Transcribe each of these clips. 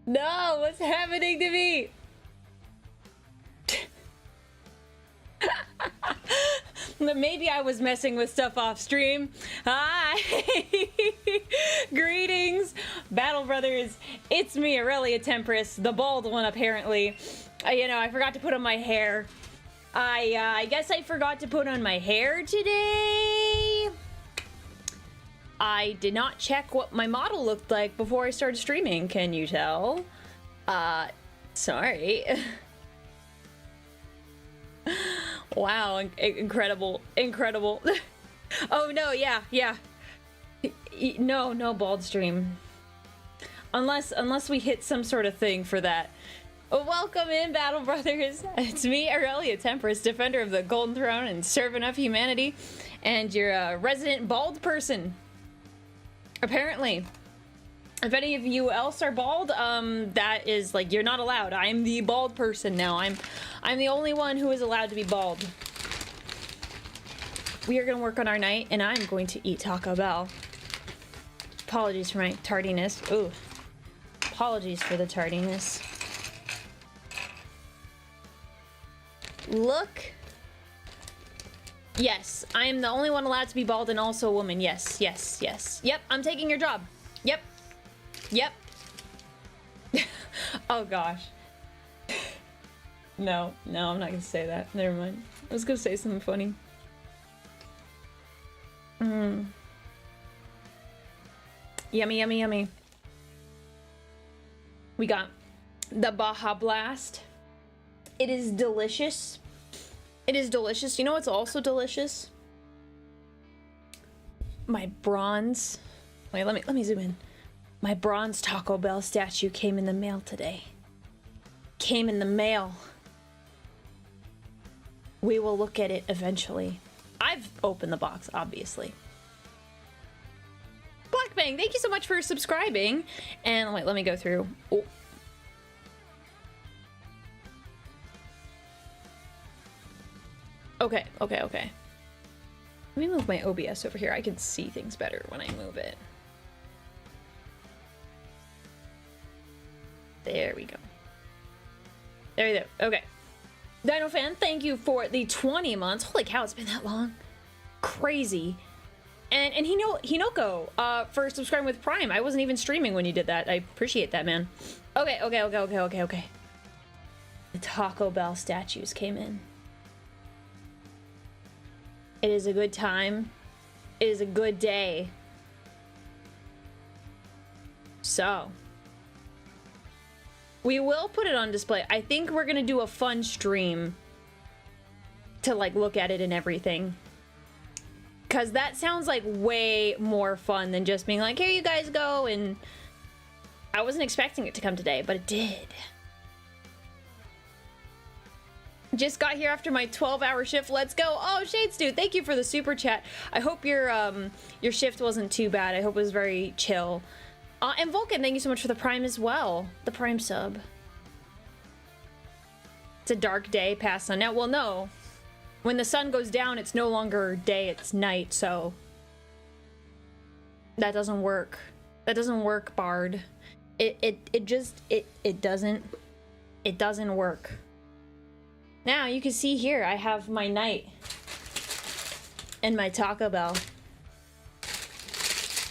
No, what's happening to me? Maybe I was messing with stuff off stream. Hi! Greetings, Battle Brothers. It's me, Aurelia Tempris, the bald one apparently. You know, I forgot to put on my hair. I guess I forgot to put on my hair today. I did not check what my model looked like before I started streaming, can you tell? Sorry. Wow, incredible, incredible. Oh no, yeah. No bald stream. Unless we hit some sort of thing for that. Welcome in, Battle Brothers. It's me, Aurelia Tempris, defender of the Golden Throne and servant of humanity, and you're a resident bald person. Apparently. If any of you else are bald, that is like, you're not allowed. I'm the bald person now. I'm the only one who is allowed to be bald. We are gonna work on our night, and I'm going to eat Taco Bell. Apologies for my tardiness. Ooh. Apologies for the tardiness. Look. Yes, I am the only one allowed to be bald and also a woman. Yes. Yep, I'm taking your job. Yep. Oh gosh. No, I'm not gonna say that. Never mind. I was gonna say something funny. Yummy. We got the Baja Blast. It is delicious. It is delicious. You know what's also delicious? My bronze. Wait, let me zoom in. My bronze Taco Bell statue came in the mail today. Came in the mail. We will look at it eventually. I've opened the box, obviously. Blackbang, thank you so much for subscribing. And wait, let me go through. Oh. Okay. Let me move my OBS over here. I can see things better when I move it. There we go. There you go. Okay. Dino Fan, thank you for the 20 months. Holy cow, it's been that long. Crazy. And Hinoko, for subscribing with Prime. I wasn't even streaming when you did that. I appreciate that, man. Okay. The Taco Bell statues came in. It is a good time. It is a good day. So, we will put it on display. I think we're gonna do a fun stream to like look at it and everything. Cause that sounds like way more fun than just being like, here you guys go. And I wasn't expecting it to come today, but it did. Just got here after my 12-hour shift. Let's go. Oh, Shades Dude, thank you for the super chat. I hope your shift wasn't too bad. I hope it was very chill. And Vulcan, thank you so much for the Prime as well. The Prime sub. It's a dark day past sundown. Well, no. When the sun goes down, it's no longer day, it's night, so that doesn't work. That doesn't work, Bard. It doesn't work. Now you can see here I have my night and my Taco Bell.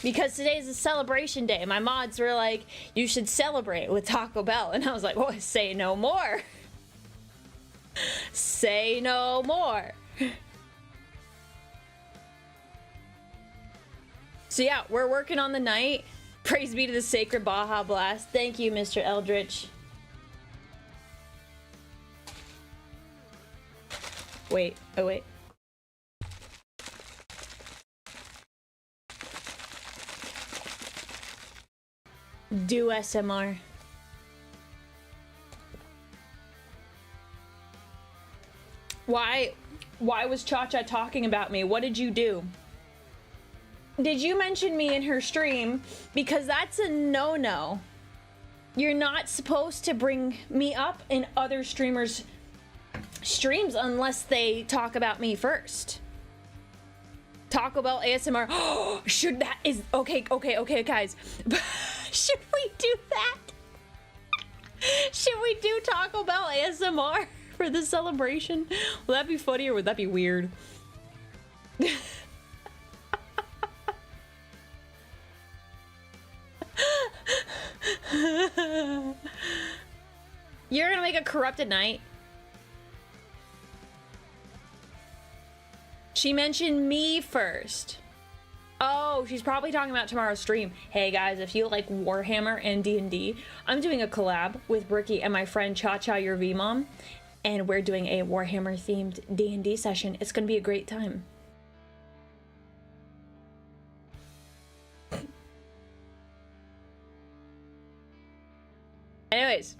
Because today is a celebration day. My mods were like, you should celebrate with Taco Bell. And I was like, well, say no more. Say no more. So yeah, we're working on the night. Praise be to the sacred Baja Blast. Thank you, Mr. Eldritch. Wait, oh wait. Do SMR. Why was Cha-Cha talking about me? What did you do? Did you mention me in her stream? Because that's a no-no. You're not supposed to bring me up in other streamers' streams unless they talk about me first. Taco Bell ASMR. Should that is okay, guys. Should we do that? Should we do Taco Bell ASMR for the celebration? Will that be funny or would that be weird? You're gonna make a corrupted night? She mentioned me first. Oh, she's probably talking about tomorrow's stream. Hey guys, if you like Warhammer and D&D, I'm doing a collab with Bricky and my friend Cha Cha Your V-Mom, and we're doing a Warhammer themed D&D session. It's gonna be a great time. Anyways,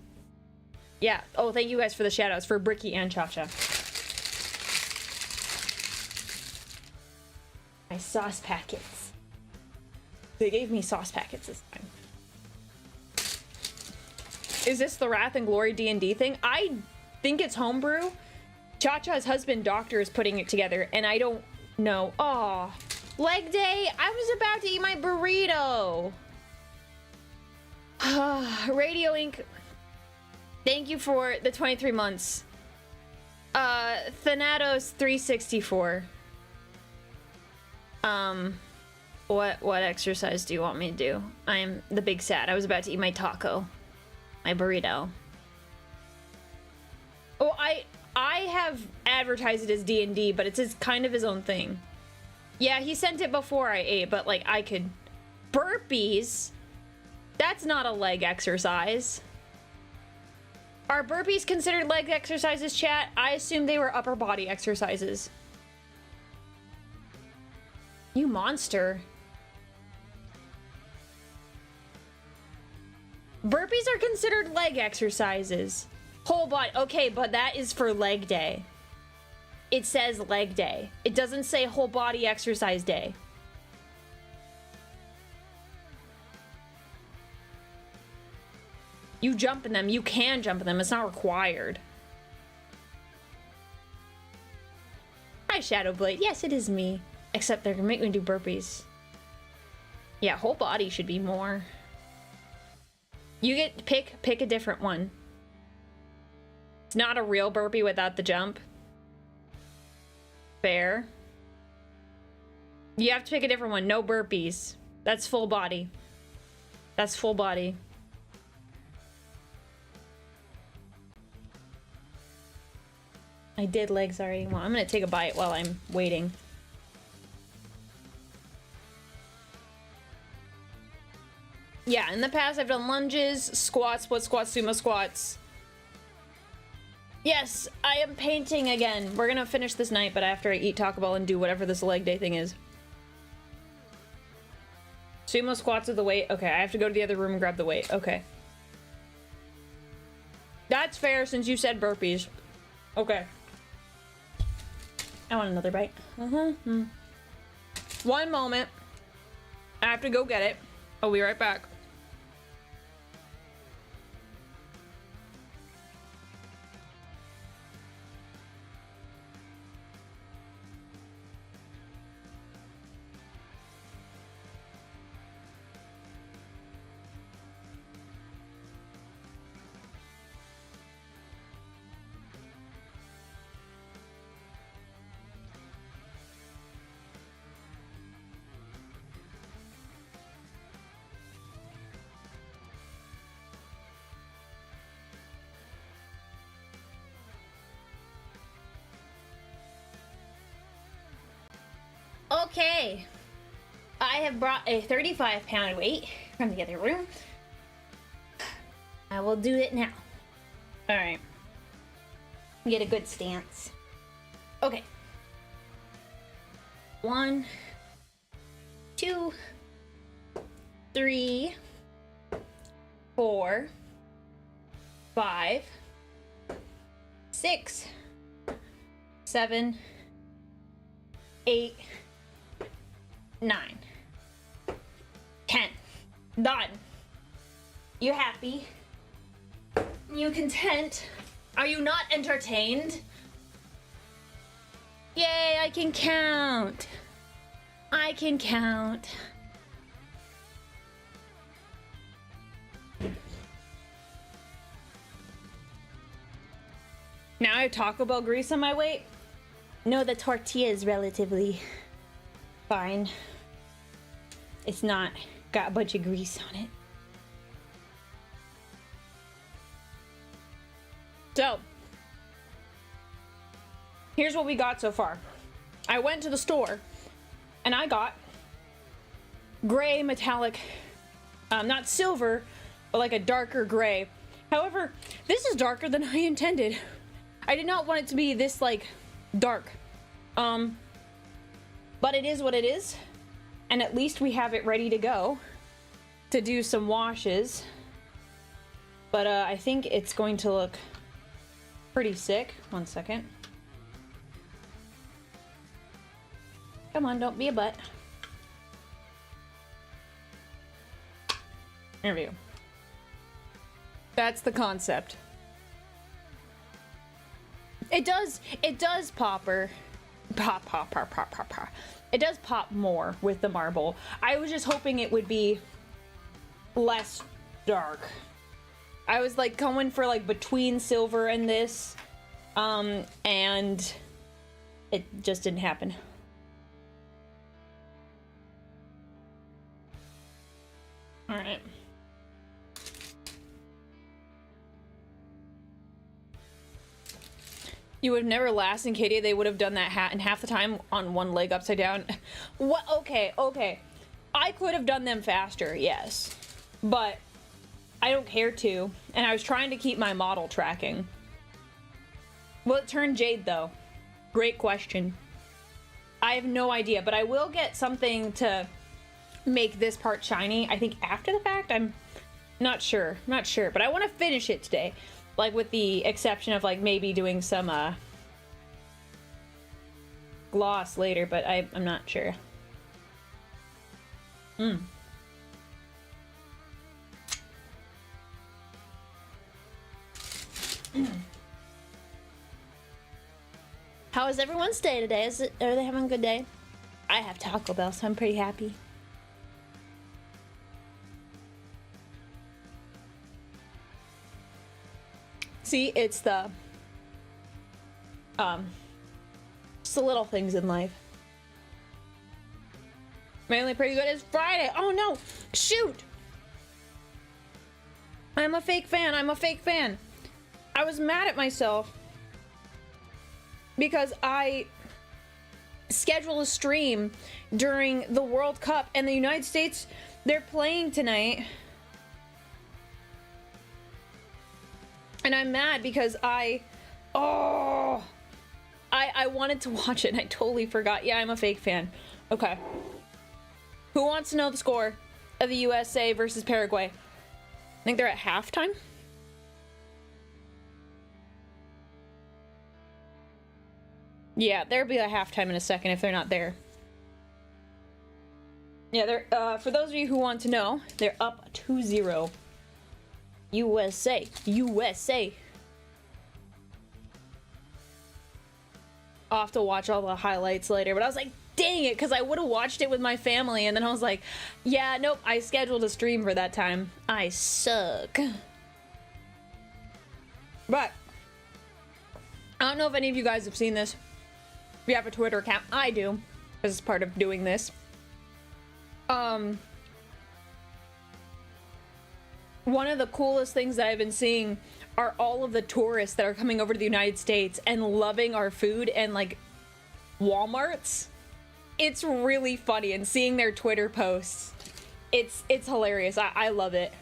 yeah. Oh, thank you guys for the shoutouts for Bricky and Cha Cha. My sauce packets. They gave me sauce packets this time. Is this the Wrath and Glory D&D thing? I think it's homebrew. Cha-Cha's husband, Doctor, is putting it together, and I don't know. Aw. Leg day? I was about to eat my burrito. Radio Inc. Thank you for the 23 months. Thanatos 364. What exercise do you want me to do? I'm the big sad. I was about to eat my taco. My burrito. Oh, I have advertised it as D&D, but it's kind of his own thing. Yeah, he sent it before I ate, but like I could... Burpees? That's not a leg exercise. Are burpees considered leg exercises, chat? I assume they were upper body exercises. You monster. Burpees are considered leg exercises. Whole body. Okay, but that is for leg day. It says leg day. It doesn't say whole body exercise day. You jump in them. You can jump in them. It's not required. Hi, Shadowblade. Yes, it is me. Except they're gonna make me do burpees. Yeah, whole body should be more. You get pick a different one. It's not a real burpee without the jump. Fair. You have to pick a different one. No burpees. That's full body. That's full body. I did legs already. Well, I'm gonna take a bite while I'm waiting. Yeah, in the past I've done lunges, squats, split squats, sumo squats. Yes, I am painting again. We're gonna finish this night, but after I eat Taco Bell and do whatever this leg day thing is. Sumo squats with the weight. Okay, I have to go to the other room and grab the weight. Okay. That's fair since you said burpees. Okay. I want another bite. One moment. I have to go get it. I'll be right back. Okay, I have brought a 35-pound weight from the other room. I will do it now. All right, get a good stance. Okay, 1, 2, 3, 4, 5, 6, 7, 8, 9, 10. Done. You happy? You content? Are you not entertained? Yay, I can count. I can count. Now I have Taco Bell grease on my weight. No, the tortilla is relatively fine. It's not got a bunch of grease on it. So, here's what we got so far. I went to the store and I got gray metallic, not silver, but like a darker gray. However, this is darker than I intended. I did not want it to be this like dark. But it is what it is. And at least we have it ready to go to do some washes. But I think it's going to look pretty sick. 1 second. Come on, don't be a butt. There we go. That's the concept. It does pop. It does pop more with the marble. I was just hoping it would be less dark. I was like going for like between silver and this, and it just didn't happen. All right. You would have never lasted, Katie. They would have done that hat in half the time on one leg upside down. What? Okay. I could have done them faster, yes. But I don't care to. And I was trying to keep my model tracking. Will it turn jade, though? Great question. I have no idea. But I will get something to make this part shiny. I think after the fact. I'm not sure. But I want to finish it today. Like, with the exception of, like, maybe doing some, gloss later, but I'm not sure. How is everyone's day today? Are they having a good day? I have Taco Bell, so I'm pretty happy. See, it's the little things in life. Mainly pretty good. It's Friday. Oh no! Shoot! I'm a fake fan. I was mad at myself because I scheduled a stream during the World Cup and the United States, they're playing tonight. And I'm mad because I wanted to watch it and I totally forgot. Yeah, I'm a fake fan. Okay. Who wants to know the score of the USA versus Paraguay? I think they're at halftime. Yeah, there'll be a halftime in a second if they're not there. Yeah, they're, for those of you who want to know, they're up 2-0. USA. I'll have to watch all the highlights later, but I was like, dang it, because I would have watched it with my family, and then I was like, yeah, nope, I scheduled a stream for that time. I suck. But I don't know if any of you guys have seen this. If you have a Twitter account, I do, because it's part of doing this. One of the coolest things that I've been seeing are all of the tourists that are coming over to the United States and loving our food and like Walmarts. It's really funny, and seeing their Twitter posts, it's hilarious. I love it.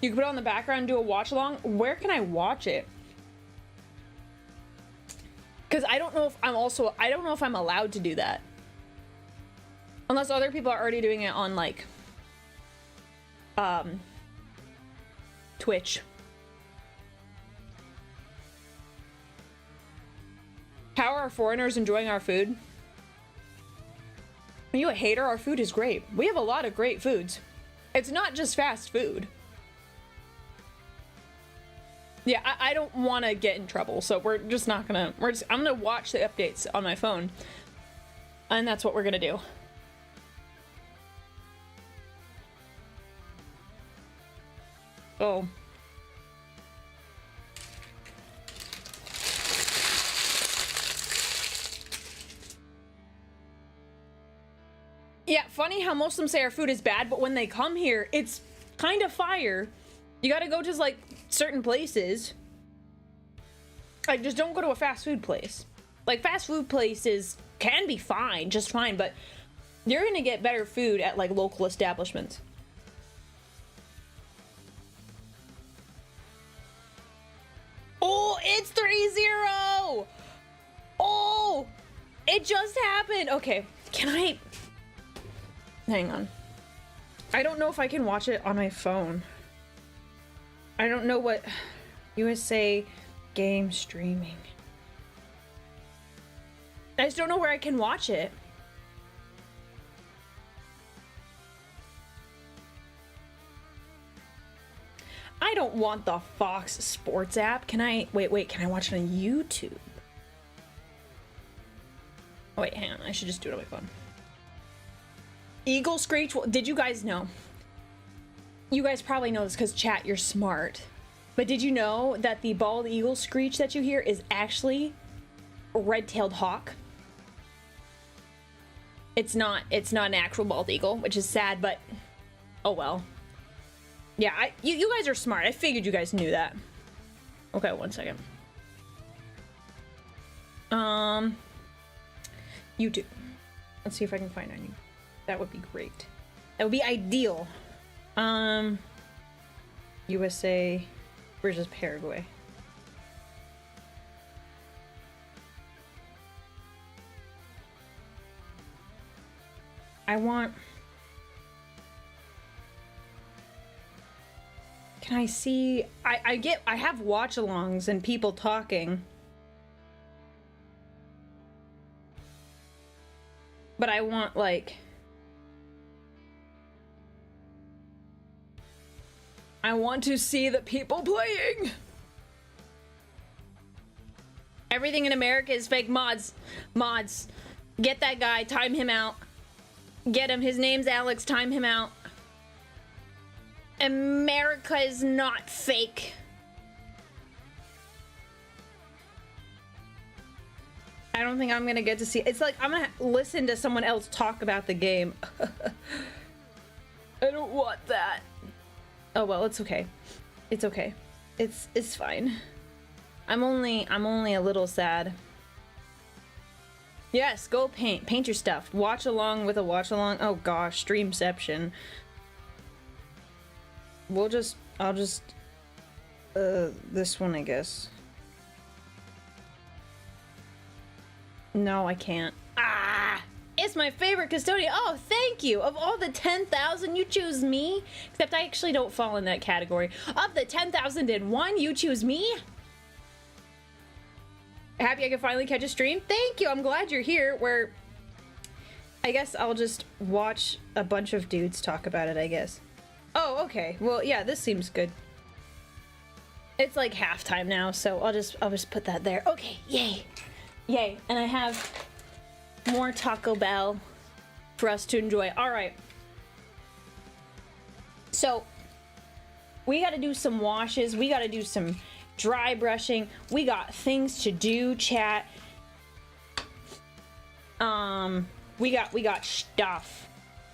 You can put it on the background and do a watch along. Where can I watch it? Because I don't know if I'm allowed to do that. Unless other people are already doing it on, like, Twitch. How are our foreigners enjoying our food? Are you a hater? Our food is great. We have a lot of great foods. It's not just fast food. Yeah, I don't want to get in trouble, so we're just not gonna... I'm gonna watch the updates on my phone. And that's what we're gonna do. Oh. Yeah, funny how most of them say our food is bad, but when they come here, it's kind of fire. You gotta go to, like, certain places. Like, just don't go to a fast food place. Like, fast food places can be fine, just fine, but you're gonna get better food at, like, local establishments. Oh, it's 3-0! Oh! It just happened! Okay, can I... Hang on. I don't know if I can watch it on my phone. I don't know what... USA game streaming. I just don't know where I can watch it. I don't want the Fox Sports app. Can I... Wait, can I watch it on YouTube? Oh, wait, hang on. I should just do it on my phone. Eagle Screech... Did you guys know? You guys probably know this because, chat, you're smart. But did you know that the bald eagle screech that you hear is actually a red-tailed hawk? It's not an actual bald eagle, which is sad, but... Oh, well. Yeah, you guys are smart. I figured you guys knew that. Okay, one second. YouTube. Let's see if I can find any. That would be great. That would be ideal. USA versus Paraguay. I want... Can I see... I have watch-alongs and people talking. But I want, like... I want to see the people playing! Everything in America is fake mods. Mods. Get that guy, time him out. Get him, his name's Alex, time him out. America is not fake. I don't think I'm gonna get to see... It's like, I'm gonna listen to someone else talk about the game. I don't want that. Oh well, it's okay. It's okay. It's fine. I'm only a little sad. Yes, go paint. Paint your stuff. Watch along with a watch along. Oh gosh, Streamception. I'll just this one, I guess. No, I can't. Ah! It's my favorite custodian. Oh, thank you. Of all the 10,000, you choose me. Except I actually don't fall in that category. Of the 10,001, you choose me. Happy I could finally catch a stream. Thank you. I'm glad you're here. Where I guess I'll just watch a bunch of dudes talk about it, I guess. Oh, okay. Well, yeah, this seems good. It's like halftime now, so I'll just put that there. Okay, yay. Yay. And I have more Taco Bell for us to enjoy. All right. So we got to do some washes. We got to do some dry brushing. We got things to do, chat. We got stuff.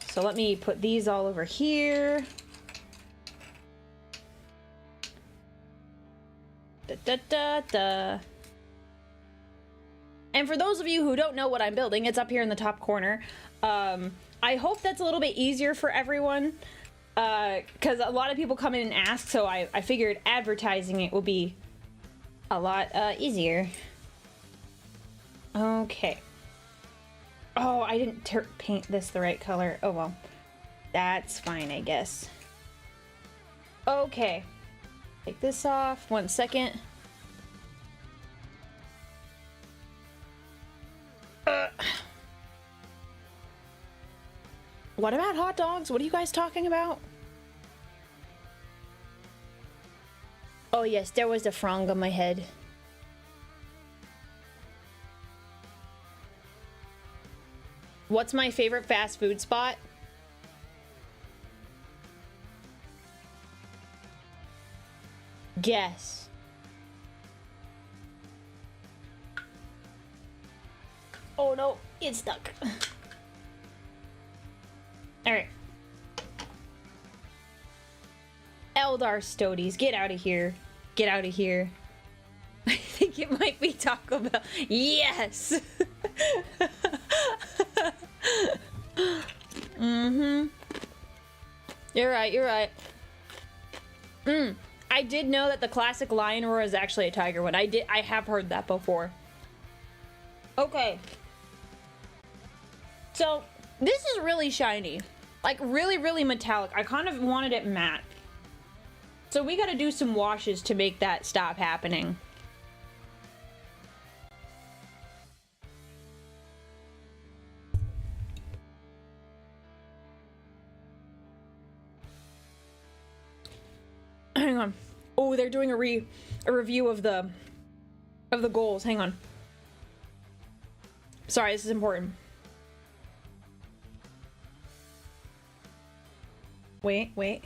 So let me put these all over here. Da, da, da, da. And for those of you who don't know what I'm building, it's up here in the top corner. I hope that's a little bit easier for everyone, because a lot of people come in and ask, so I figured advertising it will be a lot easier. Okay. Oh, I didn't paint this the right color. Oh well. That's fine, I guess. Okay. Take this off. 1 second. What about hot dogs? What are you guys talking about? Oh yes, there was a frog on my head. What's my favorite fast food spot? Guess. Oh no, it's stuck. Alright. Eldar Stodes, get out of here. Get out of here. I think it might be Taco Bell. Yes! Mm-hmm. You're right, you're right. I did know that the classic lion roar is actually a tiger one. I have heard that before. Okay. So, this is really shiny. Like, really, really metallic. I kind of wanted it matte. So we gotta do some washes to make that stop happening. Hang on. Oh, they're doing a review of the goals. Hang on. Sorry, this is important. Wait.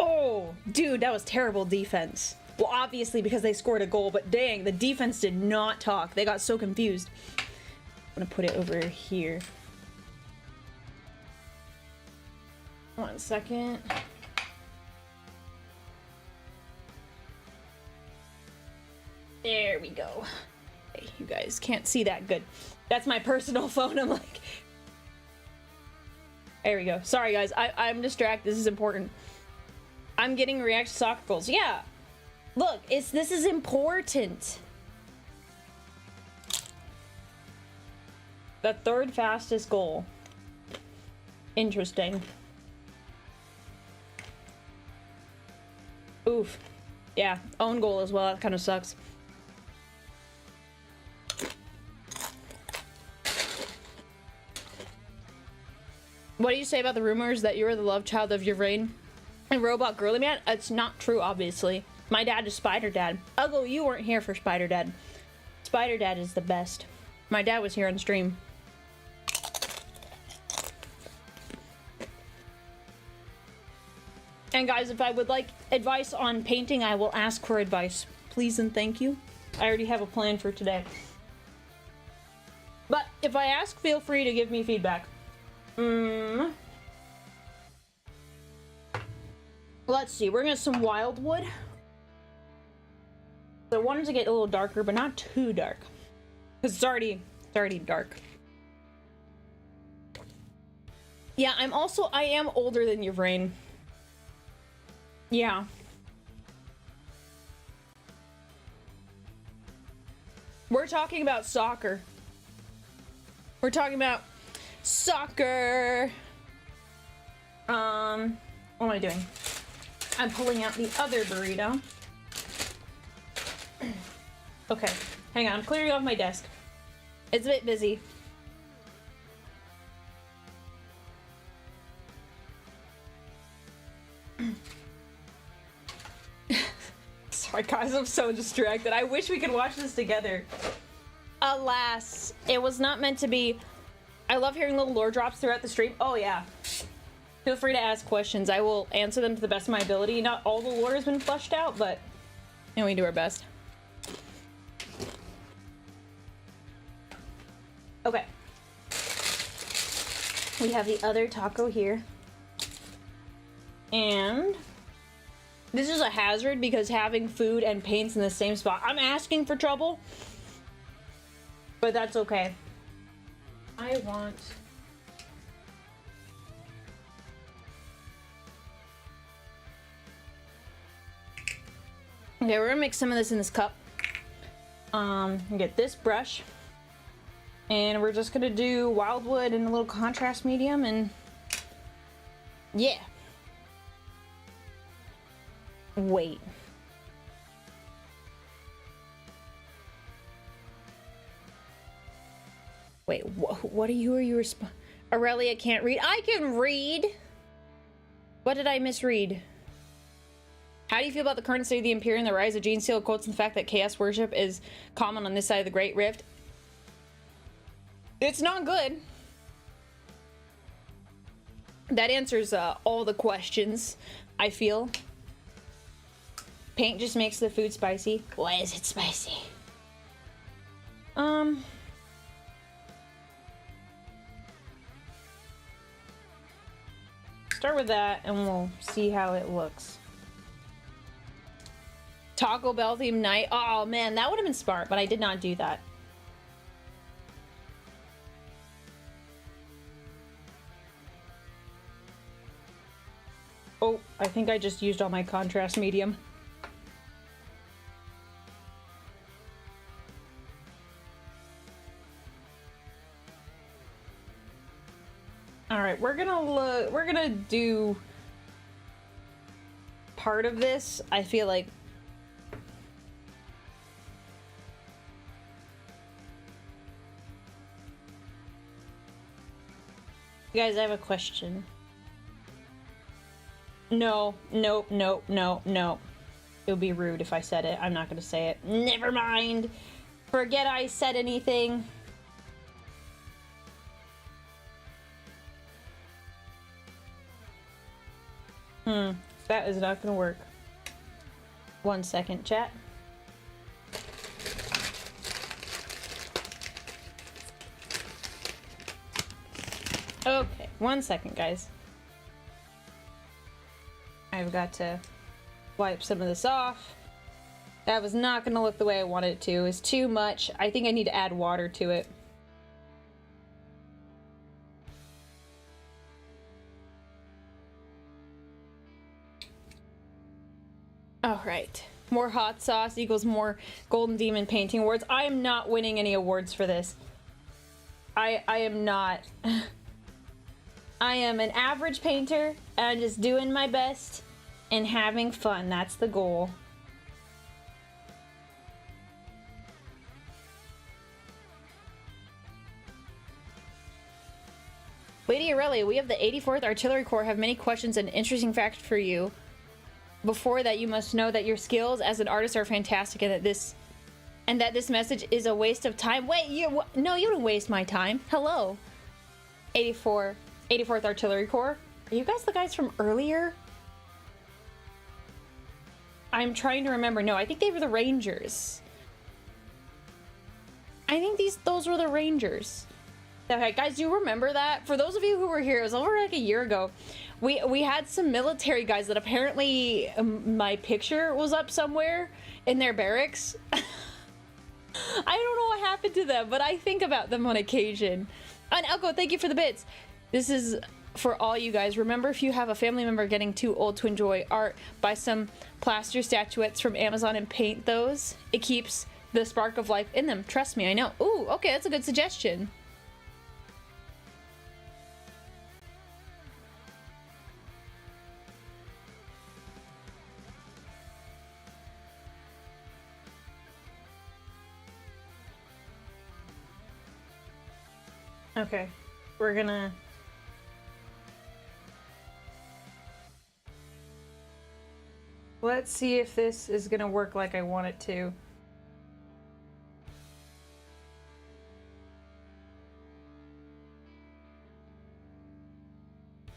Oh, dude, that was terrible defense. Well, obviously because they scored a goal, but dang, the defense did not talk. They got so confused. I'm gonna put it over here. 1 second. There we go. Hey, you guys can't see that good. That's my personal phone. I'm like... There we go. Sorry, guys. I'm distracted. This is important. I'm getting react to soccer goals. Yeah. Look, this is important. The third fastest goal. Interesting. Oof. Yeah, own goal as well. That kind of sucks. What do you say about the rumors that you are the love child of your brain and robot girly man? It's not true, obviously. My dad is Spider Dad. Uggo, you weren't here for Spider Dad. Spider Dad is the best. My dad was here on stream. And guys, if I would like advice on painting, I will ask for advice. Please and thank you. I already have a plan for today. But if I ask, feel free to give me feedback. Let's see, we're gonna get some wildwood. So I wanted to get a little darker, but not too dark. Because it's already dark. Yeah, I am older than your brain. Yeah. We're talking about soccer. We're talking about soccer. What am I doing? I'm pulling out the other burrito. Okay, hang on. I'm clearing off my desk. It's a bit busy. Sorry guys, I'm so distracted. I wish we could watch this together. Alas, it was not meant to be. I love hearing little lore drops throughout the stream. Oh yeah. Feel free to ask questions. I will answer them to the best of my ability. Not all the lore has been fleshed out, but we do our best. Okay. We have the other taco here. And this is a hazard because having food and paints in the same spot. I'm asking for trouble, but that's okay. I want... Okay, we're gonna mix some of this in this cup. Get this brush. And we're just gonna do wildwood and a little contrast medium and... yeah. Wait. Wait, what are you Aurelia can't read? I can read! What did I misread? How do you feel about the current state of the Imperium, the rise of Gene Stealer quotes, and the fact that chaos worship is common on this side of the Great Rift? It's not good. That answers all the questions, I feel. Paint just makes the food spicy. Why is it spicy? Start with that and we'll see how it looks. Taco Bell themed night. Oh man, that would have been smart, but I did not do that. Oh, I think I just used all my contrast medium. All right, we're gonna do part of this. I feel like you guys, I have a question. No, nope, nope, no, no. It would be rude if I said it. I'm not gonna say it. Never mind. Forget I said anything. That is not gonna work. 1 second, chat. Okay, 1 second, guys. I've got to wipe some of this off. That was not gonna look the way I wanted it to. It's too much. I think I need to add water to it. All right. More hot sauce equals more Golden Demon painting awards. I am not winning any awards for this. I am not. I am an average painter, and I'm just doing my best and having fun. That's the goal. Lady Aurelia, we of the 84th Artillery Corps have many questions and interesting facts for you. Before that, you must know that your skills as an artist are fantastic, and that this message is a waste of time. Wait, no, you don't waste my time. Hello, 84th Artillery Corps. Are you guys the guys from earlier? I'm trying to remember. No, I think they were the Rangers. I think those were the Rangers. Okay, guys, do you remember that? For those of you who were here, it was over like a year ago. We had some military guys that apparently my picture was up somewhere in their barracks. I don't know what happened to them, but I think about them on occasion. And Elko, thank you for the bits. This is for all you guys. Remember, if you have a family member getting too old to enjoy art, buy some plaster statuettes from Amazon and paint those. It keeps the spark of life in them. Trust me, I know. Ooh, okay, that's a good suggestion. Okay, we're gonna... Let's see if this is gonna work like I want it to.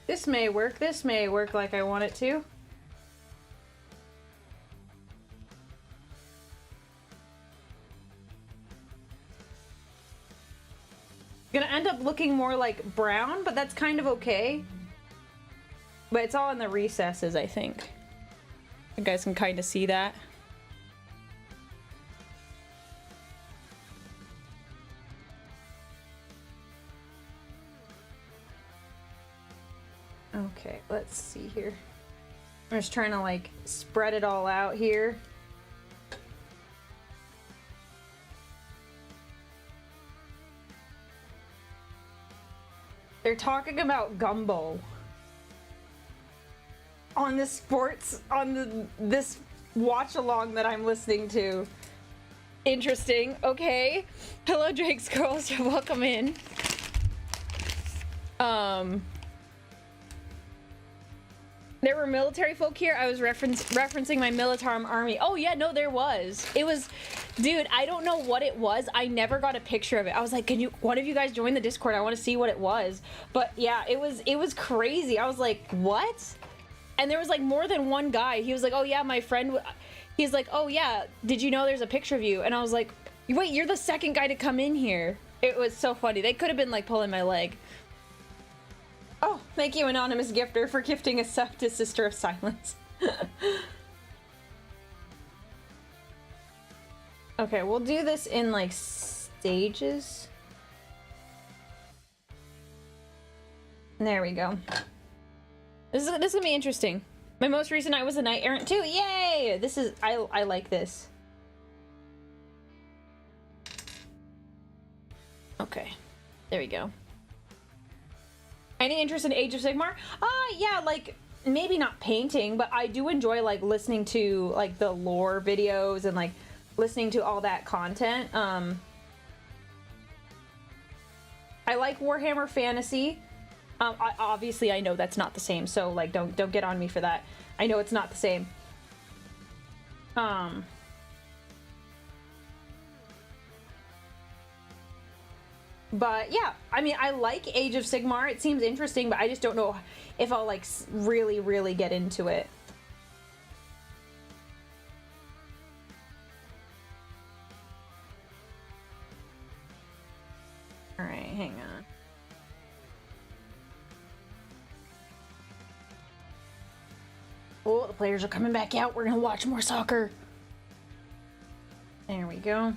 This may work like I want it to. Gonna end up looking more like brown, but that's kind of okay. But it's all in the recesses, I think. You guys can kind of see that. Okay, let's see here. I'm just trying to like spread it all out here. They're talking about gumbo on this this watch along that I'm listening to. Interesting. Okay. Hello, Drake's girls. Welcome in. There were military folk here. I was referencing my Militarum army. Oh yeah, no, there was. It was, dude, I don't know what it was. I never got a picture of it. I was like, one of you guys join the Discord? I want to see what it was. But yeah, it was crazy. I was like, what? And there was like more than one guy. He was like, oh yeah, my friend, he's like, oh yeah, did you know there's a picture of you? And I was like, wait, you're the second guy to come in here. It was so funny. They could have been like pulling my leg. Oh, thank you, Anonymous Gifter, for gifting a sub to Sister of Silence. Okay, we'll do this in, like, stages. There we go. This is gonna be interesting. My most recent night was a Knight Errant too. Yay! This is... I like this. Okay. There we go. Any interest in Age of Sigmar? Yeah, like, maybe not painting, but I do enjoy, like, listening to, like, the lore videos and, like, listening to all that content. I like Warhammer Fantasy. Obviously, I know that's not the same, so, like, don't get on me for that. I know it's not the same. But yeah, I mean, I like Age of Sigmar. It seems interesting, but I just don't know if I'll like really get into it. All right, hang on. Oh, the players are coming back out. We're gonna watch more soccer. There we go.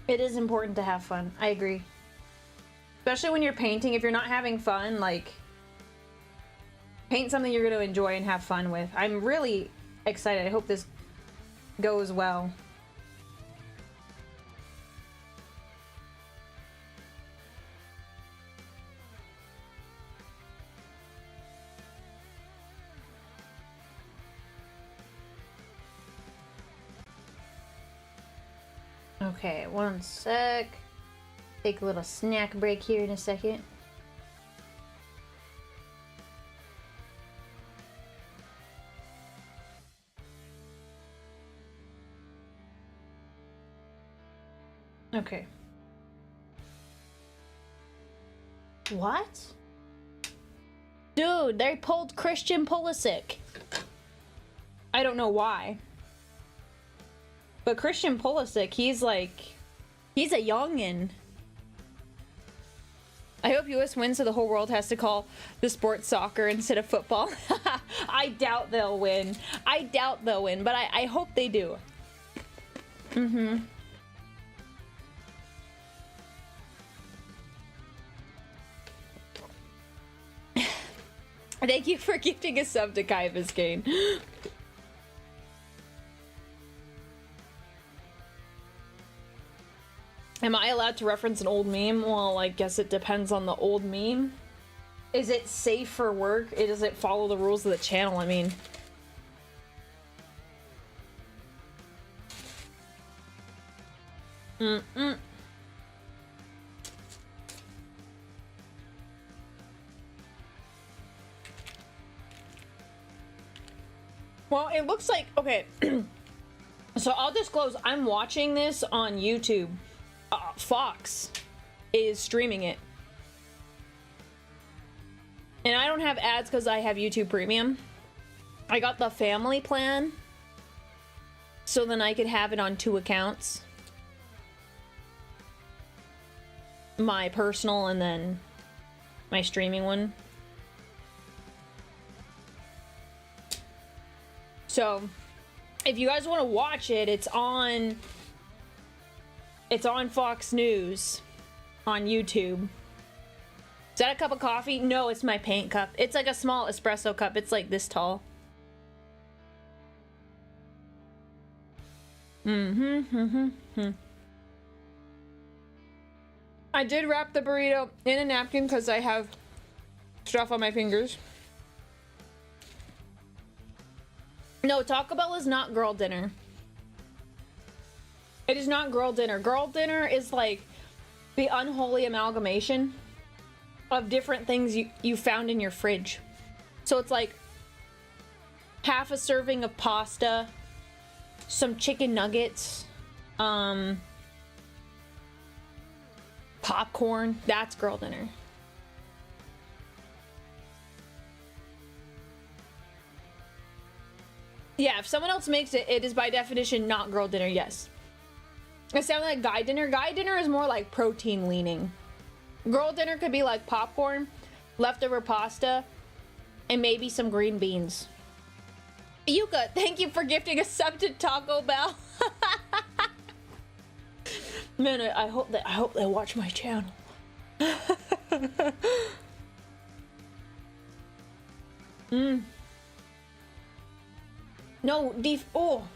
It is important to have fun. I agree. Especially when you're painting. If you're not having fun, like, paint something you're going to enjoy and have fun with. I'm really excited. I hope this goes well. Okay, one sec. Take a little snack break here in a second. Okay. What? Dude, they pulled Christian Pulisic. I don't know why. But Christian Pulisic, he's a youngin'. I hope US wins so the whole world has to call the sport soccer instead of football. I doubt they'll win. I doubt they'll win, but I hope they do. Mm-hmm. Thank you for gifting a sub to Kai Biscayne. Am I allowed to reference an old meme? Well, I guess it depends on the old meme. Is it safe for work? Does it follow the rules of the channel? I mean... Well, it looks like... Okay. So I'll disclose, I'm watching this on YouTube. Fox is streaming it. And I don't have ads because I have YouTube Premium. I got the family plan. So then I could have it on 2 accounts. My personal and then my streaming one. So, if you guys want to watch it, it's on Fox News on YouTube. Is that a cup of coffee? No, it's my paint cup. It's like a small espresso cup. It's like this tall. I did wrap the burrito in a napkin because I have stuff on my fingers. No, Taco Bell is not girl dinner. It is not girl dinner. Girl dinner is like the unholy amalgamation of different things you found in your fridge. So it's like half a serving of pasta, some chicken nuggets, popcorn. That's girl dinner. Yeah, if someone else makes it, it is by definition not girl dinner, yes. It sounds like guy dinner. Guy dinner is more like protein leaning. Girl dinner could be like popcorn, leftover pasta, and maybe some green beans. Yuka, thank you for gifting a sub to Taco Bell. Man, I hope they watch my channel. No, oh.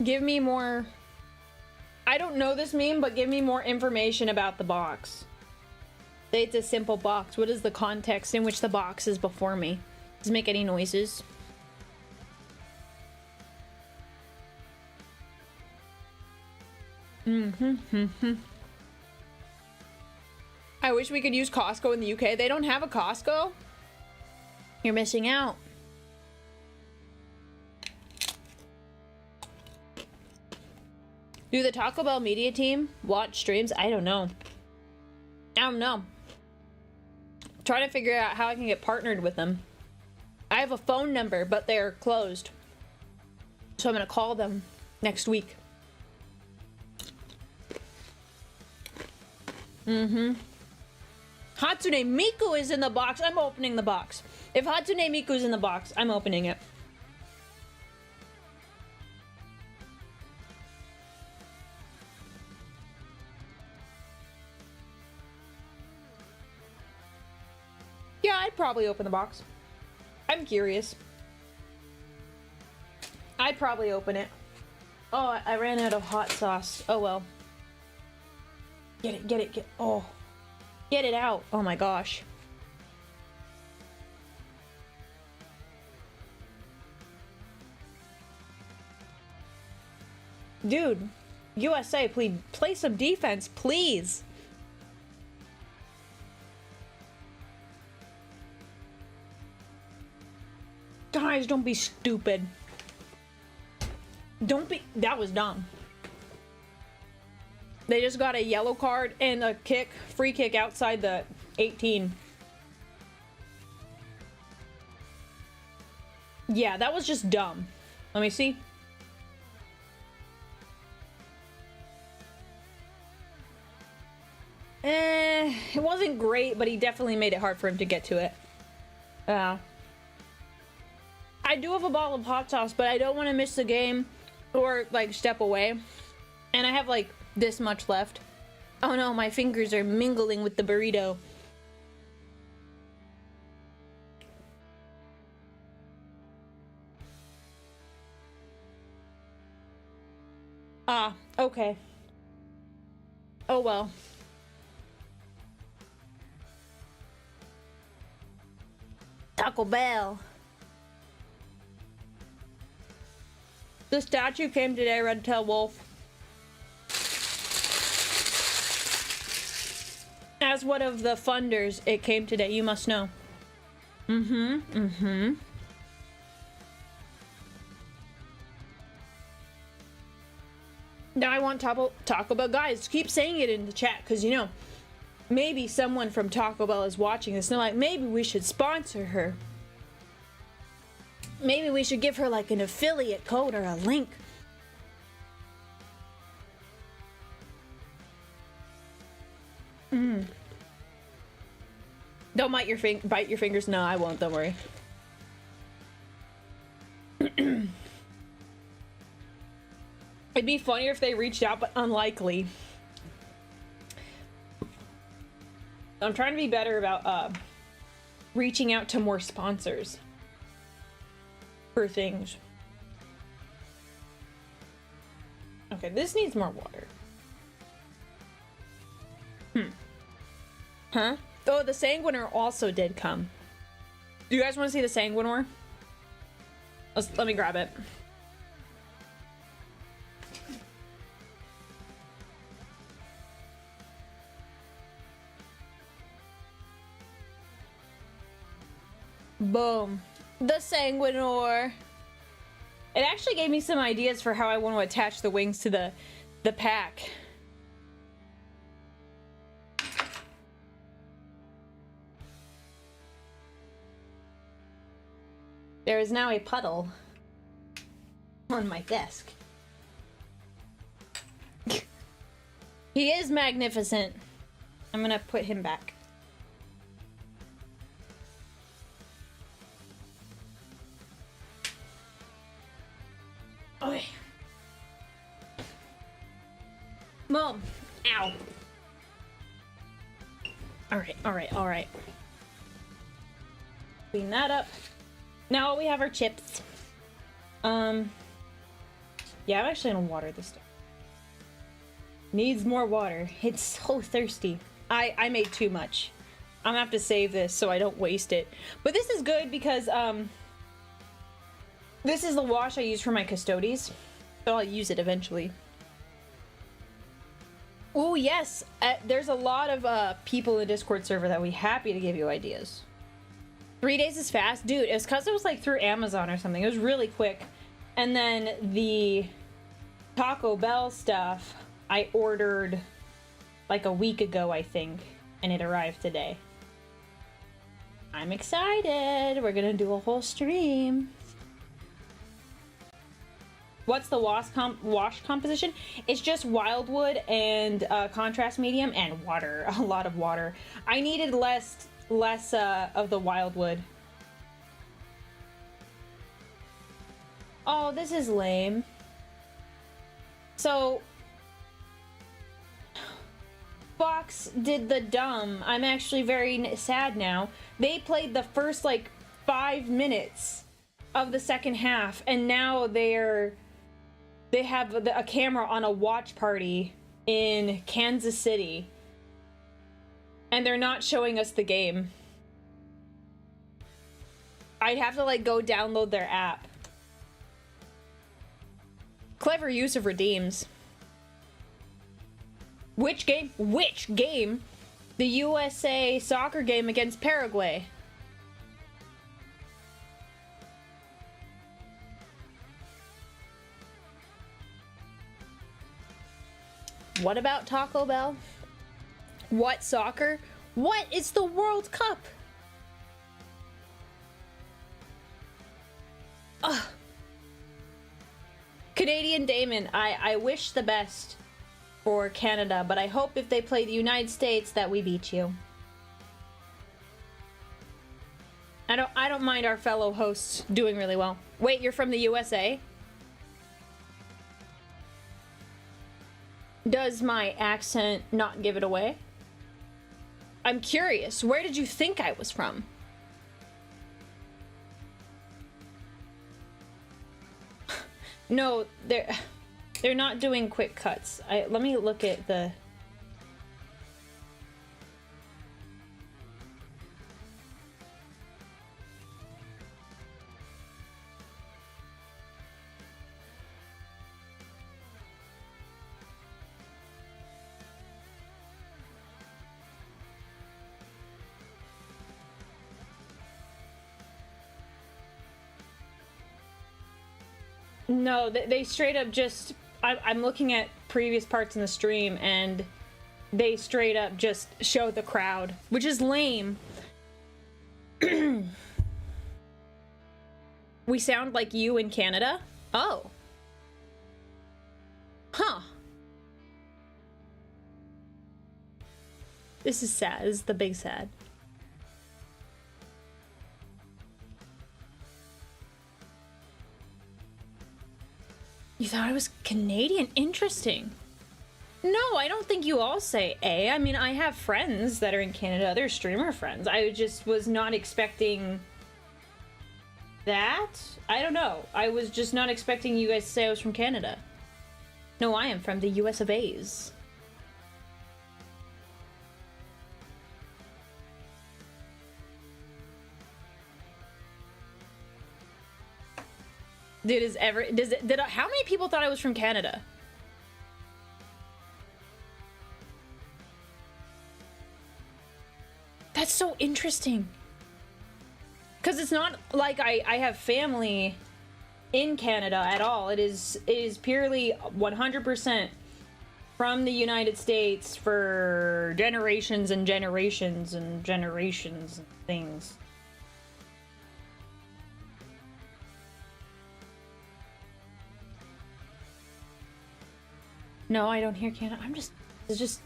Give me more. I don't know this meme, but give me more information about the box. Say it's a simple box. What is the context in which the box is before me? Does it make any noises? I wish we could use Costco in the UK. They don't have a Costco. You're missing out. Do the Taco Bell media team watch streams? I don't know. Trying to figure out how I can get partnered with them. I have a phone number, but they're closed. So I'm gonna call them next week. Hatsune Miku is in the box. I'm opening the box. If Hatsune Miku is in the box, I'm opening it. Yeah, I'd probably open the box. I'm curious. I'd probably open it. Oh, I ran out of hot sauce. Oh well. Get it. Oh. Get it out. Oh my gosh. Dude, USA, please play some defense, please. Guys, don't be stupid. Don't be. That was dumb. They just got a yellow card and a free kick outside the 18. Yeah, that was just dumb. Let me see. It wasn't great, but he definitely made it hard for him to get to it. I do have a bottle of hot sauce, but I don't want to miss the game or, like, step away. And I have, like, this much left. Oh no, my fingers are mingling with the burrito. Ah, okay. Oh well. Taco Bell. The statue came today, Red Tail Wolf. As one of the funders, it came today, you must know. Now I want Taco Bell. Guys, keep saying it in the chat, because, you know, maybe someone from Taco Bell is watching this and they're like, maybe we should sponsor her. Maybe we should give her, like, an affiliate code or a link. Don't bite your fingers. No, I won't. Don't worry. It'd be funnier if they reached out, but unlikely. I'm trying to be better about reaching out to more sponsors for things. Okay, this needs more water. Huh? Oh, the Sanguinor also did come. Do you guys want to see the Sanguinor? Let me grab it. Boom. The Sanguinor. It actually gave me some ideas for how I want to attach the wings to the pack. There is now a puddle on my desk. He is magnificent. I'm gonna put him back. Okay. Mom. Ow. Alright. Clean that up. Now we have our chips. Yeah, I'm actually gonna water this stuff. Needs more water. It's so thirsty. I made too much. I'm gonna have to save this so I don't waste it. But this is good because, this is the wash I use for my Custodes. So I'll use it eventually. Oh, yes. There's a lot of people in the Discord server that would be happy to give you ideas. 3 days is fast. Dude, it was because it was like through Amazon or something. It was really quick. And then the Taco Bell stuff I ordered like a week ago, I think. And it arrived today. I'm excited. We're gonna do a whole stream. What's the wash composition? It's just wildwood and contrast medium and water. A lot of water. I needed less of the wildwood. Oh, this is lame. So Fox did the dumb. I'm actually very sad now. They played the first like 5 minutes of the second half, and now they have a camera on a watch party in Kansas City, and they're not showing us the game. I'd have to like go download their app. Clever use of redeems. Which game? Which game? The USA soccer game against Paraguay. What about Taco Bell? What soccer? What is the World Cup? Ugh. Canadian Damon, I wish the best for Canada, but I hope if they play the United States that we beat you. I don't mind our fellow hosts doing really well. Wait, you're from the USA? Does my accent not give it away? I'm curious. Where did you think I was from? No, they're not doing quick cuts. Let me look at the... No, they straight up just... I'm looking at previous parts in the stream, and they straight up just show the crowd, which is lame. We sound like you in Canada? Oh. Huh. This is sad. This is the big sad. You thought I was Canadian? Interesting. No, I don't think you all say A. I mean, I have friends that are in Canada, other streamer friends. I just was not expecting that. I don't know. I was just not expecting you guys to say I was from Canada. No, I am from the US of A's. Dude, how many people thought I was from Canada? That's so interesting. Because it's not like I have family in Canada at all. It is purely 100% from the United States for generations and generations and generations and things. No, I don't hear Canada. This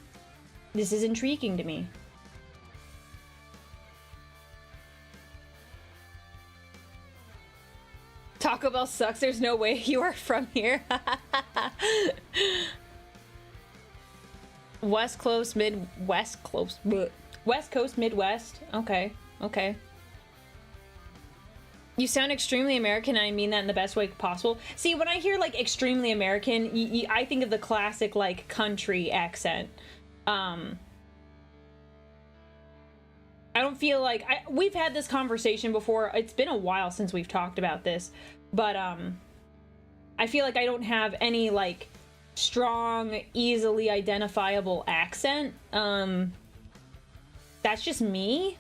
is intriguing to me. Taco Bell sucks. There's no way you are from here. West Coast, Midwest, close. West Coast, Midwest. Okay, okay. You sound extremely American, and I mean that in the best way possible. See, when I hear, like, extremely American, I think of the classic, like, country accent. I don't feel like... we've had this conversation before. It's been a while since we've talked about this. But, I feel like I don't have any, like, strong, easily identifiable accent. That's just me.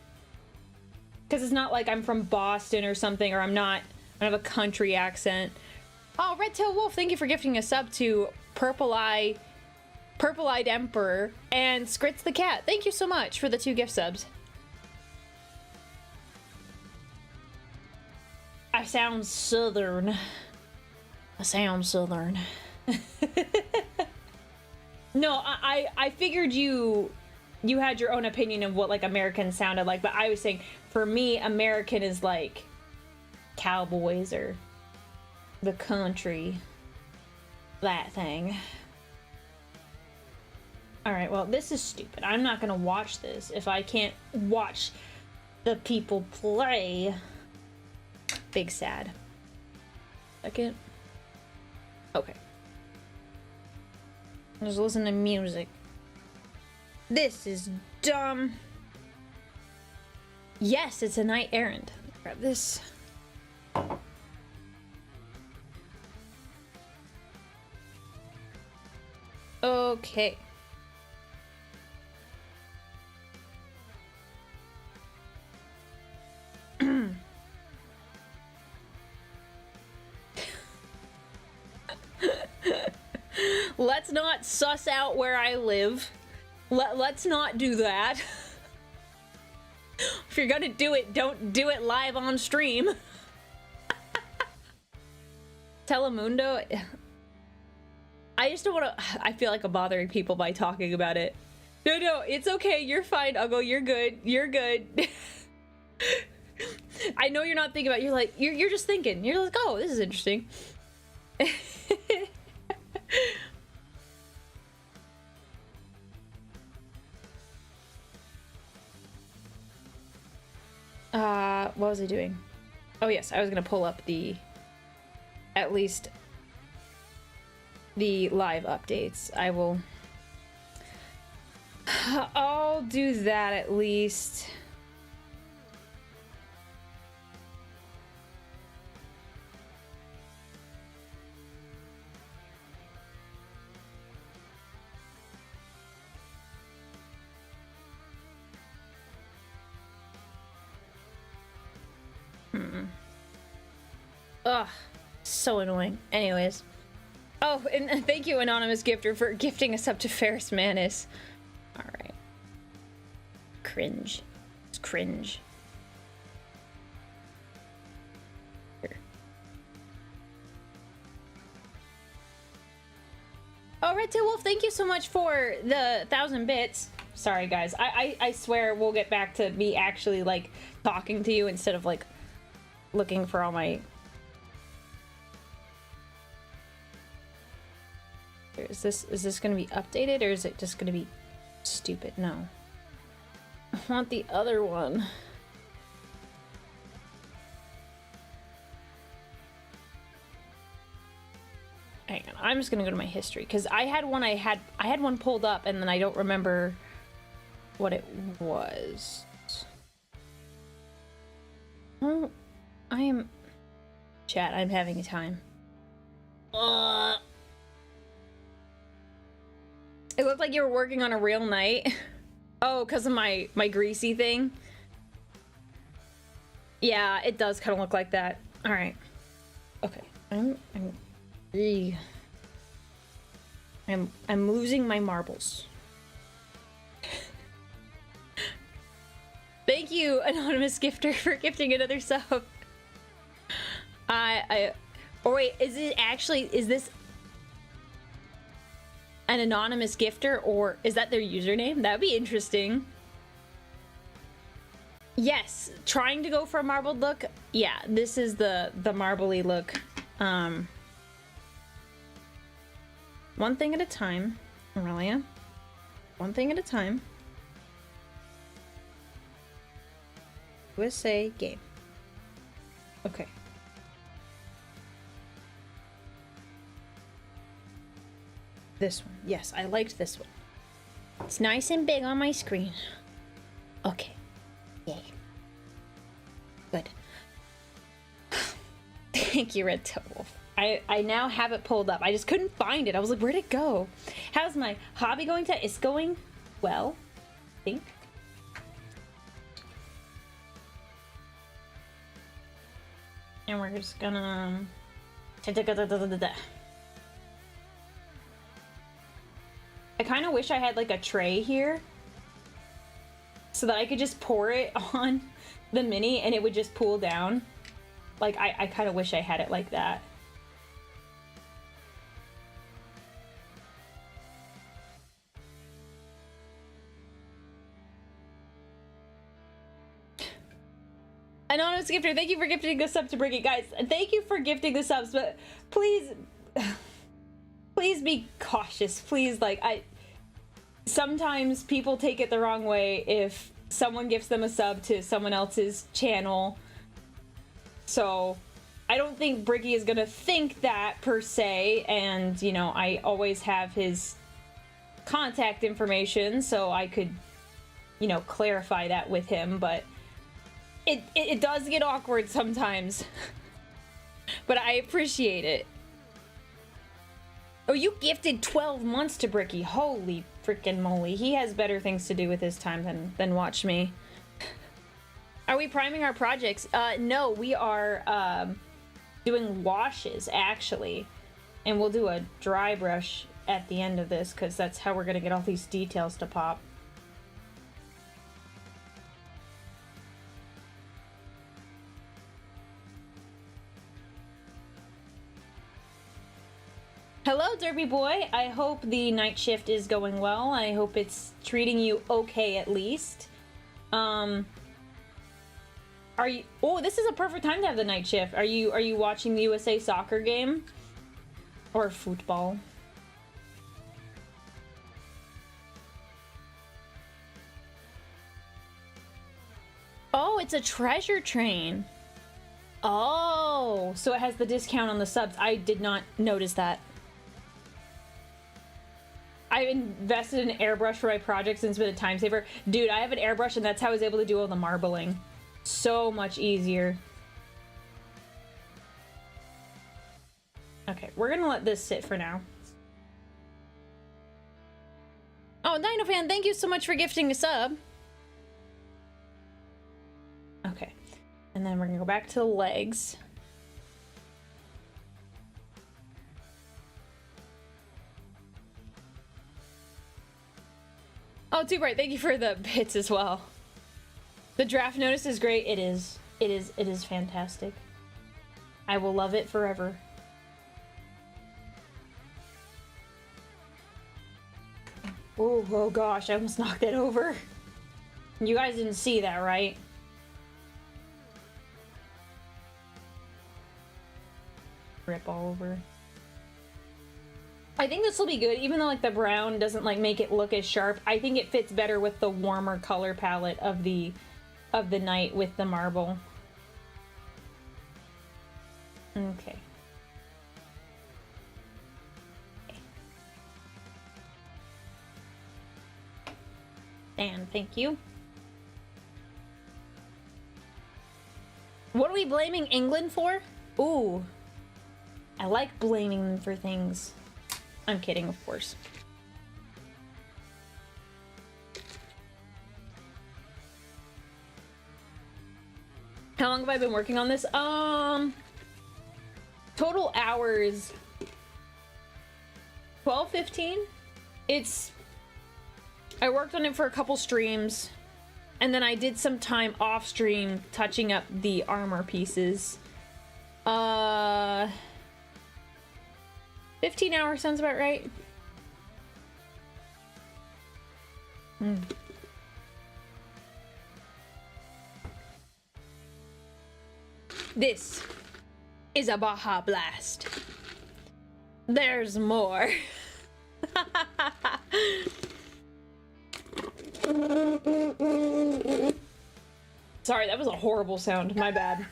Because it's not like I'm from Boston or something, or I don't have a country accent. Oh, Red Tail Wolf, thank you for gifting a sub to Purple-Eyed Emperor and Skritz the Cat. Thank you so much for the 2 gift subs. I sound southern. No, I figured you had your own opinion of what, like, American sounded like, but I was saying, for me, American is like cowboys or the country, that thing. Alright, well, this is stupid. I'm not gonna watch this if I can't watch the people play. Big sad. Second. Okay. Just listen to music. This is dumb. Yes, it's a night errand. Grab this. Okay. Let's not suss out where I live. Let's not do that. If you're gonna do it, don't do it live on stream. Telemundo. I just don't want to... I feel like I'm bothering people by talking about it. No, it's okay. You're fine, Uggo. You're good. You're good. I know you're not thinking about it. You're like... You're just thinking. You're like, oh, this is interesting. What was I doing? Oh yes, I was gonna pull up at least the live updates. I'll do that at least. Ugh, so annoying. Anyways. Oh, and thank you, Anonymous Gifter, for gifting us up to Ferris Manus. Alright. Cringe. It's cringe. Here. Oh, Red Tail Wolf, thank you so much for the 1,000 bits. Sorry, guys. I swear we'll get back to me actually, like, talking to you instead of, like, looking for all my... Is this gonna be updated, or is it just gonna be stupid? No. I want the other one. Hang on, I'm just gonna go to my history, because I had one pulled up, and then I don't remember what it was. Oh, Chat, I'm having a time. It looked like you were working on a real night. Oh, because of my greasy thing. Yeah, it does kind of look like that. All right. Okay. I'm losing my marbles. Thank you, anonymous gifter, for gifting another sub. Or wait, is this an anonymous gifter, or is that their username? That'd be interesting. Yes, trying to go for a marbled look. Yeah, this is the marbly look. One thing at a time, Aurelia. One thing at a time. USA game. Okay. This one. Yes, I liked this one. It's nice and big on my screen. Okay. Yay. Good. Thank you, Red Tail Wolf. I now have it pulled up. I just couldn't find it. I was like, where'd it go? How's my hobby going? It's going well, I think. And we're just gonna... I kind of wish I had like a tray here so that I could just pour it on the mini and it would just pool down. Like, I kind of wish I had it like that. Anonymous gifter, thank you for gifting the sub to Bricky. Guys, thank you for gifting the subs, but please... please be cautious. Please, like, sometimes people take it the wrong way if someone gifts them a sub to someone else's channel. So I don't think Bricky is gonna think that per se, and you know, I always have his contact information so I could, you know, clarify that with him, but it does get awkward sometimes. But I appreciate it. Oh, you gifted 12 months to Bricky. Holy freaking moly. He has better things to do with his time than watch me. Are we priming our projects? No, we are doing washes, actually. And we'll do a dry brush at the end of this, because that's how we're going to get all these details to pop. Hello, Derby Boy. I hope the night shift is going well. I hope it's treating you okay, at least. Are you... Oh, this is a perfect time to have the night shift. Are you watching the USA soccer game? Or football? Oh, it's a treasure train. Oh, so it has the discount on the subs. I did not notice that. I've invested in an airbrush for my projects and it's been a time saver. Dude, I have an airbrush and that's how I was able to do all the marbling. So much easier. Okay, we're gonna let this sit for now. Oh, DinoFan, thank you so much for gifting a sub. Okay, and then we're gonna go back to the legs. Oh, Too Bright, thank you for the bits as well. The draft notice is great. It is. It is fantastic. I will love it forever. Oh gosh, I almost knocked it over. You guys didn't see that, right? Rip all over. I think this will be good, even though like the brown doesn't like make it look as sharp. I think it fits better with the warmer color palette of the night with the marble. Okay. And thank you. What are we blaming England for? Ooh. I like blaming them for things. I'm kidding, of course. How long have I been working on this? Total hours 12, 15. I worked on it for a couple streams, and then I did some time off stream touching up the armor pieces. 15 hours sounds about right. This is a Baja Blast. There's more. Sorry, that was a horrible sound. My bad.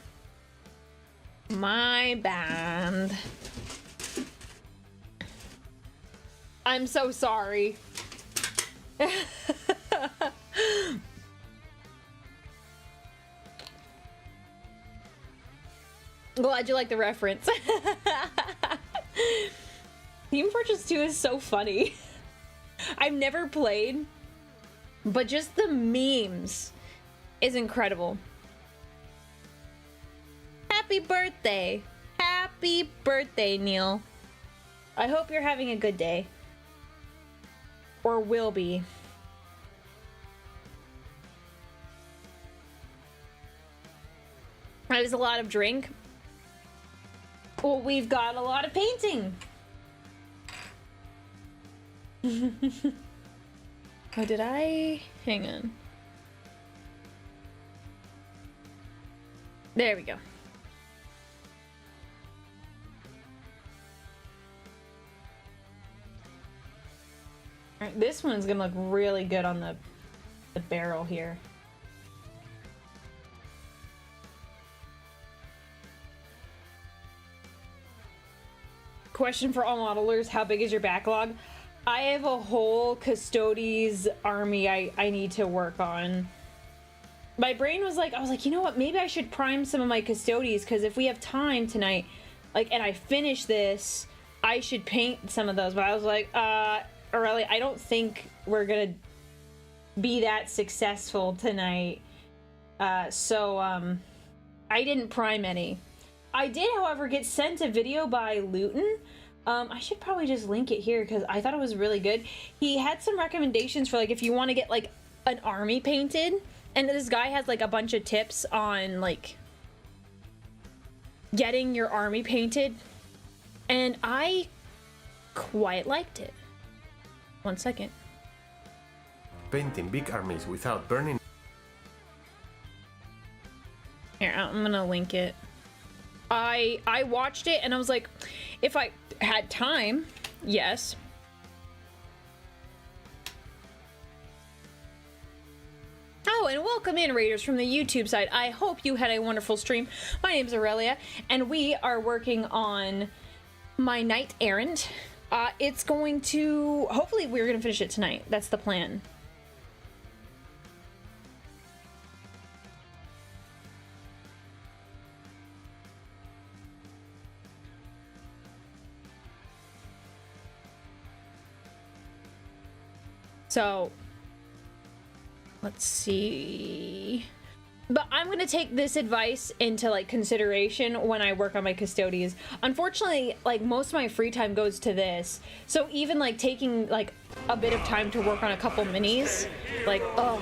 My bad. I'm so sorry. Glad you like the reference. Team Fortress 2 is so funny. I've never played, but just the memes is incredible. Happy birthday. Happy birthday, Neil. I hope you're having a good day. Or will be. That is a lot of drink. Well, we've got a lot of painting. Oh, did I? Hang on. There we go. Alright, this one's gonna look really good on the barrel here. Question for all modelers, how big is your backlog? I have a whole Custodes army I need to work on. My brain was like, I was like, you know what, maybe I should prime some of my Custodes, because if we have time tonight, like, and I finish this, I should paint some of those. But I was like, Aurelia, I don't think we're gonna be that successful tonight. So I didn't prime any. I did, however, get sent a video by Luton. I should probably just link it here because I thought it was really good. He had some recommendations for, like, if you want to get, like, an army painted. And this guy has, like, a bunch of tips on, like, getting your army painted. And I quite liked it. 1 second. Painting big armies without burning. Here, I'm gonna link it. I watched it and I was like, if I had time, yes. Oh, and welcome in, Raiders, from the YouTube side. I hope you had a wonderful stream. My name's Aurelia, and we are working on my Knight Errant. It's going to... Hopefully, we're going to finish it tonight. That's the plan. So, let's see. But I'm going to take this advice into, like, consideration when I work on my Custodes. Unfortunately, like, most of my free time goes to this. So even, like, taking, like, a bit of time to work on a couple minis, like, oh.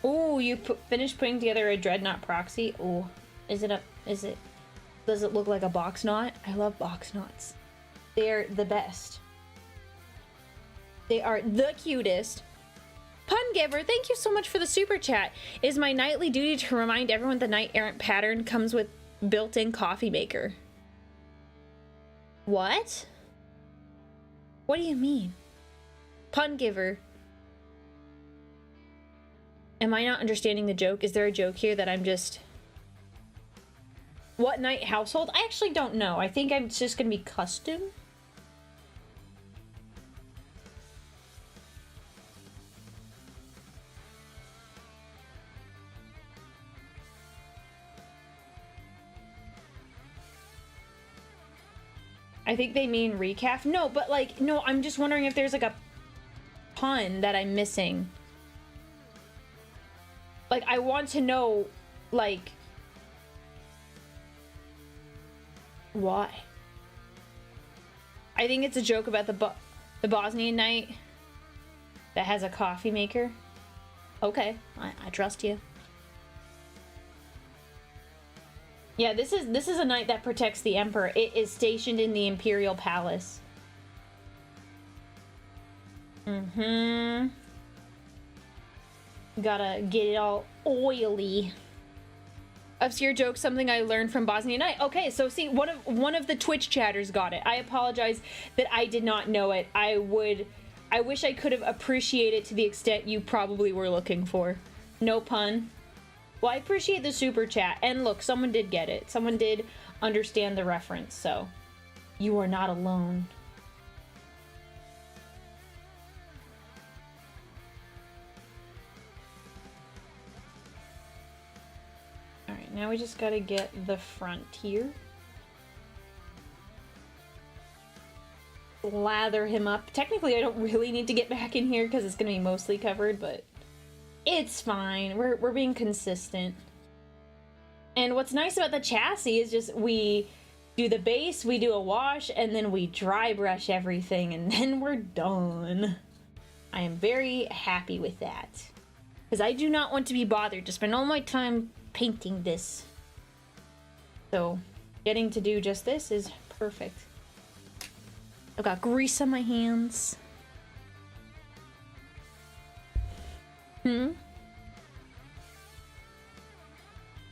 Ooh, you finished putting together a Dreadnought proxy? Ooh, does it look like a box knot? I love box knots. They're the best. They are the cutest. Pun Giver, thank you so much for the super chat. It is my nightly duty to remind everyone the Knight Errant pattern comes with built-in coffee maker. What? What do you mean? Pun Giver. Am I not understanding the joke? Is there a joke here that I'm just... What Knight household? I actually don't know. I think I'm just gonna be custom. I think they mean recaf. No, but like, no, I'm just wondering if there's like a pun that I'm missing. Like, I want to know, like, why? I think it's a joke about the Bosnian knight that has a coffee maker. Okay, I trust you. Yeah, this is a knight that protects the emperor. It is stationed in the imperial palace. Mm-hmm. Gotta get it all oily. Obscure joke, something I learned from Bosnian Knight. Okay, so see, one of the Twitch chatters got it. I apologize that I did not know it. I wish I could have appreciated it to the extent you probably were looking for. No pun. Well, I appreciate the super chat. And look, someone did get it. Someone did understand the reference, so you are not alone. Alright, now we just gotta get the front here. Lather him up. Technically, I don't really need to get back in here because it's gonna be mostly covered, but it's fine. We're being consistent. And what's nice about the chassis is just we do the base, we do a wash, and then we dry brush everything, and then we're done. I am very happy with that. Because I do not want to be bothered to spend all my time painting this. So, getting to do just this is perfect. I've got grease on my hands.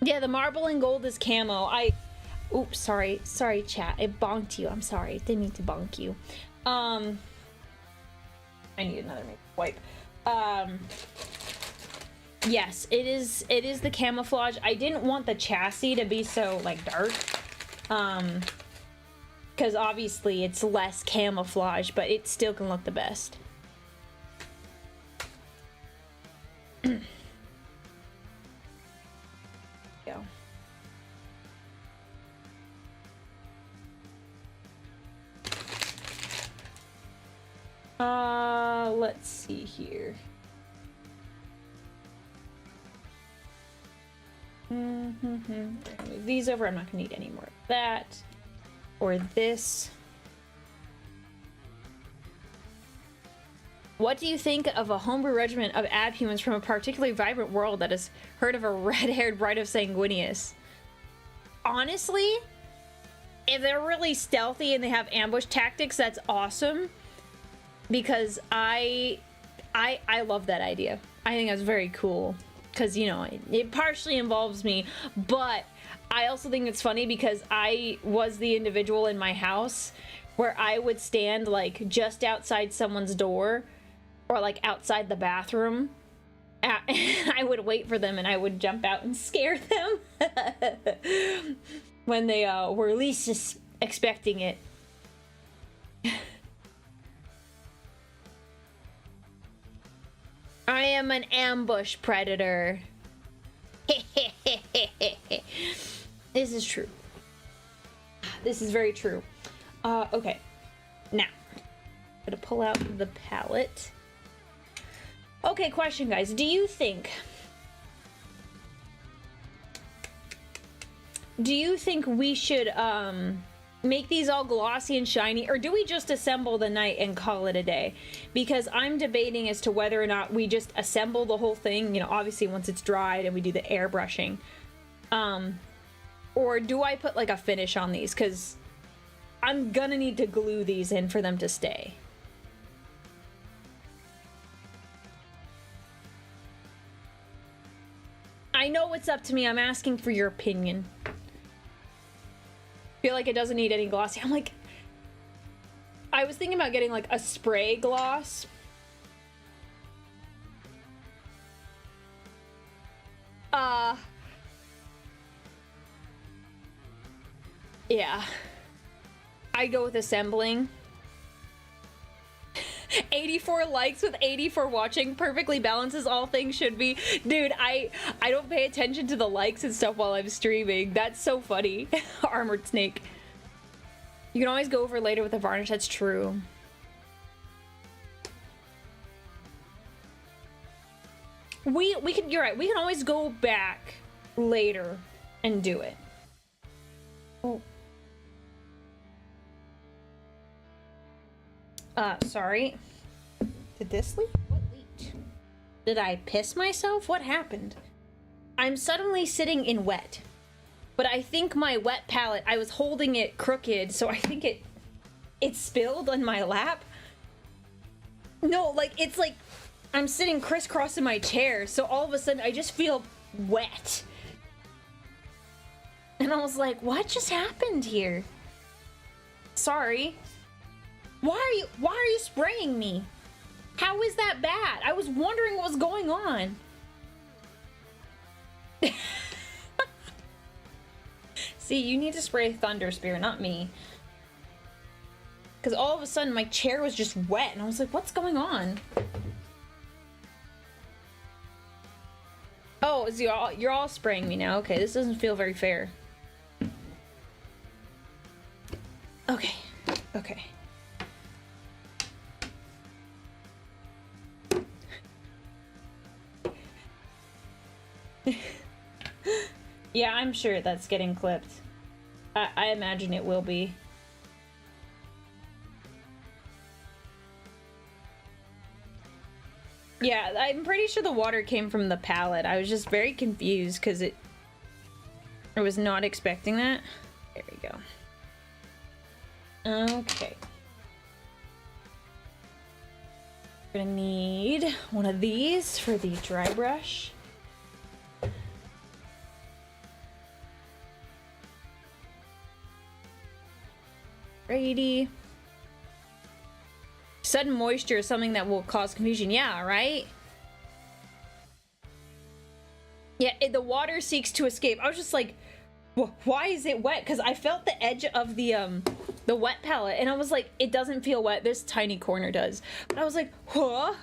Yeah, the marble and gold is camo. Oops, sorry, chat. I bonked you. I'm sorry. Didn't mean to bonk you. I need another makeup wipe. Yes, it is the camouflage. I didn't want the chassis to be so like dark. Because obviously it's less camouflage, but it still can look the best. Go. Let's see here. Move these over. I'm not gonna need any more of that or this. What do you think of a homebrew regiment of abhumans from a particularly vibrant world that has heard of a red-haired Rite of Sanguinius? Honestly, if they're really stealthy and they have ambush tactics, that's awesome. Because I love that idea. I think that's very cool. Because, you know, it partially involves me, but I also think it's funny because I was the individual in my house where I would stand, like, just outside someone's door or, like, outside the bathroom. I would wait for them and I would jump out and scare them when they were least expecting it. I am an ambush predator. This is true. This is very true. Okay. Now, I'm gonna pull out the palette. Okay, question, guys. Do you think we should make these all glossy and shiny, or do we just assemble the knight and call it a day? Because I'm debating as to whether or not we just assemble the whole thing, you know, obviously once it's dried and we do the airbrushing, or do I put like a finish on these, because I'm gonna need to glue these in for them to stay. I know it's up to me. I'm asking for your opinion. Feel like it doesn't need any glossy. I'm like, I was thinking about getting like a spray gloss. Yeah. I go with assembling. 84 likes with 84 watching perfectly balances all things should be. Dude, I don't pay attention to the likes and stuff while I'm streaming. That's so funny. Armored Snake. You can always go over later with a varnish. That's true. We could, you're right, we can always go back later and do it. Oh. Sorry. Did this leak? What leaked? Did I piss myself? What happened? I'm suddenly sitting in wet. But I think my wet palette, I was holding it crooked, so I think it spilled on my lap. No, like, it's like I'm sitting crisscross in my chair, so all of a sudden I just feel wet. And I was like, what just happened here? Sorry. Why are you spraying me? How is that bad? I was wondering what was going on. See, you need to spray Thunder Spear, not me. Because all of a sudden my chair was just wet and I was like, what's going on? Oh, is you're all spraying me now. Okay, this doesn't feel very fair. Okay, okay. Yeah, I'm sure that's getting clipped. I imagine it will be. Yeah, I'm pretty sure the water came from the pallet. I was just very confused because I was not expecting that. There we go. Okay. We're gonna need one of these for the dry brush. Righty. Sudden moisture is something that will cause confusion. Yeah, right? Yeah, the water seeks to escape. I was just like, why is it wet? Because I felt the edge of the wet palette, and I was like, it doesn't feel wet. This tiny corner does. But I was like, huh?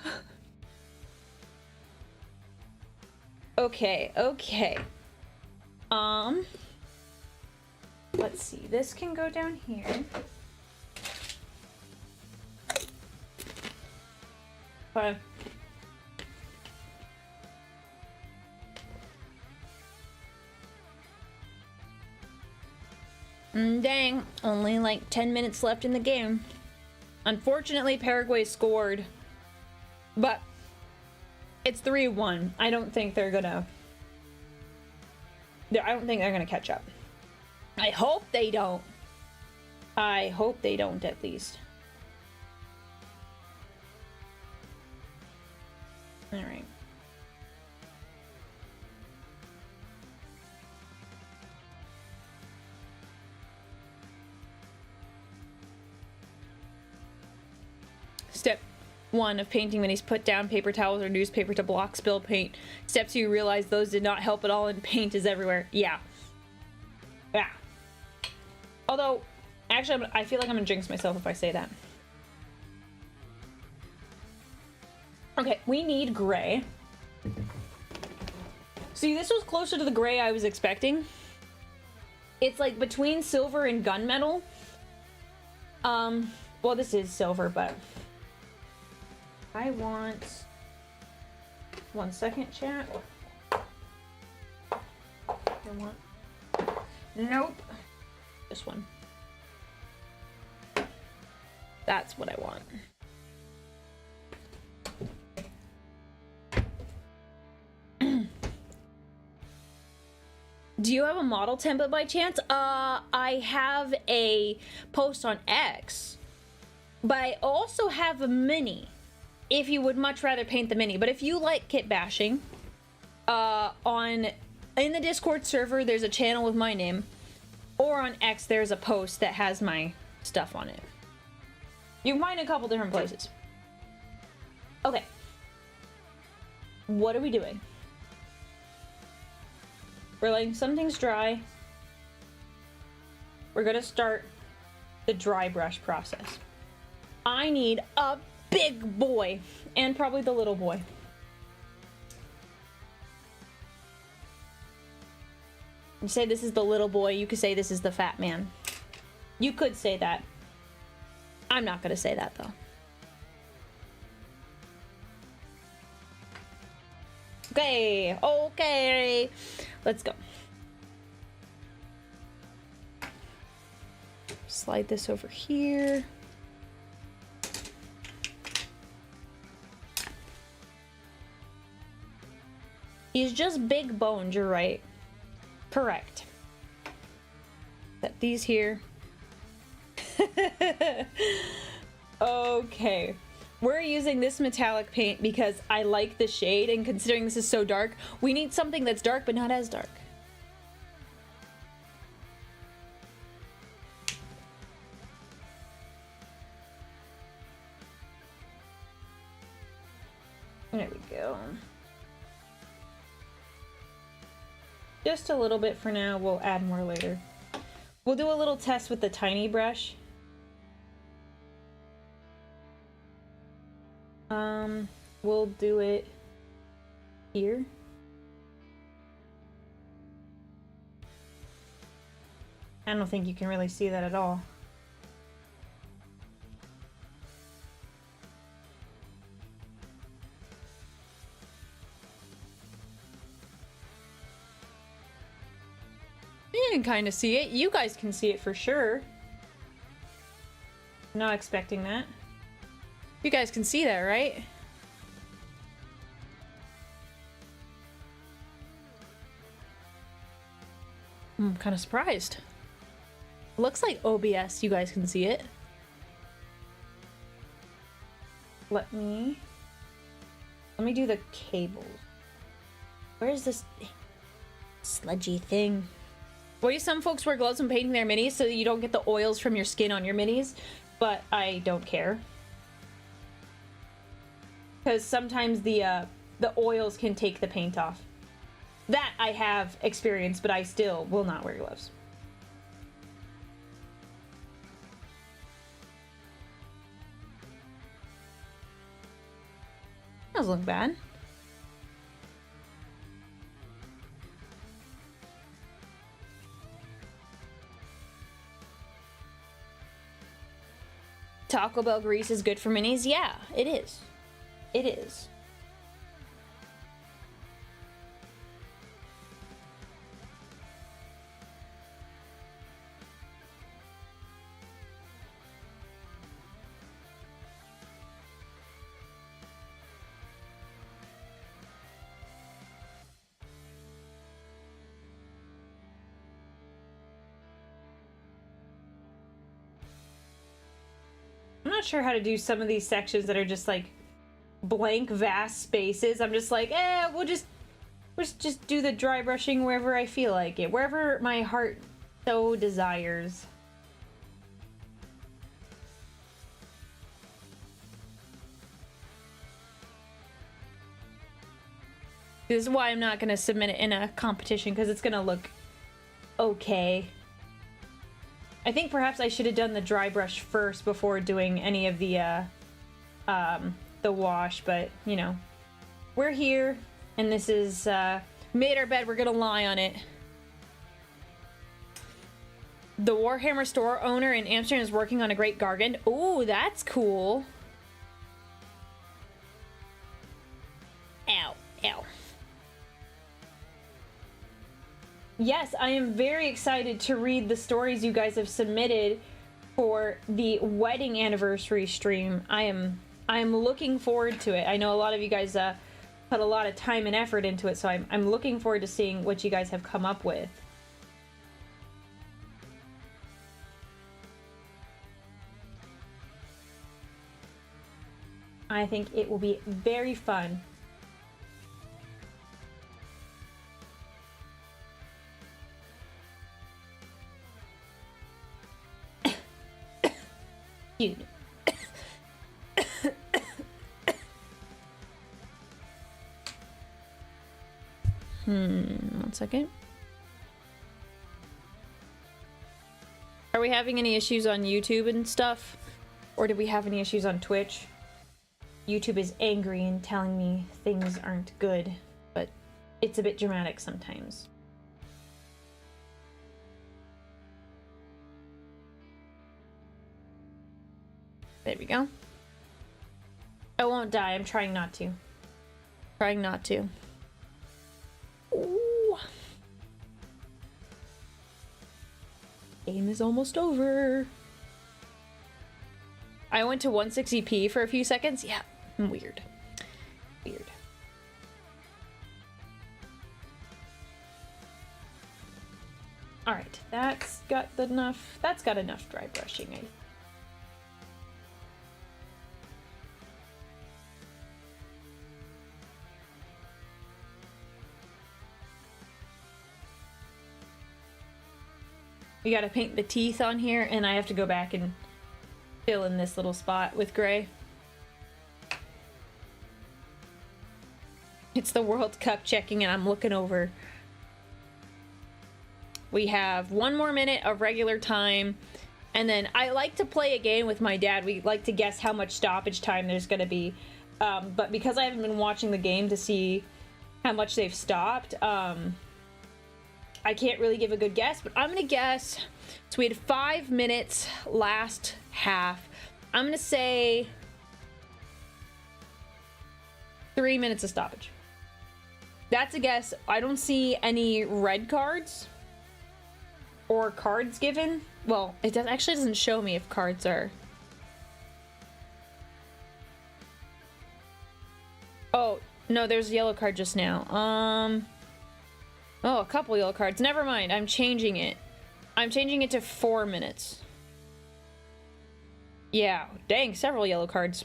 Okay, okay. Let's see. This can go down here. Okay. Dang, only like 10 minutes left in the game. Unfortunately, Paraguay scored, but it's 3-1. I don't think they're gonna catch up. I hope they don't. I hope they don't, at least. All right. Step 1 of painting minis: put down paper towels or newspaper to block spilled paint. Step 2, realize those did not help at all and paint is everywhere. Yeah. Yeah. Although, actually, I feel like I'm gonna jinx myself if I say that. Okay, we need gray. See, this was closer to the gray I was expecting. It's like between silver and gunmetal. Well, this is silver, but I want... 1 second, chat. I want... Nope. This one. That's what I want. Do you have a model template by chance? I have a post on X, but I also have a mini if you would much rather paint the mini. But if you like kit bashing, in the Discord server, there's a channel with my name, or on X, there's a post that has my stuff on it. You can find a couple different places. Okay. What are we doing? We're letting some things dry. We're gonna start the dry brush process. I need a big boy, and probably the little boy. You say this is the little boy, you could say this is the fat man. You could say that. I'm not gonna say that though. Okay, okay. Let's go. Slide this over here. He's just big boned, you're right. Correct. Set these here. Okay. We're using this metallic paint because I like the shade, and considering this is so dark, we need something that's dark but not as dark. There we go. Just a little bit for now, we'll add more later. We'll do a little test with the tiny brush. We'll do it here. I don't think you can really see that at all. You can kind of see it. You guys can see it for sure. Not expecting that. You guys can see that, right? I'm kind of surprised. Looks like OBS. You guys can see it. Let me do the cables. Where is this sludgy thing? Why do some folks wear gloves when painting their minis so that you don't get the oils from your skin on your minis? But I don't care. Because sometimes the oils can take the paint off. That I have experience, but I still will not wear gloves. That doesn't look bad. Taco Bell grease is good for minis? Yeah, it is. It is. I'm not sure how to do some of these sections that are just like blank vast spaces. I'm just like, we'll just do the dry brushing wherever I feel like it, wherever my heart so desires. This is why I'm not gonna submit it in a competition, because it's gonna look okay. I think perhaps I should have done the dry brush first before doing any of the wash, but you know, we're here, and this is made our bed. We're gonna lie on it. The Warhammer store owner in Amsterdam is working on a great garden. Oh, that's cool. Ow, ow. Yes, I am very excited to read the stories you guys have submitted for the wedding anniversary stream. I am looking forward to it. I know a lot of you guys put a lot of time and effort into it, so I'm looking forward to seeing what you guys have come up with. I think it will be very fun. Dude. 1 second. Are we having any issues on YouTube and stuff? Or did we have any issues on Twitch? YouTube is angry and telling me things aren't good, but it's a bit dramatic sometimes. There we go. I won't die. I'm trying not to. Trying not to. Game is almost over. I went to 160p for a few seconds. Yeah, weird. Weird. All right, that's got enough dry brushing. We gotta paint the teeth on here, and I have to go back and fill in this little spot with gray. It's the World Cup checking, and I'm looking over. We have 1 more minute of regular time, and then I like to play a game with my dad. We like to guess how much stoppage time there's gonna be, but because I haven't been watching the game to see how much they've stopped, I can't really give a good guess, but I'm gonna guess. So we had 5 minutes last half. I'm gonna say 3 minutes of stoppage. That's a guess. I don't see any red cards or cards given. Well, it actually doesn't show me if cards are. Oh, no, there's a yellow card just now. Oh, a couple yellow cards. Never mind. I'm changing it. I'm changing it to 4 minutes. Yeah, dang, several yellow cards.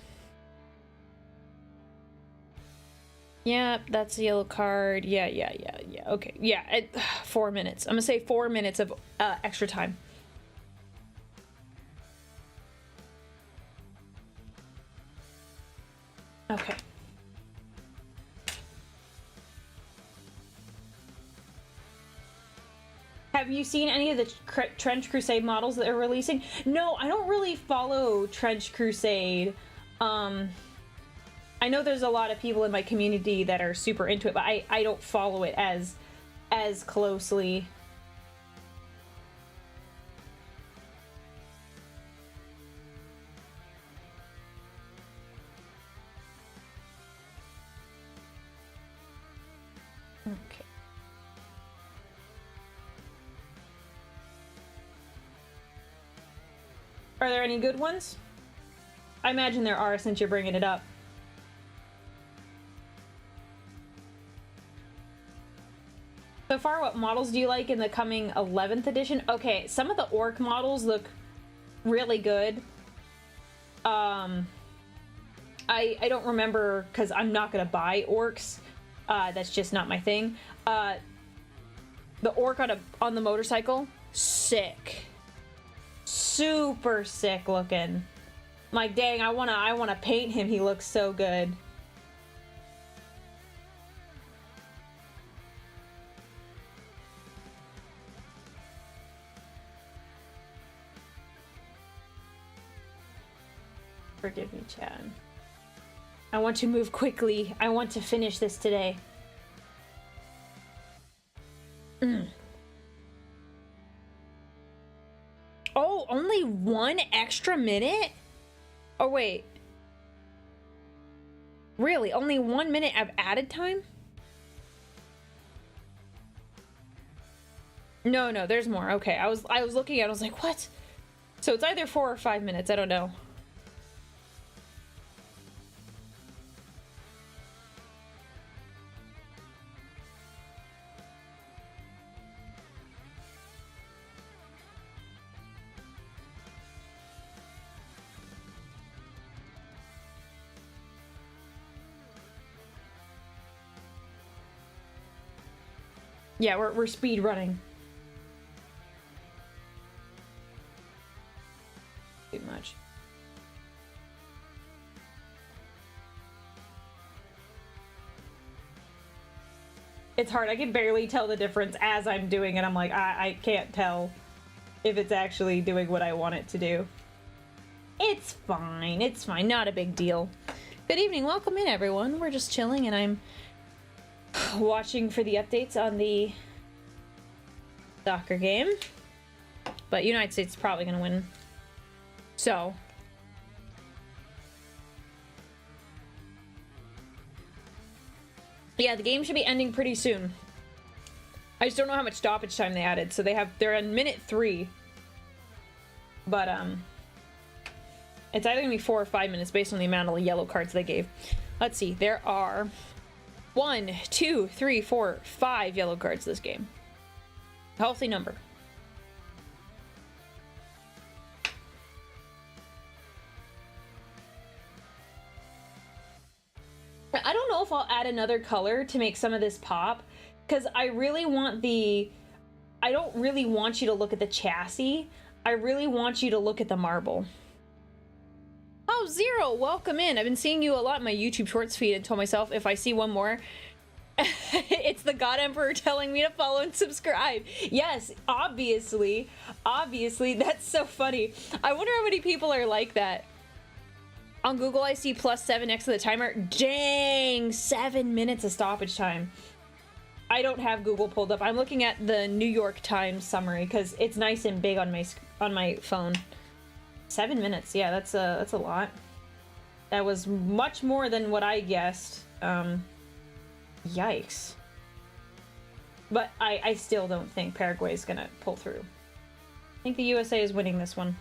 Yeah, that's a yellow card. Yeah. Okay, yeah, 4 minutes. I'm gonna say 4 minutes of extra time. Okay. Have you seen any of the Trench Crusade models that they're releasing? No, I don't really follow Trench Crusade. I know there's a lot of people in my community that are super into it, but I don't follow it as closely. Okay. Are there any good ones? I imagine there are since you're bringing it up. So far, what models do you like in the coming 11th edition? Okay, some of the orc models look really good. I don't remember because I'm not gonna buy orcs. That's just not my thing. The orc on the motorcycle, sick. Super sick looking. I'm like, dang, I wanna paint him. He looks so good. Forgive me, Chad. I want to move quickly. I want to finish this today. Oh, only 1 extra minute? Oh, wait. Really? Only 1 minute of added time? No, there's more. Okay, I was looking at it, I was like, what? So it's either 4 or 5 minutes, I don't know. Yeah, we're speed running. Too much. It's hard. I can barely tell the difference as I'm doing it. I'm like, I can't tell if it's actually doing what I want it to do. It's fine. It's fine. Not a big deal. Good evening. Welcome in, everyone. We're just chilling, and I'm watching for the updates on the soccer game, but United States is probably gonna win, so yeah, the game should be ending pretty soon. I just don't know how much stoppage time they added. So they're on minute 3, But it's either gonna be 4 or 5 minutes based on the amount of yellow cards they gave. Let's see, there are 1, 2, 3, 4, 5 yellow cards this game. Healthy number. I don't know if I'll add another color to make some of this pop, because I really want I don't really want you to look at the chassis. I really want you to look at the marble. Oh, Zero, welcome in. I've been seeing you a lot in my YouTube Shorts feed and told myself if I see one more, it's the God Emperor telling me to follow and subscribe. Yes, obviously. Obviously, that's so funny. I wonder how many people are like that. On Google, I see +7 next to the timer. Dang, 7 minutes of stoppage time. I don't have Google pulled up. I'm looking at the New York Times summary because it's nice and big on my phone. 7 minutes, yeah, that's a lot. That was much more than what I guessed. Yikes. But I still don't think Paraguay is gonna pull through. I think the USA is winning this one.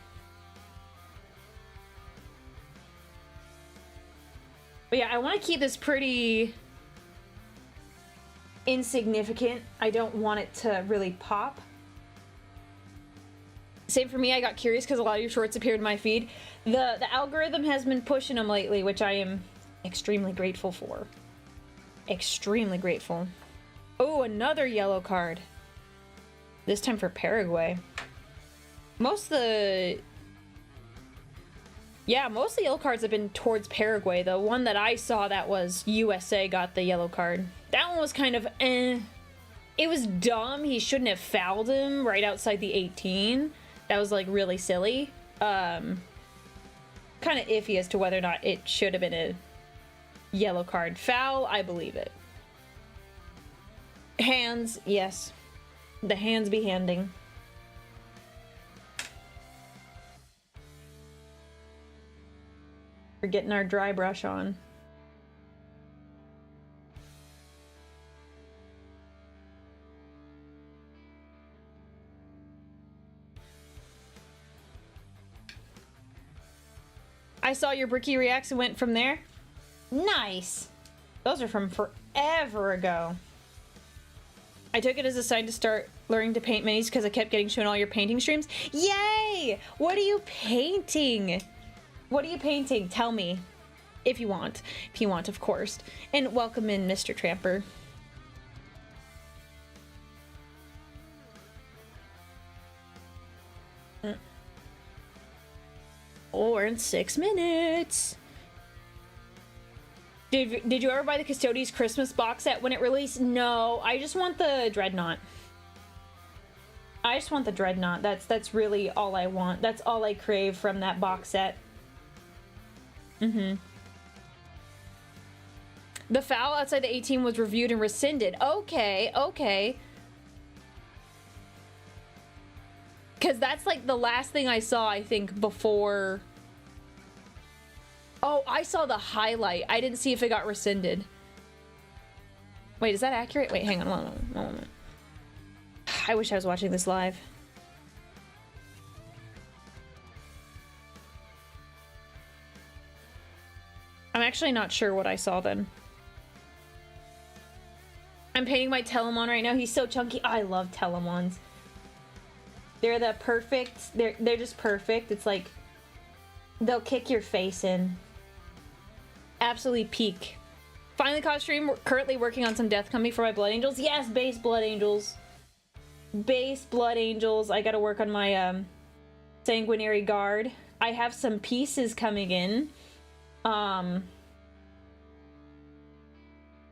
But yeah, I want to keep this pretty insignificant. I don't want it to really pop. Same for me, I got curious because a lot of your shorts appeared in my feed. The algorithm has been pushing them lately, which I am extremely grateful for. Extremely grateful. Oh, another yellow card. This time for Paraguay. Most of the yellow cards have been towards Paraguay. The one that I saw that was USA got the yellow card. That one was kind of eh. It was dumb. He shouldn't have fouled him right outside the 18. That was like really silly. Kind of iffy as to whether or not it should have been a yellow card. Foul, I believe it. Hands, yes. The hands be handing. We're getting our dry brush on. I saw your Bricky reacts and went from there. Nice. Those are from forever ago. I took it as a sign to start learning to paint minis because I kept getting shown all your painting streams. Yay! What are you painting? What are you painting? Tell me. If you want. If you want, of course. And welcome in, Mr. Tramper. Oh, we're in 6 minutes. Did you ever buy the Custodies Christmas box set when it released? No, I just want the Dreadnought. I just want the Dreadnought. That's really all I want. That's all I crave from that box set. The foul outside the 18 was reviewed and rescinded. Okay, okay. Because that's like the last thing I saw, I think, before... Oh, I saw the highlight. I didn't see if it got rescinded. Wait, is that accurate? Wait, hang on. Hold on. I wish I was watching this live. I'm actually not sure what I saw then. I'm painting my Telemon right now. He's so chunky. I love Telemons. They're the perfect... They're just perfect. It's like... They'll kick your face in. Absolutely peak. Finally caught stream. We're currently working on some Death Coming for my Blood Angels. Yes, base Blood Angels. Base Blood Angels. I gotta work on my Sanguinary Guard. I have some pieces coming in. Some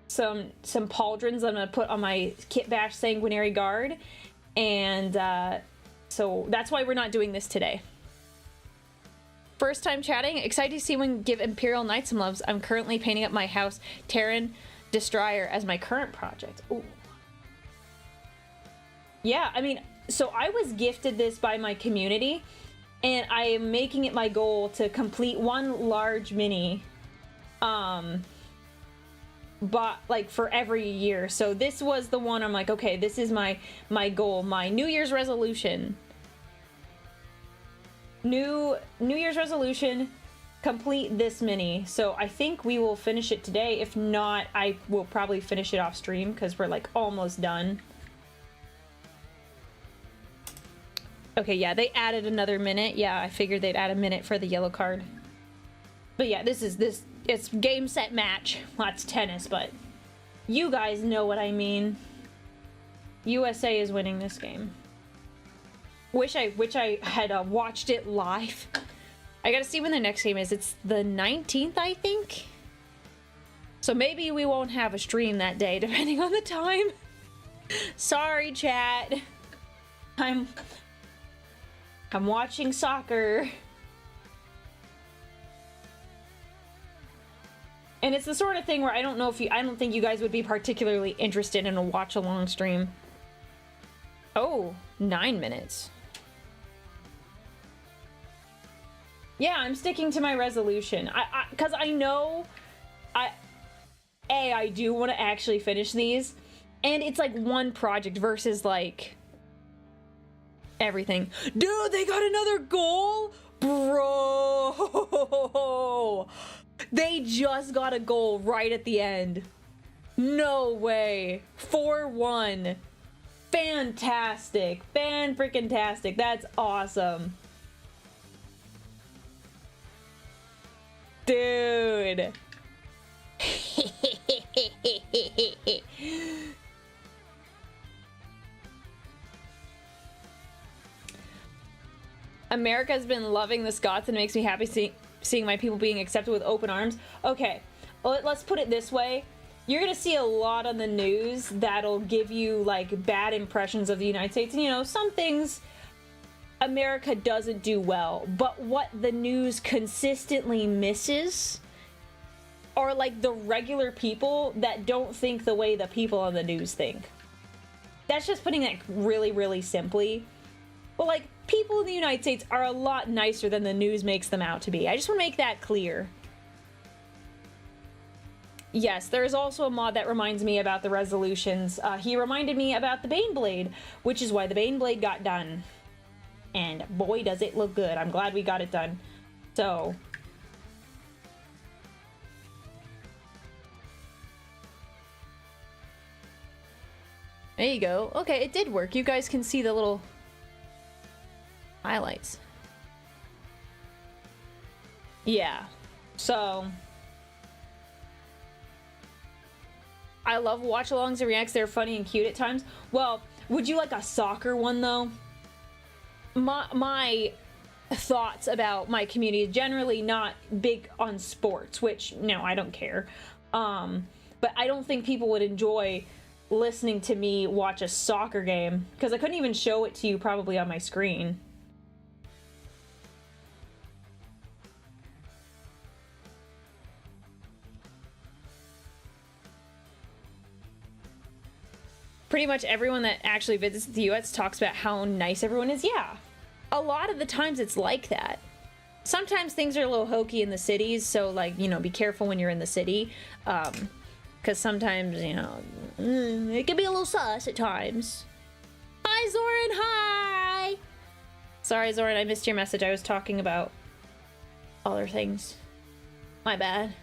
pauldrons I'm gonna put on my Kit Bash Sanguinary Guard. And so that's why we're not doing this today. First time chatting. Excited to see when give Imperial Knight some loves. I'm currently painting up my house Terran Destroyer as my current project. Ooh. Yeah, I mean, so I was gifted this by my community, and I am making it my goal to complete one large mini, but like for every year. So this was the one I'm like, okay, this is my goal, my New Year's resolution. New Year's resolution, complete this mini. So I think we will finish it today. If not, I will probably finish it off stream because we're like almost done. Okay, yeah, they added another minute. Yeah, I figured they'd add a minute for the yellow card. But yeah, it's game, set, match. Well, it's tennis, but you guys know what I mean. USA is winning this game. Wish I had watched it live. I gotta see when the next game is. It's the 19th, I think. So maybe we won't have a stream that day, depending on the time. Sorry, chat. I'm watching soccer. And it's the sort of thing where I don't think you guys would be particularly interested in a watch-along stream. Oh, 9 minutes. Yeah, I'm sticking to my resolution. Because I know I do want to actually finish these. And it's like one project versus like everything. Dude, they got another goal? Bro! They just got a goal right at the end. No way. 4-1. Fantastic. Fan-freaking-tastic. That's awesome. Dude. America's been loving the Scots and it makes me happy seeing my people being accepted with open arms. Okay, let's put it this way. You're gonna see a lot on the news that'll give you like bad impressions of the United States. And you know, some things America doesn't do well, but what the news consistently misses are like the regular people that don't think the way the people on the news think. That's just putting it really, really simply. But like, people in the United States are a lot nicer than the news makes them out to be. I just want to make that clear. Yes, there is also a mod that reminds me about the resolutions. He reminded me about the Baneblade, which is why the Baneblade got done. And boy, does it look good. I'm glad we got it done. So... there you go. Okay, it did work. You guys can see the little highlights. Yeah. So... I love watch-alongs and reacts. They're funny and cute at times. Well, would you like a soccer one, though? My thoughts about my community is generally not big on sports, which, no, I don't care. But I don't think people would enjoy listening to me watch a soccer game, because I couldn't even show it to you probably on my screen. Pretty much everyone that actually visits the US talks about how nice everyone is. Yeah, a lot of the times it's like that. Sometimes things are a little hokey in the cities, so like, you know, be careful when you're in the city, because sometimes, you know, it can be a little sus at times. Hi, Zoran. Hi. Sorry, Zoran, I missed your message. I was talking about other things. My bad.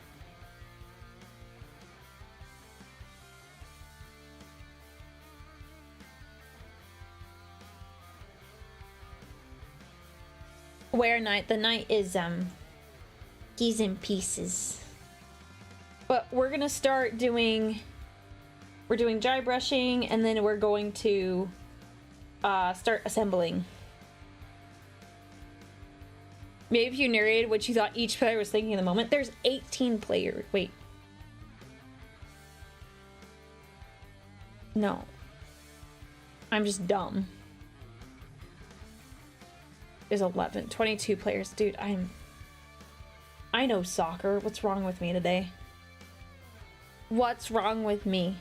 Where night? The night is, he's in pieces. But we're gonna start doing... we're doing dry brushing, and then we're going to, start assembling. Maybe if you narrated what you thought each player was thinking in the moment. There's 18 players. Wait. No. I'm just dumb. There's 11, 22 players. Dude, I know soccer. What's wrong with me today? What's wrong with me?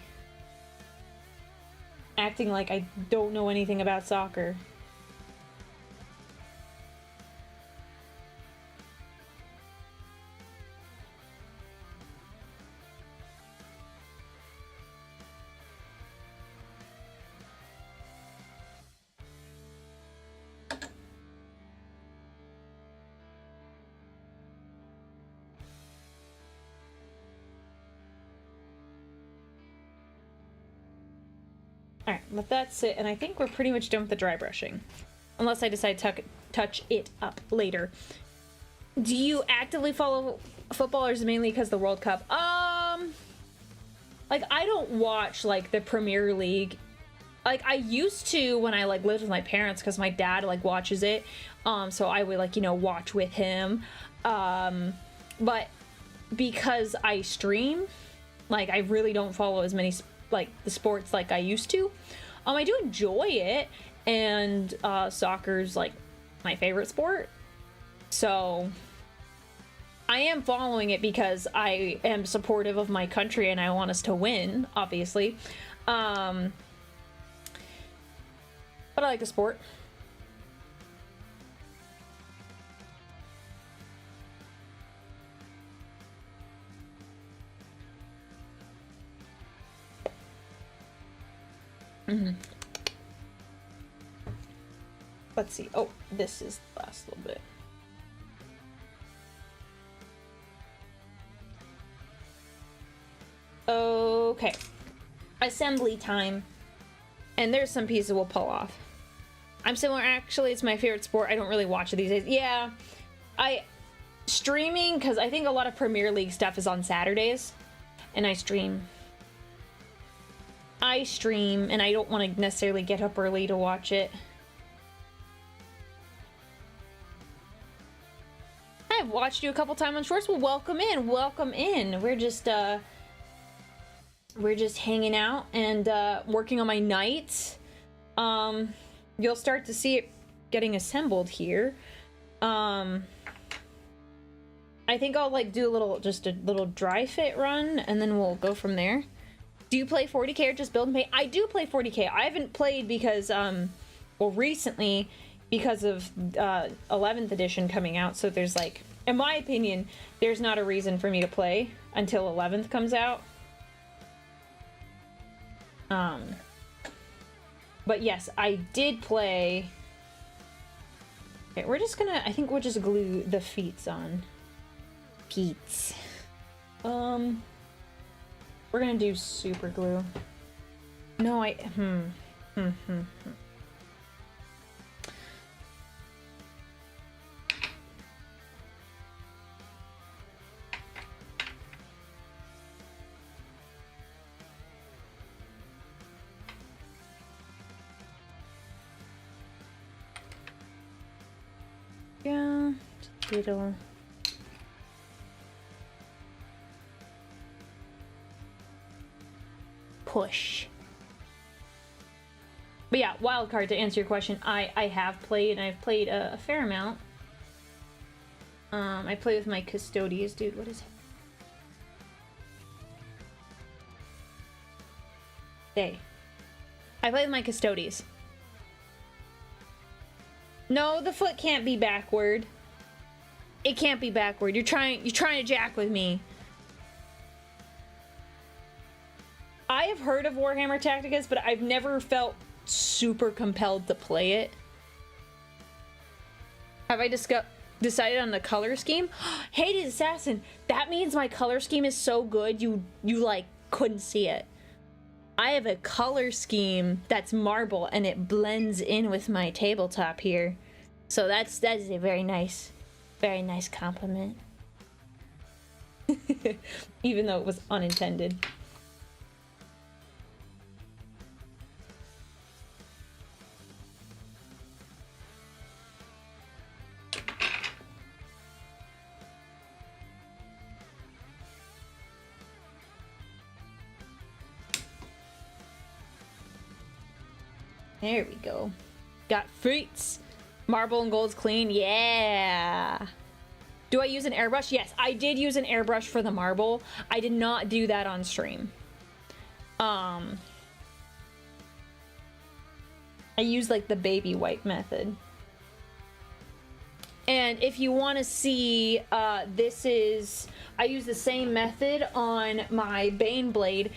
Acting like I don't know anything about soccer. Alright, let that sit, and I think we're pretty much done with the dry brushing. Unless I decide to touch it up later. Do you actively follow football, or is it mainly because of the World Cup? Like, I don't watch, like, the Premier League. Like, I used to when I, like, lived with my parents, because my dad, like, watches it. So I would, like, you know, watch with him. But because I stream, like, I really don't follow as many, like, the sports like I used to. I do enjoy it, and soccer's, like, my favorite sport. So I am following it because I am supportive of my country and I want us to win, obviously. But I like the sport. Let's see. Oh, this is the last little bit. Okay. Assembly time. And there's some pieces we'll pull off. I'm similar, actually. It's my favorite sport. I don't really watch it these days. Yeah. Streaming, because I think a lot of Premier League stuff is on Saturdays. And I stream, and I don't want to necessarily get up early to watch it. I've watched you a couple times on Shorts. Well, welcome in. Welcome in. We're just hanging out and working on my knight. You'll start to see it getting assembled here. I think I'll like do a little dry fit run, and then we'll go from there. Do you play 40k or just build and paint? I do play 40k. I haven't played because well, recently, because of 11th edition coming out, so there's like, in my opinion, there's not a reason for me to play until 11th comes out. But yes, I did play. Okay, we're just gonna, I think we'll just glue the feet on. Feet. We're gonna do super glue. No, yeah, just little. Push. But yeah, wildcard, to answer your question, I have played, and I've played a fair amount. I play with my custodians, dude. What is it? Hey. I play with my custodians. No, the foot can't be backward. It can't be backward. You're trying to jack with me. I have heard of Warhammer Tacticus, but I've never felt super compelled to play it. Have I decided on the color scheme? Hated Assassin! That means my color scheme is so good you like couldn't see it. I have a color scheme that's marble and it blends in with my tabletop here. So that is a very nice compliment. Even though it was unintended. There we go. Got fruits. Marble and gold's clean. Yeah. Do I use an airbrush? Yes, I did use an airbrush for the marble. I did not do that on stream. I used like the baby wipe method. And if you want to see, I use the same method on my Bane blade.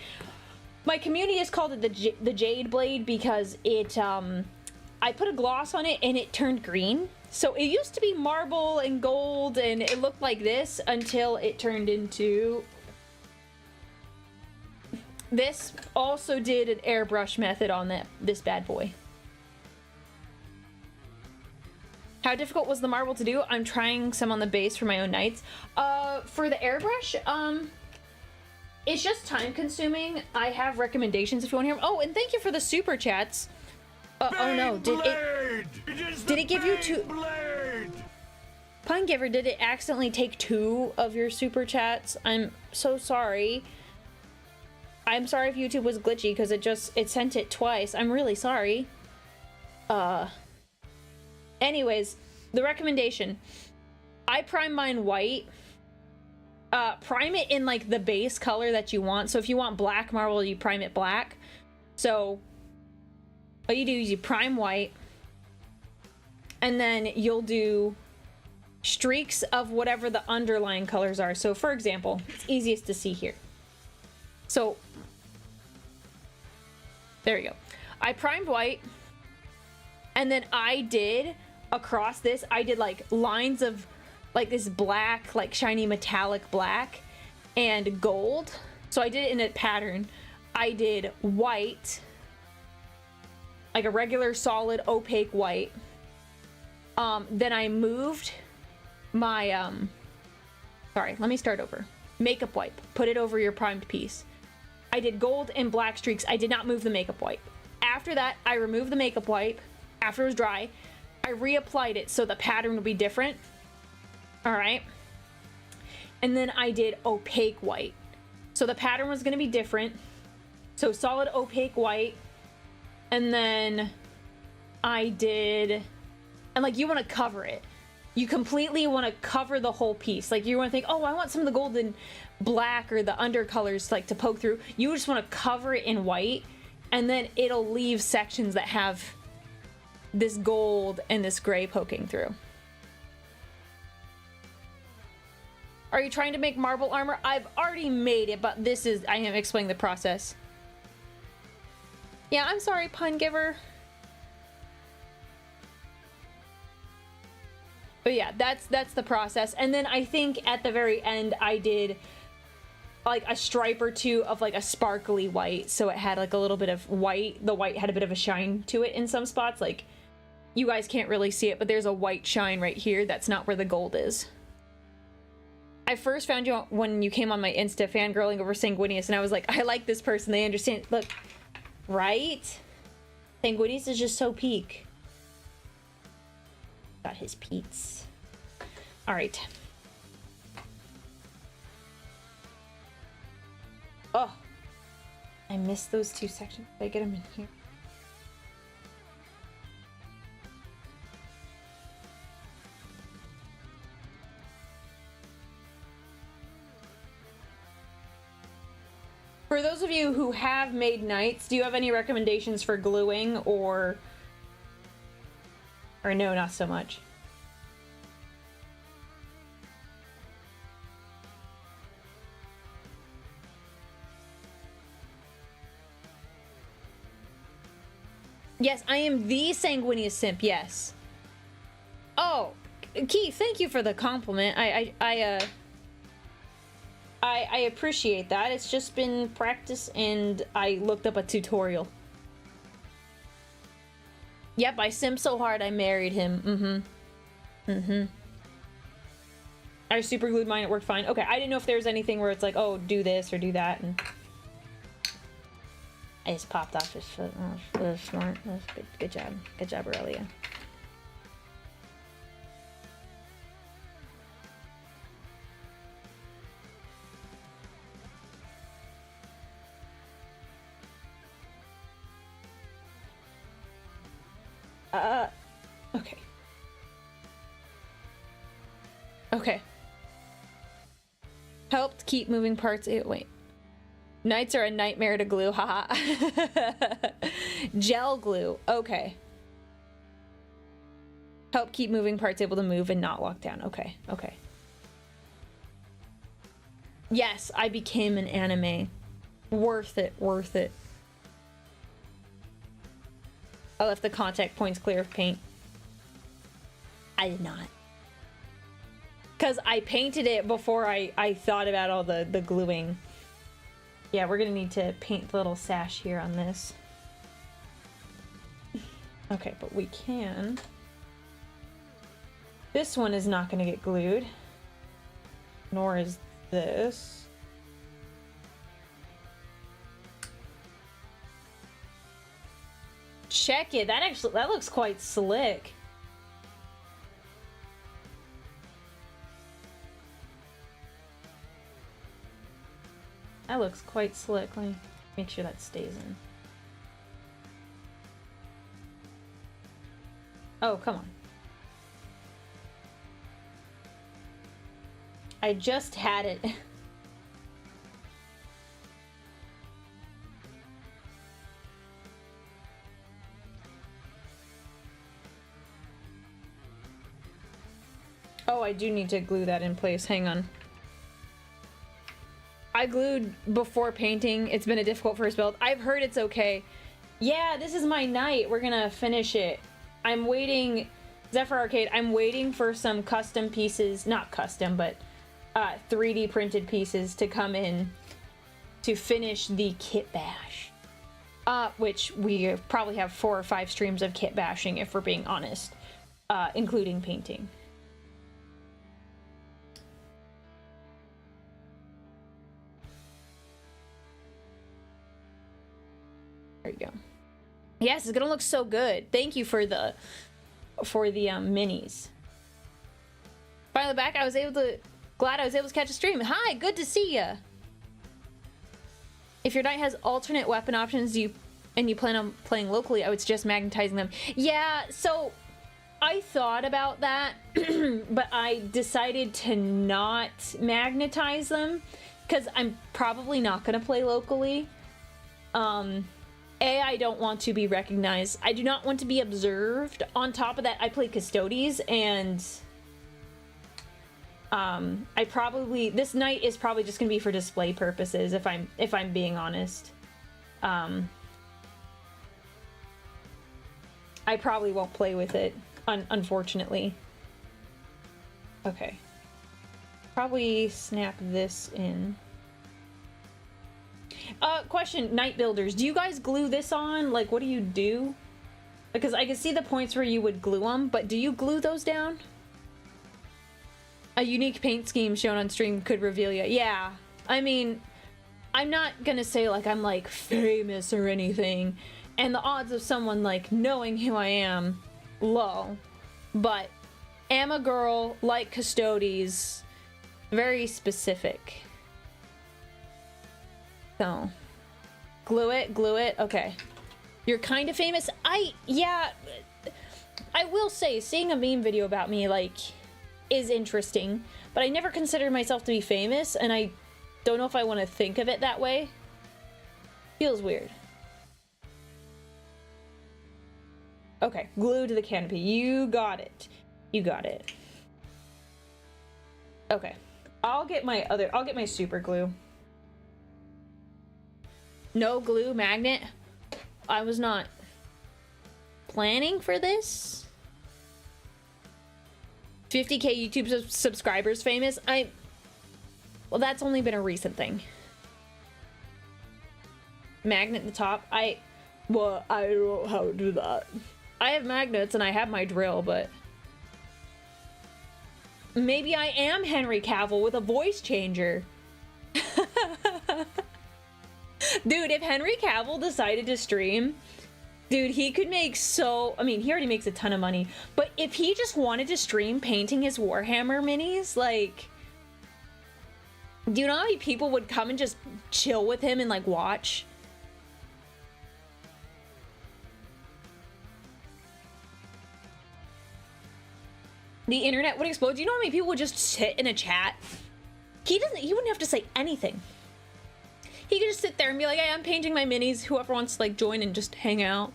My community has called it the Jade Blade because it, I put a gloss on it and it turned green. So it used to be marble and gold and it looked like this until it turned into This also did an airbrush method on this bad boy. How difficult was the marble to do? I'm trying some on the base for my own knights. For the airbrush, it's just time consuming. I have recommendations if you want to hear them. Oh, and thank you for the super chats. Oh no, did it give you two? Pun Giver, did it accidentally take 2 of your super chats? I'm so sorry. I'm sorry if YouTube was glitchy because it sent it twice. I'm really sorry. Anyways, the recommendation. I prime mine white. Prime it in like the base color that you want. So if you want black marble, you prime it black. So what you do is you prime white, and then you'll do streaks of whatever the underlying colors are. So for example, it's easiest to see here. So there you go. I primed white, and then I did across this, I did like lines of like this black, like shiny metallic black and gold. So I did it in a pattern. I did white, like a regular solid opaque white. Then I moved my sorry, let me start over. Makeup wipe, put it over your primed piece. I did gold and black streaks. I did not move the makeup wipe. After that, I removed the makeup wipe. After it was dry, I reapplied it so the pattern would be different. All right. And then I did opaque white. So the pattern was going to be different. So solid opaque white. And then I did, and like you want to cover it. You completely want to cover the whole piece. Like you want to think, oh, I want some of the golden black or the undercolors like to poke through. You just want to cover it in white, and then it'll leave sections that have this gold and this gray poking through. Are you trying to make marble armor? I've already made it, but I am explaining the process. Yeah, I'm sorry, Pun Giver. But yeah, that's the process. And then I think at the very end I did like a stripe or 2 of like a sparkly white, so it had like a little bit of white. The white had a bit of a shine to it in some spots. Like you guys can't really see it, but there's a white shine right here. That's not where the gold is. I first found you when you came on my Insta fangirling over Sanguinius, and I was like, I like this person. They understand. Look, right? Sanguinius is just so peak. Got his peats. All right. Oh, I missed those 2 sections. Did I get them in here? For those of you who have made knights, do you have any recommendations for gluing or no, not so much? Yes, I am the Sanguinius simp, yes. Oh, Keith, thank you for the compliment. I appreciate that. It's just been practice, and I looked up a tutorial. Yep, I simped so hard I married him. I super glued mine, it worked fine. Okay, I didn't know if there was anything where it's like, oh, do this or do that, and I just popped off his foot. Oh, that was smart. That was good. Good job. Good job, Aurelia. Okay. Okay. Helped keep moving parts. Wait. Knights are a nightmare to glue. Haha. Gel glue. Okay. Help keep moving parts able to move and not lock down. Okay. Okay. Yes, I became an anime. Worth it. Worth it. I left the contact points clear of paint. I did not. Because I painted it before I thought about all the gluing. Yeah, we're gonna need to paint the little sash here on this. Okay, but we can. This one is not gonna get glued. Nor is this. Check it. That looks quite slick. That looks quite slick. Let me make sure that stays in. Oh, come on. I just had it. Oh, I do need to glue that in place. Hang on. I glued before painting. It's been a difficult first build. I've heard it's okay. Yeah, this is my night. We're gonna finish it. I'm waiting, Zephyr Arcade, I'm waiting for some custom pieces, not custom, but 3D printed pieces to come in to finish the kit bash. Which we probably have 4 or 5 streams of kit bashing if we're being honest, including painting. There you go. Yes, it's gonna look so good. Thank you for the minis. Finally back. Glad I was able to catch a stream. Hi, good to see ya. If your knight has alternate weapon options, and you plan on playing locally, I would suggest magnetizing them. Yeah, so I thought about that, but I decided to not magnetize them because I'm probably not gonna play locally. I don't want to be recognized. I do not want to be observed. On top of that, I play Custodes, and this night is probably just gonna be for display purposes if I'm being honest. I probably won't play with it, unfortunately. Okay. Probably snap this in. Question, night builders, do you guys glue this on? Like, what do you do? Because I can see the points where you would glue them, but do you glue those down? A unique paint scheme shown on stream could reveal you. Yeah, I mean, I'm not gonna say like I'm like famous or anything, and the odds of someone like knowing who I am, low, but am a girl, like Custodes, very specific. So, glue it, okay. You're kind of famous. Yeah, I will say, seeing a meme video about me, like, is interesting, but I never considered myself to be famous, and I don't know if I want to think of it that way. Feels weird. Okay, glue to the canopy. You got it. You got it. Okay. I'll get my super glue. No glue magnet. I was not planning for this. 50k YouTube subscribers famous. Well, that's only been a recent thing. Magnet in the top. Well, I don't know how to do that. I have magnets and I have my drill, but maybe I am Henry Cavill with a voice changer. Dude, if Henry Cavill decided to stream, dude, he could make I mean, he already makes a ton of money, but if he just wanted to stream painting his Warhammer minis, like, do you know how many people would come and just chill with him and, like, watch? The internet would explode. Do you know how many people would just sit in a chat? He wouldn't have to say anything. He could just sit there and be like, hey, I'm painting my minis. Whoever wants to, like, join and just hang out.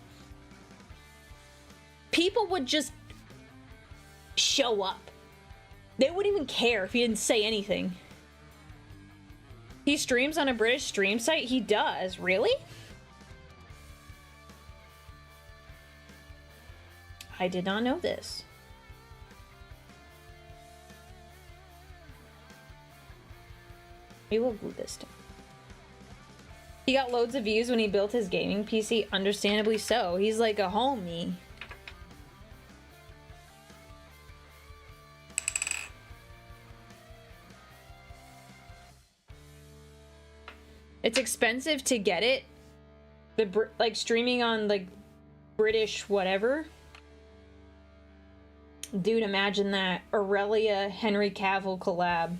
People would just show up. They wouldn't even care if he didn't say anything. He streams on a British stream site? He does. Really? I did not know this. We will glue this down. He got loads of views when he built his gaming PC. Understandably so. He's like a homie. It's expensive to get it. Like streaming on like British whatever. Dude, imagine that. Aurelia Henry Cavill collab.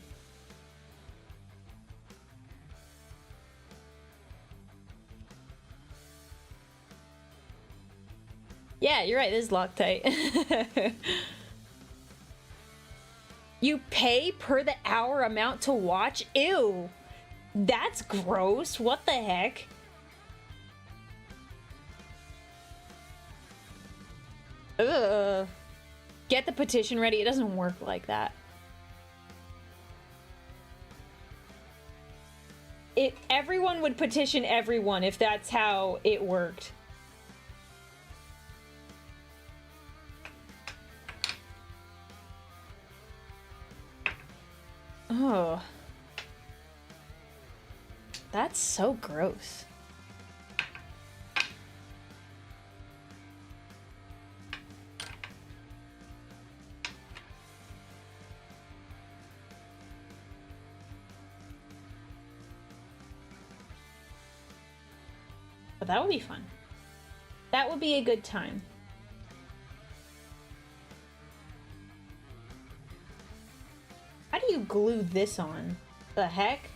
Yeah, you're right. This is Loctite. You pay per the hour amount to watch? Ew. That's gross. What the heck? Ugh. Get the petition ready. It doesn't work like that. Everyone would petition everyone if that's how it worked. Oh. That's so gross. But that would be fun. That would be a good time. How do you glue this on? The heck?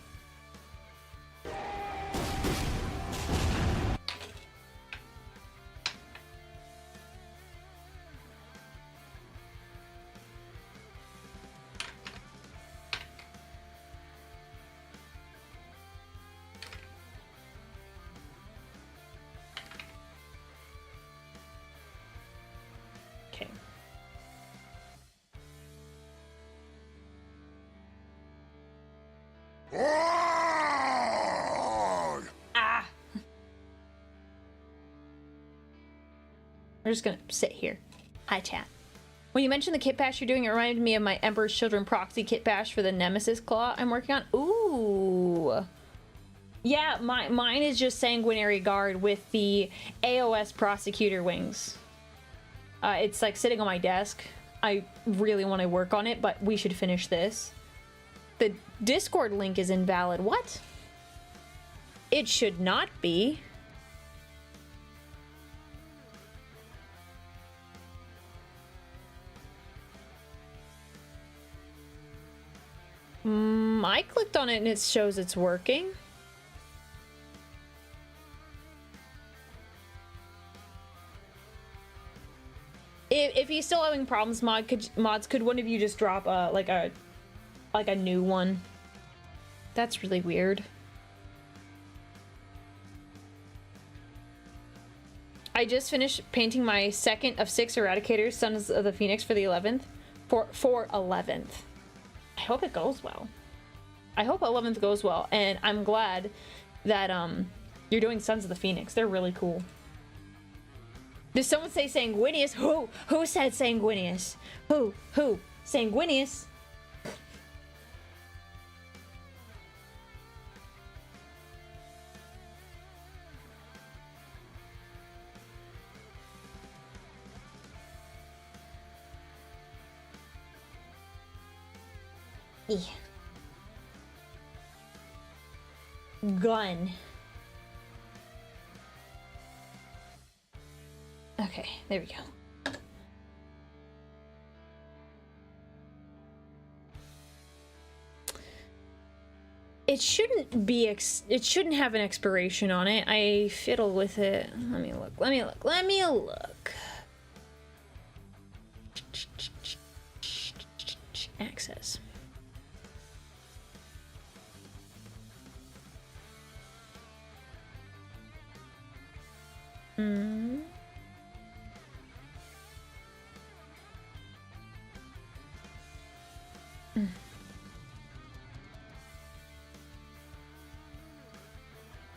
Okay. Ah! We're just gonna sit here. Hi, chat. When you mentioned the kit bash you're doing, it reminded me of my Emperor's Children proxy kit bash for the Nemesis Claw I'm working on. Ooh! Yeah, mine is just Sanguinary Guard with the AOS Prosecutor wings. It's like sitting on my desk. I really want to work on it, but we should finish this. The Discord link is invalid. What? It should not be. I clicked on it and it shows it's working. If he's still having problems, mods, could one of you just drop like a new one? That's really weird. I just finished painting my second of 6 Eradicators, Sons of the Phoenix, for the 11th. For 11th. I hope it goes well. I hope 11th goes well, and I'm glad that you're doing Sons of the Phoenix. They're really cool. Did someone say Sanguinius? Who? Who said Sanguinius? Who? Sanguinius? Yeah. Gun. Okay, there we go. It shouldn't be it shouldn't have an expiration on it. I fiddle with it. Let me look. Access.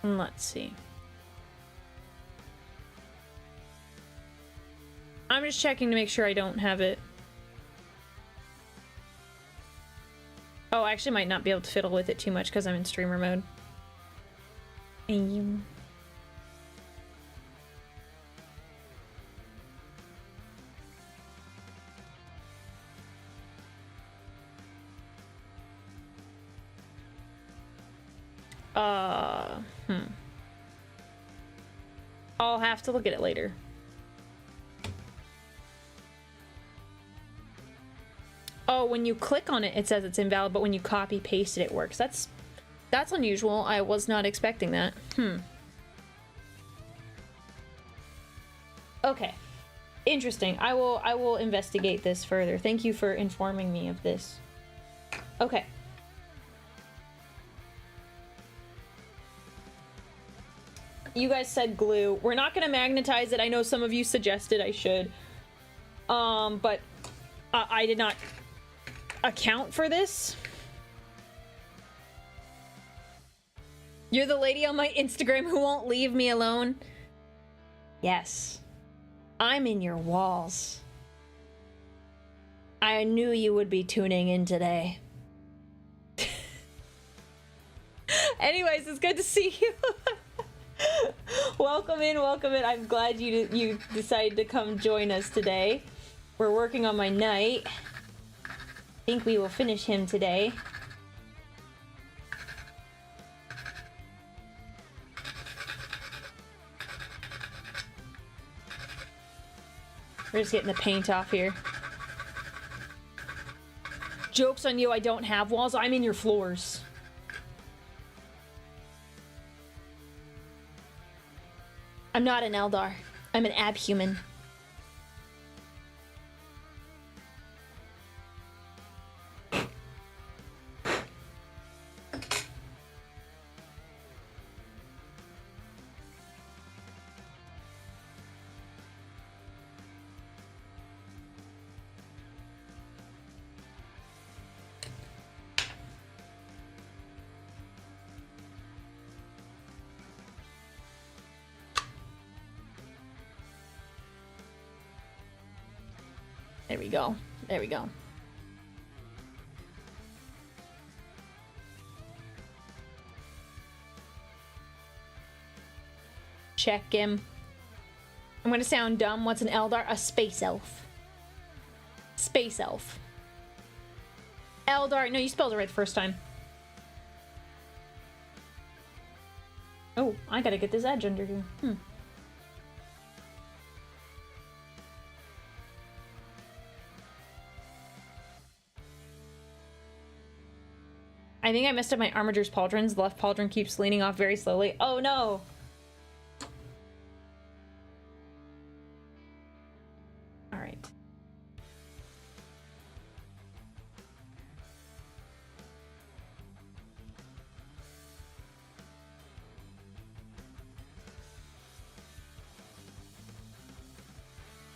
Let's see. I'm just checking to make sure I don't have it. Oh, I actually might not be able to fiddle with it too much because I'm in streamer mode. Aim. I'll have to look at it later. Oh, when you click on it, it says it's invalid, but when you copy paste it, it works. That's unusual. I was not expecting that. Okay. Interesting. I will investigate this further. Thank you for informing me of this. Okay. You guys said glue. We're not gonna magnetize it. I know some of you suggested I should. But I did not account for this. You're the lady on my Instagram who won't leave me alone? Yes. I'm in your walls. I knew you would be tuning in today. Anyways, it's good to see you. Welcome in, welcome in. I'm glad you decided to come join us today. We're working on my knight. I think we will finish him today. We're just getting the paint off here. Joke's on you, I don't have walls. I'm in your floors. I'm not an Eldar. I'm an abhuman. There we go. There we go. Check him. I'm gonna sound dumb. What's an Eldar? A space elf. Space elf. Eldar. No, you spelled it right the first time. Oh, I gotta get this edge under here. I think I messed up my armager's pauldrons. The left pauldron keeps leaning off very slowly. Oh no! Alright.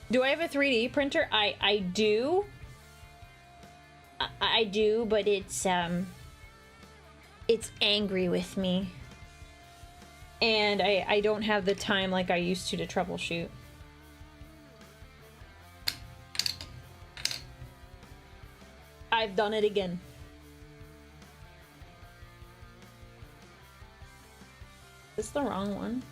Do I have a 3D printer? I do. I do, but it's angry with me. And I don't have the time like I used to troubleshoot. I've done it again. Is this the wrong one?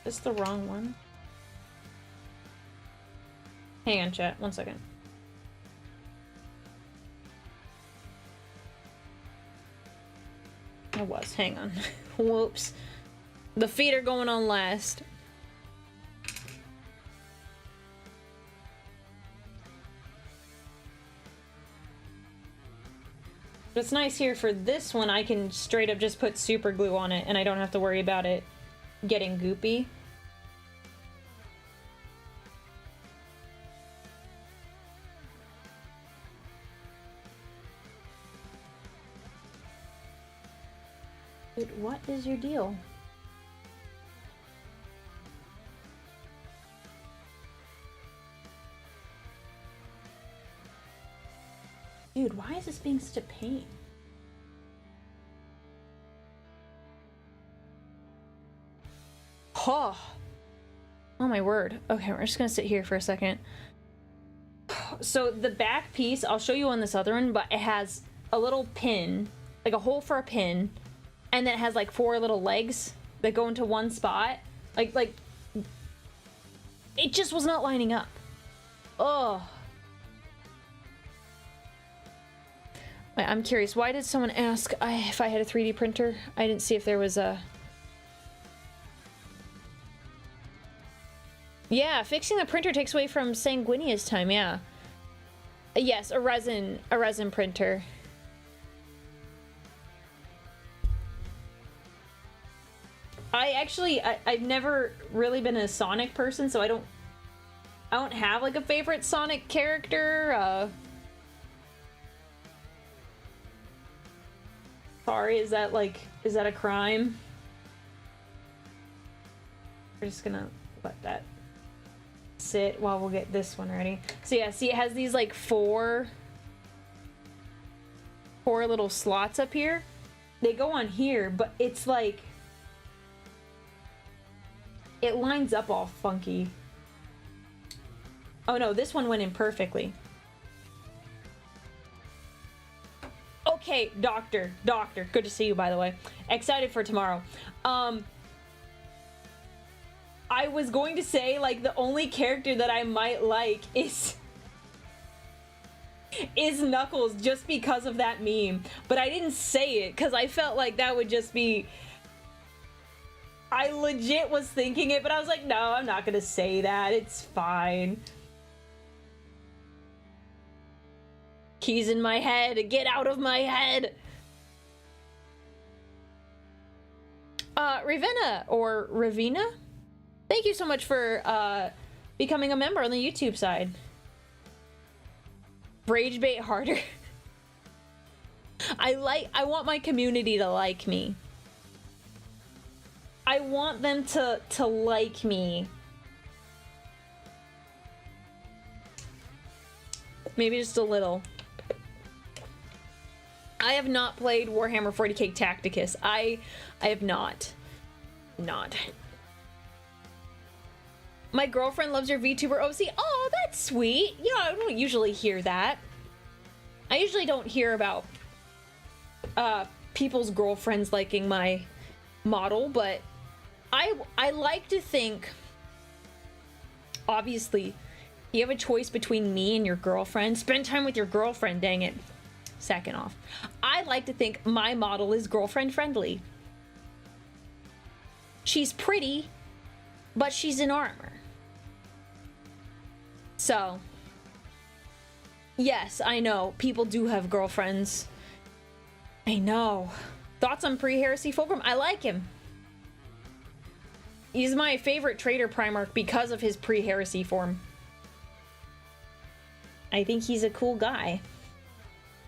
Is this the wrong one? Hang on, chat. 1 second. It was. Hang on. Whoops. The feet are going on last. What's nice here for this one, I can straight up just put super glue on it and I don't have to worry about it getting goopy. Dude, what is your deal? Dude, why is this being such a pain? Oh. Oh my word. Okay, we're just gonna sit here for a second. So the back piece, I'll show you on this other one, but it has a little pin, like a hole for a pin, and then it has like 4 little legs that go into one spot. Like it just was not lining up. Oh. I'm curious, why did someone ask if I had a 3D printer? I didn't see if there was a... Yeah, fixing the printer takes away from Sanguinia's time, yeah. Yes, a resin printer. I've never really been a Sonic person, so I don't have like a favorite Sonic character. Sorry, is that a crime? We're just gonna let that sit while we'll get this one ready. So yeah, see, it has these like four little slots up here. They go on here, but it's like it lines up all funky. Oh no, this one went in perfectly. Okay, doctor, good to see you, by the way. Excited for tomorrow. I was going to say, like, the only character that I might like is Knuckles, just because of that meme. But I didn't say it, because I felt like that would just be... I legit was thinking it, but I was like, no, I'm not gonna say that. It's fine. Keys in my head. Get out of my head. Ravenna, or Ravina? Thank you so much for becoming a member on the YouTube side. Rage bait harder. I want my community to like me. I want them to like me. Maybe just a little. I have not played Warhammer 40k Tacticus. I have not. My girlfriend loves your VTuber OC. Oh, that's sweet. You know, I don't usually hear that. I usually don't hear about people's girlfriends liking my model, but I like to think, obviously, you have a choice between me and your girlfriend. Spend time with your girlfriend, dang it. Second off, I like to think my model is girlfriend friendly. She's pretty, but she's in armor. So, yes, I know, people do have girlfriends. I know. Thoughts on Pre-Heresy Fulcrum? I like him. He's my favorite Trader Primarch because of his Pre-Heresy form. I think he's a cool guy,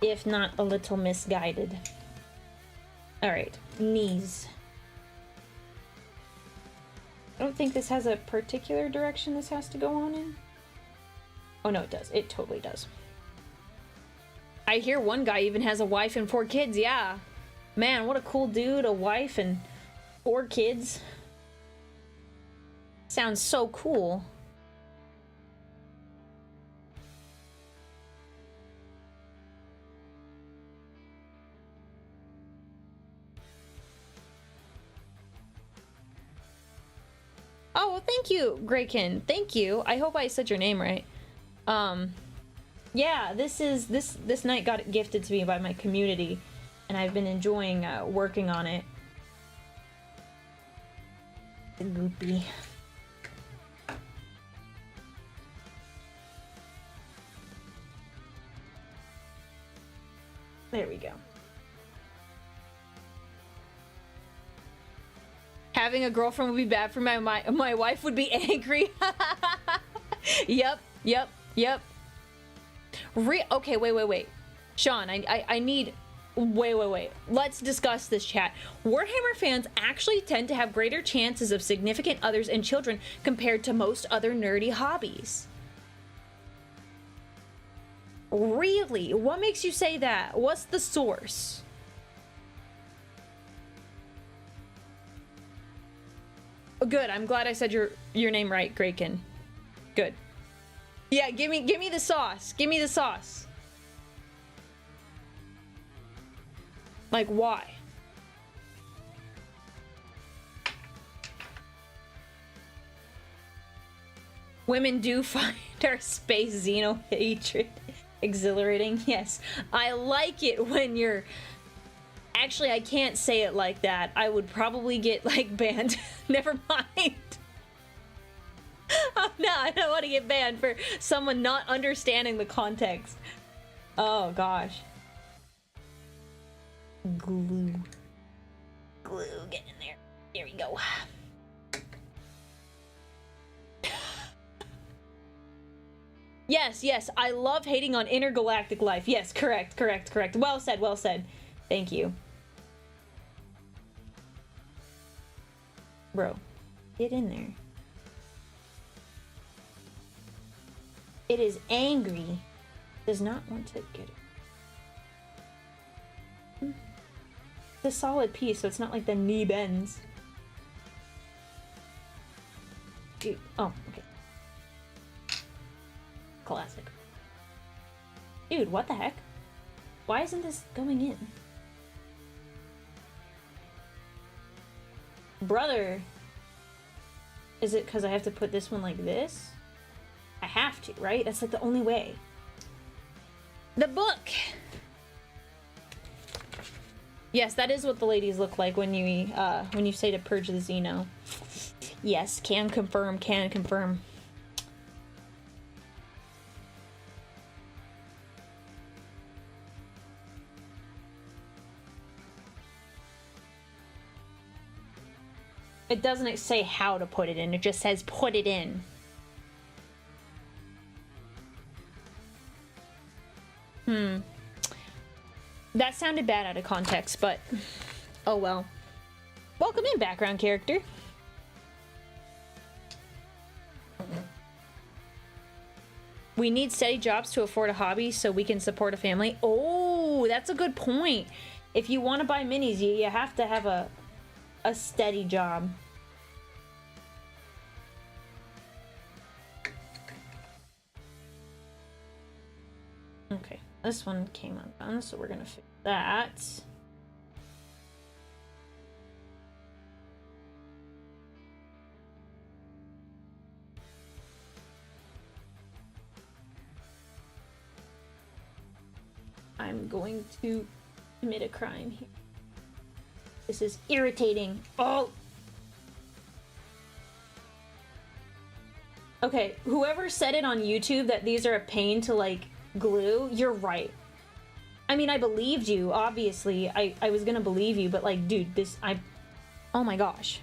if not a little misguided. Alright, knees. I don't think this has a particular direction this has to go on in. Oh no, it does. It totally does. I hear one guy even has a wife and 4 kids. Yeah. Man, what a cool dude. A wife and 4 kids. Sounds so cool. Oh, well, thank you, Graykin. Thank you. I hope I said your name right. Yeah, this night got gifted to me by my community, and I've been enjoying working on it. Goopy. There we go. Having a girlfriend would be bad for my wife would be angry. Yep. Okay, wait. Sean, I need... Wait. Let's discuss this, chat. Warhammer fans actually tend to have greater chances of significant others and children compared to most other nerdy hobbies. Really? What makes you say that? What's the source? Oh, good. I'm glad I said your name right, Graykin. Good. Yeah, give me the sauce. Give me the sauce. Like, why? Women do find our space xeno hatred exhilarating. Yes, I like it when you're... Actually, I can't say it like that. I would probably get, like, banned. Never mind. Oh, no, I don't want to get banned for someone not understanding the context. Oh, gosh. Glue. Glue, get in there. Here we go. Yes, yes, I love hating on intergalactic life. Yes, correct. Well said, well said. Thank you. Bro, get in there. It is angry. Does not want to get it. It's a solid piece, so it's not like the knee bends. Dude, oh, okay. Classic. Dude, what the heck? Why isn't this going in? Brother! Is it because I have to put this one like this? I have to, right? That's like the only way. The book! Yes, that is what the ladies look like when you say to purge the Xeno. Yes, can confirm, can confirm. It doesn't say how to put it in, it just says put it in. That sounded bad out of context, but oh well. Welcome in, background character. We need steady jobs to afford a hobby so we can support a family. Oh, that's a good point. If you want to buy minis, you have to have a steady job. Okay, this one came undone, so we're gonna fix that. I'm going to commit a crime here. This is irritating. Oh! Okay, whoever said it on YouTube that these are a pain to, like, glue, you're right. I mean, I believed you, obviously. I was gonna believe you, but, like, dude, oh my gosh.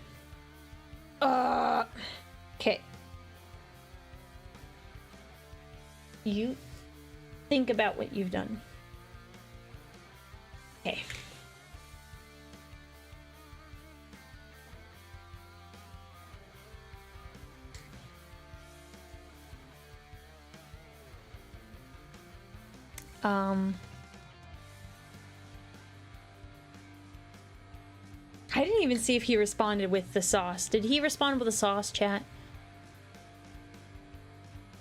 Okay. You think about what you've done. Okay. I didn't even see if he responded with the sauce. Did he respond with the sauce, chat?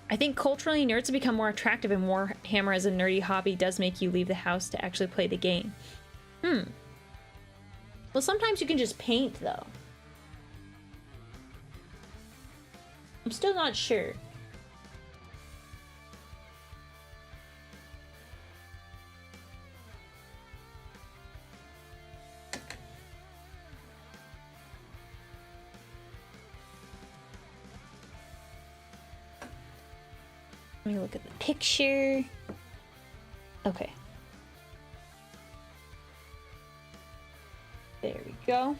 I think culturally, nerds have become more attractive, and Warhammer as a nerdy hobby does make you leave the house to actually play the game. Well, sometimes you can just paint, though. I'm still not sure. Let me look at the picture. Okay. There we go.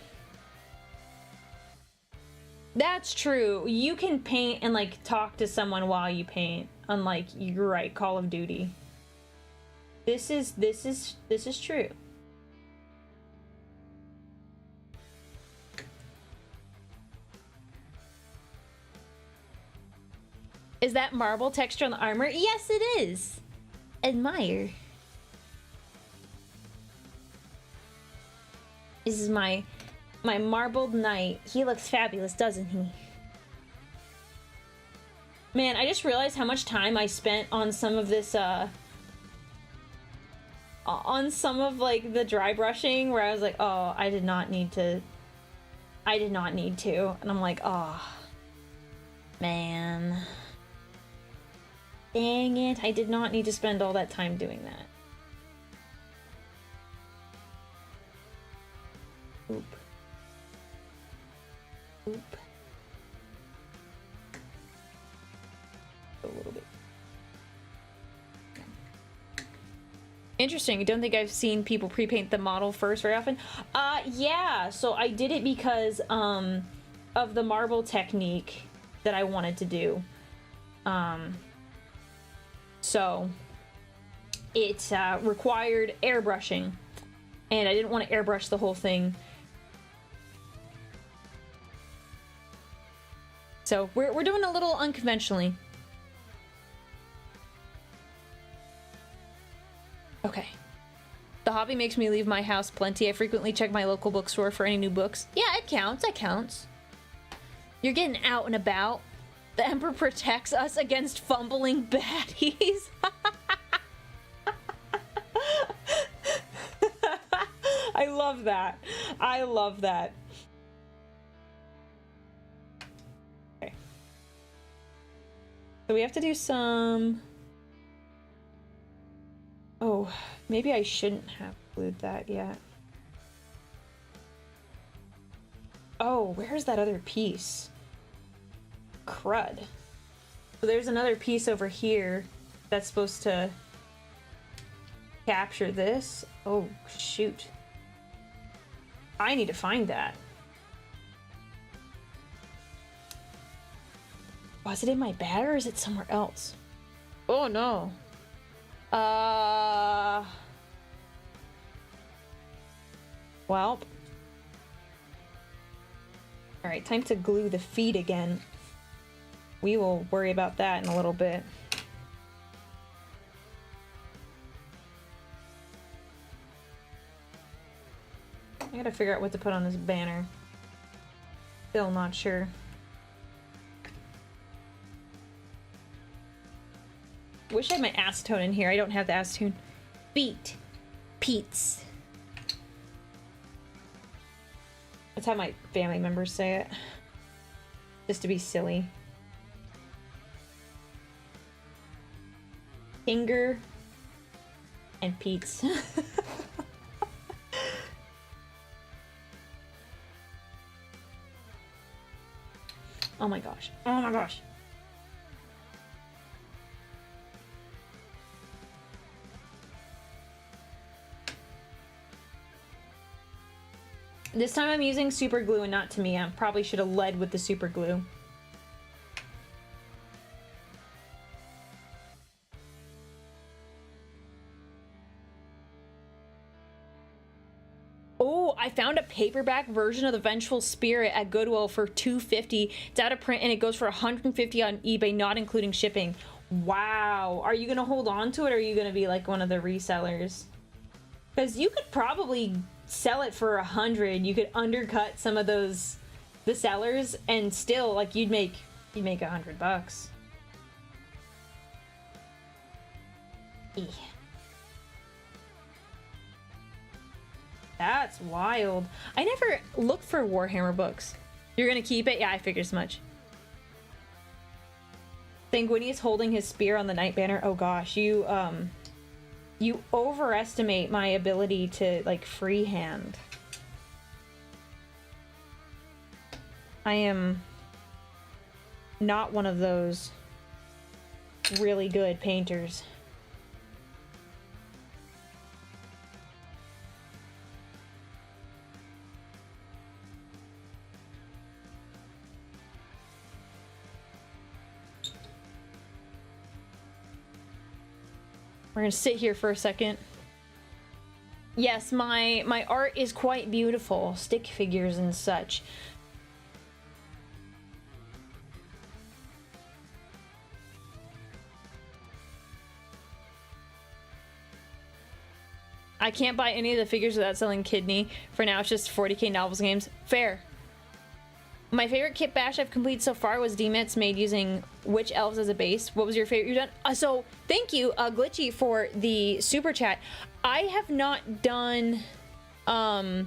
That's true. You can paint and, like, talk to someone while you paint. Unlike, you're right, Call of Duty. This is true. Is that marble texture on the armor? Yes, it is. Admire. This is my My marbled knight. He looks fabulous, doesn't he? Man, I just realized how much time I spent on some of this, on some of, like, the dry brushing where I was like, oh, I did not need to. And I'm like, oh, man. Dang it, I did not need to spend all that time doing that. Oop. Oop. A little bit. Interesting. I don't think I've seen people pre-paint the model first very often. Yeah, so I did it because of the marble technique that I wanted to do. So it required airbrushing, and I didn't want to airbrush the whole thing. So we're doing a little unconventionally. Okay. The hobby makes me leave my house plenty. I frequently check my local bookstore for any new books. Yeah, it counts. It counts. You're getting out and about. The Emperor protects us against fumbling baddies. I love that. I love that. Okay. So we have to do some... Oh, maybe I shouldn't have glued that yet. Oh, where's that other piece? Crud. So there's another piece over here that's supposed to capture this. Oh, shoot. I need to find that. Was it in my bag or is it somewhere else? Oh, no. Well. Alright, time to glue the feet again. We will worry about that in a little bit. I gotta figure out what to put on this banner. Still not sure. Wish I had my acetone in here. I don't have the acetone. Feet. Peats. That's how my family members say it. Just to be silly. Finger and Pete's. Oh my gosh. Oh my gosh. This time I'm using super glue and not Tamiya. Probably should have led with the super glue. Oh, I found a paperback version of the Vengeful Spirit at Goodwill for $2.50. It's out of print and it goes for $150 on eBay, not including shipping. Wow. Are you gonna hold on to it or are you gonna be like one of the resellers? Because you could probably sell it for $100. You could undercut some of the sellers and still like you'd make $100. Yeah. That's wild. I never looked for Warhammer books. You're gonna keep it? Yeah, I figured as much. Sanguinius holding his spear on the Night Banner. Oh gosh, you overestimate my ability to like freehand. I am not one of those really good painters. We're gonna sit here for a second. Yes, my art is quite beautiful. Stick figures and such. I can't buy any of the figures without selling kidney. For now, it's just 40k novels games. Fair. My favorite kit bash I've completed so far was DMETs made using witch elves as a base. What was your favorite you've done? So thank you, Glitchy, for the super chat. I have not done, I've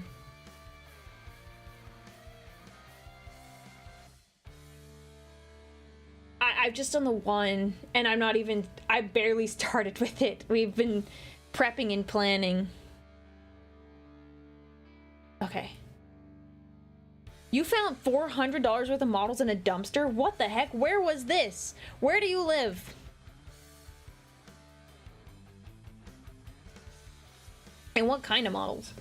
just done the one, and I barely started with it. We've been prepping and planning. Okay. You found $400 worth of models in a dumpster? What the heck? Where was this? Where do you live? And what kind of models?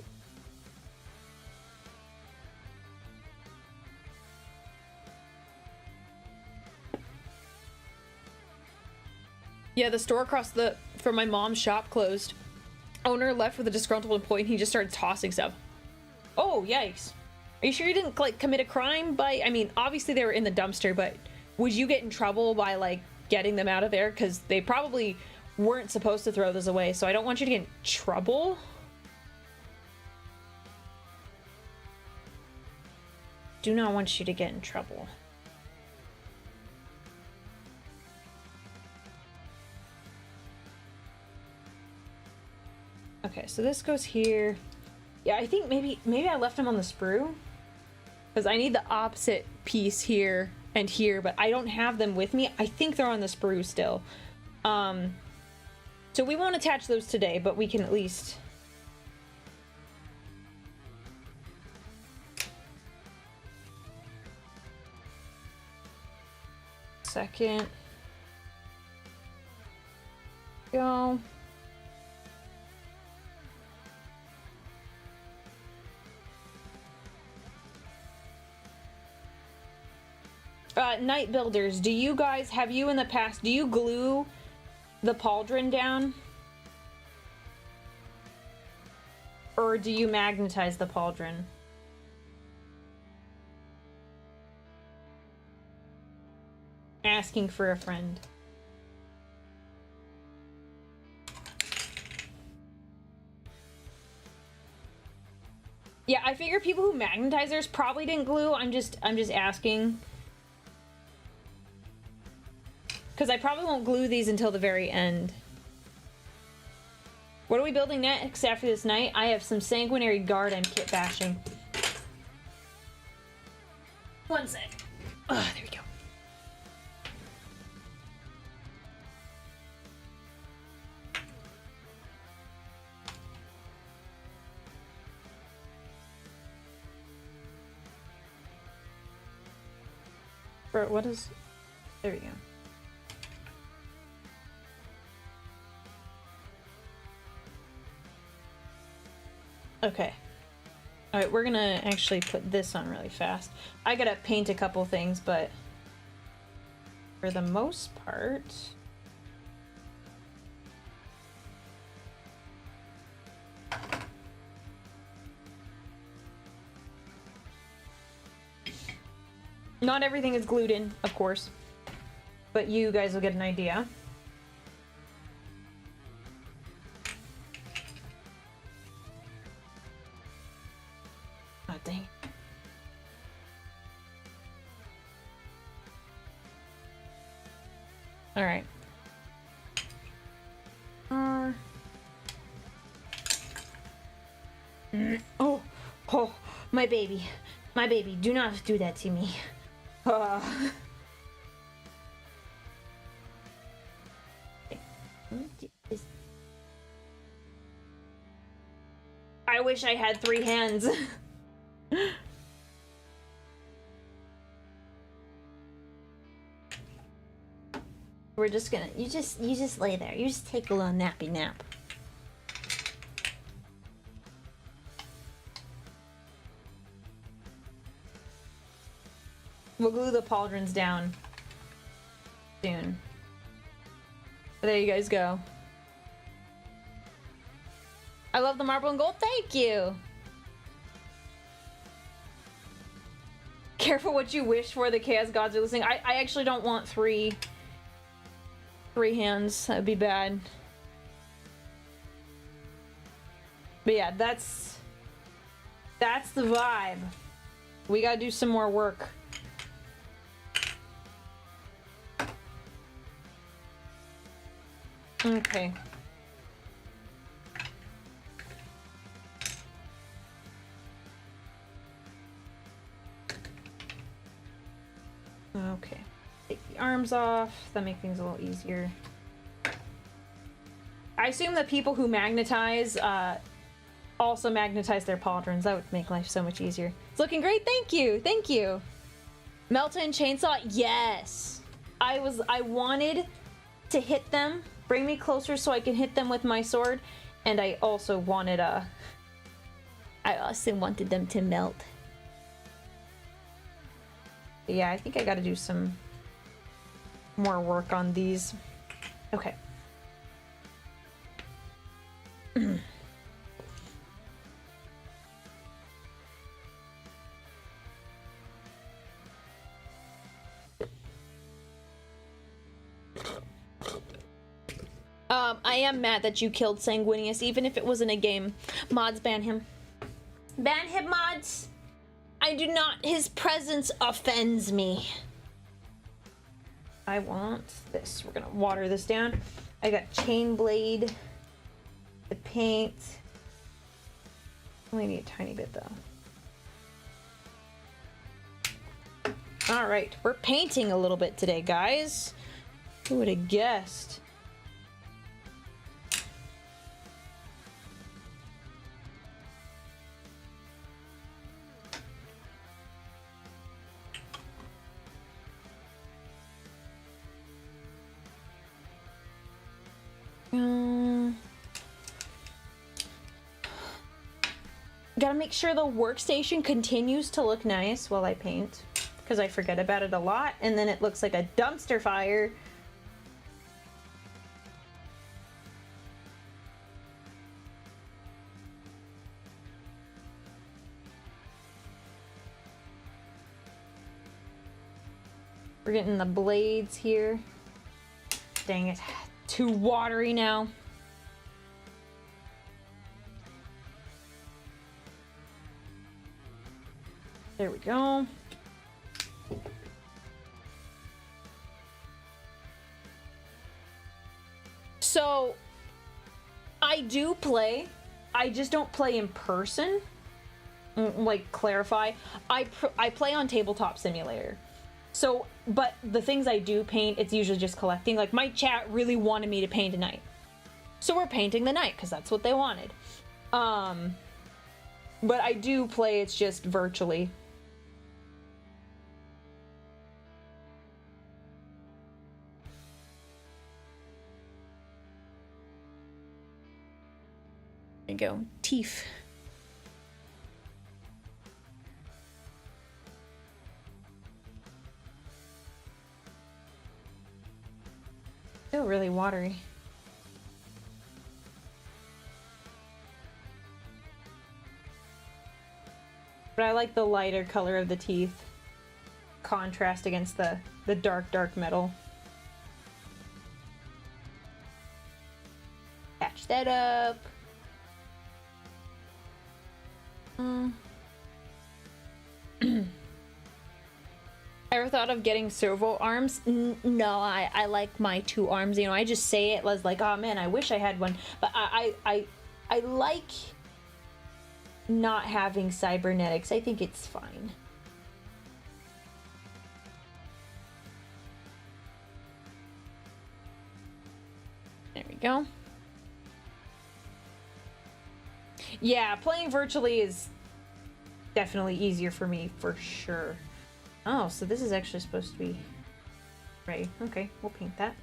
Yeah, the store across from my mom's shop closed. Owner left with a disgruntled employee and he just started tossing stuff. Oh, yikes. Are you sure you didn't, like, commit a crime by... I mean, obviously they were in the dumpster, but would you get in trouble by, like, getting them out of there? Because they probably weren't supposed to throw this away, so I don't want you to get in trouble. Do not want you to get in trouble. Okay, so this goes here. Yeah, I think maybe I left them on the sprue. Because I need the opposite piece here and here, but I don't have them with me. I think they're on the sprue still. So we won't attach those today, but we can at least... Second. Go. Night builders, do you guys, have you in the past, do you glue the pauldron down? Or do you magnetize the pauldron? Asking for a friend. Yeah, I figure people who magnetize theirs probably didn't glue. I'm just asking. Because I probably won't glue these until the very end. What are we building next after this night? I have some Sanguinary Guard I'm kit bashing. One sec. There we go. What is... There we go. Okay. Alright, we're gonna actually put this on really fast. I gotta paint a couple things, but for the most part... Not everything is glued in, of course, but you guys will get an idea. Oh, dang. All right. Oh, my baby. My baby, do not do that to me. I wish I had 3 hands. We're just gonna, you just lay there. You just take a little nappy nap. We'll glue the pauldrons down soon. There you guys go. I love the marble and gold. Thank you. Careful what you wish for. The chaos gods are listening. I actually don't want three hands. That'd be bad. But yeah, that's the vibe. We gotta do some more work. Okay. Okay. Take the arms off. That makes things a little easier. I assume that people who magnetize also magnetize their pauldrons. That would make life so much easier. It's looking great. Thank you. Thank you. Melta and chainsaw. Yes. I wanted to hit them. Bring me closer so I can hit them with my sword. And I also wanted them to melt. Yeah, I think I gotta do some more work on these. Okay. I am mad that you killed Sanguinius, even if it wasn't a game. Mods, ban him. Ban him, mods! I do not. His presence offends me. I want this. We're gonna water this down. I got chain blade, the paint. Only need a tiny bit though. All right, we're painting a little bit today, guys. Who would have guessed? Gotta make sure the workstation continues to look nice while I paint, because I forget about it a lot, and then it looks like a dumpster fire. We're getting the blades here. Dang it. Too watery now. There we go. So, I do play. I just don't play in person. Like, clarify. I play on Tabletop Simulator. So, but the things I do paint, it's usually just collecting. Like, my chat really wanted me to paint a knight. So we're painting the knight, because that's what they wanted. But I do play, it's just virtually. There you go. Teeth. Still really watery. But I like the lighter color of the teeth. Contrast against the dark metal. Patch that up. Ever thought of getting servo arms? No, I like my 2 arms. You know, I just say it as like, oh man, I wish I had one. But I like not having cybernetics. I think it's fine. There we go. Yeah, playing virtually is definitely easier for me, for sure. Oh, so this is actually supposed to be ready. Okay, we'll paint that.